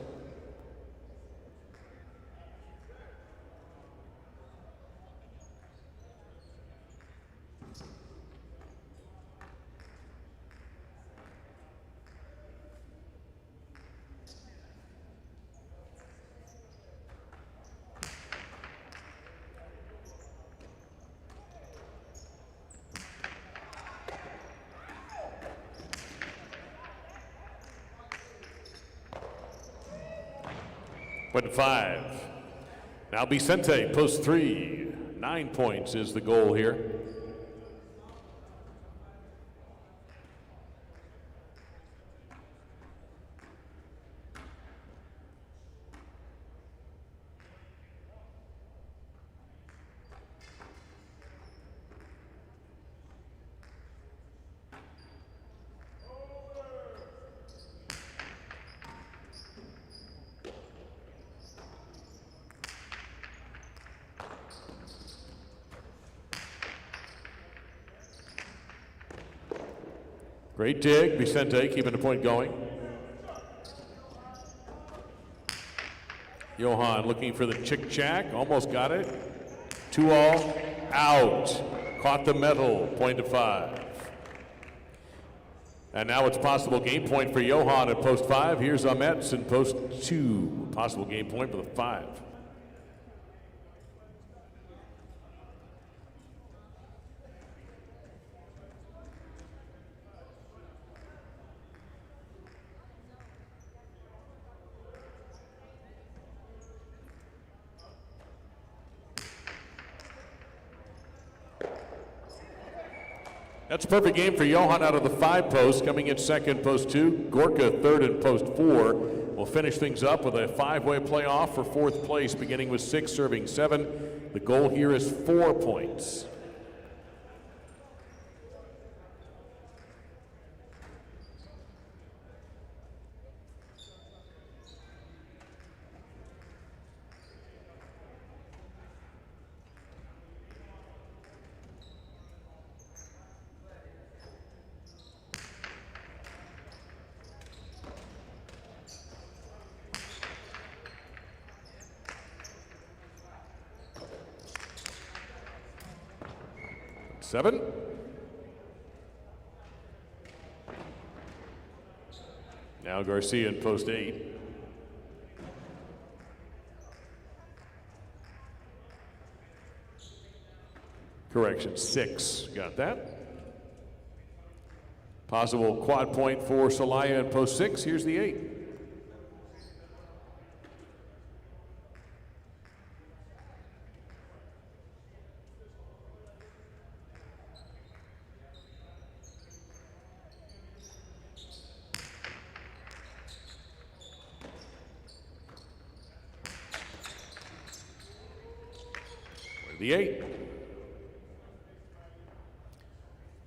Point 5. Now Vicente, post 3. 9 points is the goal here. Great dig, Vicente keeping the point going. Johan looking for the chick-chack, almost got it. 2-all, out. Caught the metal, point to 5. And now it's possible game point for Johan at post 5. Here's Ahmet's in post 2. Possible game point for the 5. That's a perfect game for Johan out of the 5 posts, coming in second, post 2. Gorka third in post 4. We'll finish things up with a 5-way playoff for 4th place, beginning with 6, serving 7. The goal here is 4 points. Seven. Now Garcia in post 8. Correction, 6. Got that. Possible quad point for Celaya in post 6. Here's the 8. The 8.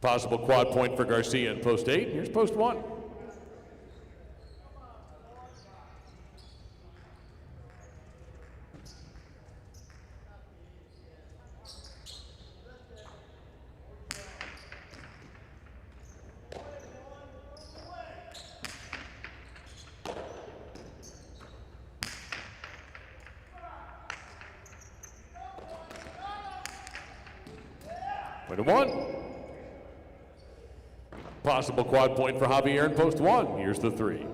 Possible quad point for Garcia in post 8. Here's post 1. 21. Possible quad point for Javier in post 1. Here's the 3.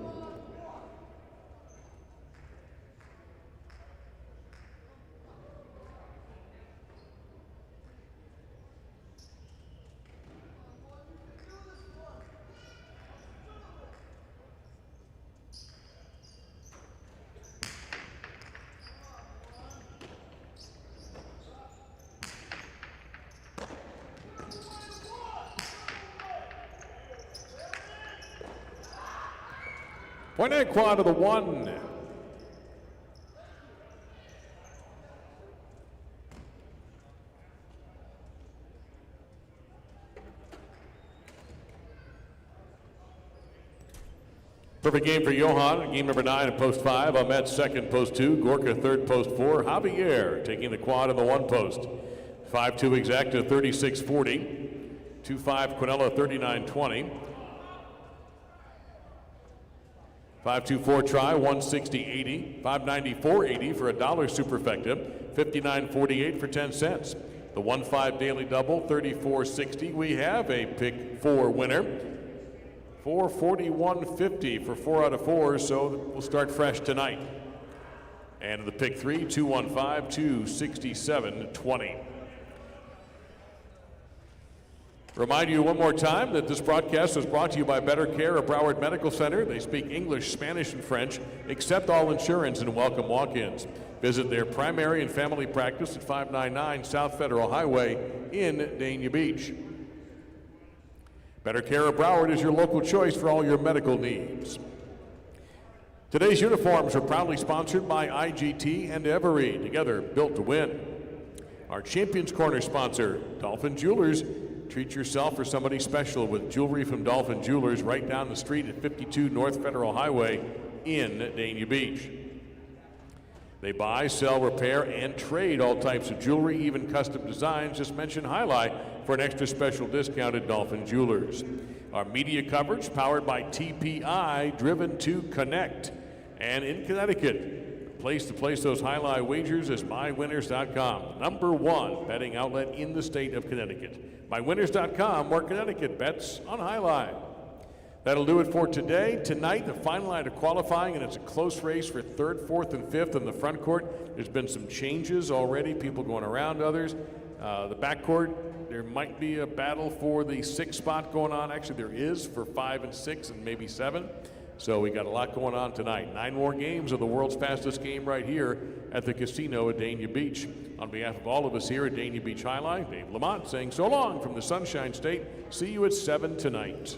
Point A quad to the 1. Perfect game for Johan, game number 9 at post 5. Ahmed second, post 2. Gorka third, post 4. Javier taking the quad in the 1 post. 5-2 exacta 36-40. 2-5 Quinella 39-20. 5-2-4 try, 160-80, 594-80 for $1 superfecta, 59.48 for 10 cents. The 1-5 daily double, 34.60. We have a pick 4 winner, 441.50 for 4 out of 4, so we'll start fresh tonight. And the pick 3, 215, 267.20. Remind you one more time that this broadcast was brought to you by Better Care of Broward Medical Center. They speak English, Spanish, and French, accept all insurance, and welcome walk-ins. Visit their primary and family practice at 599 South Federal Highway in Dania Beach. Better Care of Broward is your local choice for all your medical needs. Today's uniforms are proudly sponsored by IGT and Every, together built to win. Our Champions Corner sponsor, Dolphin Jewelers. Treat yourself or somebody special with jewelry from Dolphin Jewelers right down the street at 52 North Federal Highway in Dania Beach. They buy, sell, repair, and trade all types of jewelry, even custom designs. Just mention Highlight for an extra special discount at Dolphin Jewelers. Our media coverage powered by TPI, driven to connect. And in Connecticut, place to place those Highlight wagers is mywinners.com, #1 betting outlet in the state of Connecticut. MyWinners.com, where Connecticut bets on Highlight. That'll do it for today. Tonight, the final night of qualifying, and it's a close race for 3rd, 4th, and 5th in the front court. There's been some changes already, people going around others. The back court, there might be a battle for the 6th spot going on. Actually, there is for 5 and 6 and maybe 7. So we got a lot going on tonight. 9 more games of the world's fastest game right here at the casino at Dania Beach. On behalf of all of us here at Dania Beach Highlight, Dave Lamont saying so long from the Sunshine State. See you at 7 tonight.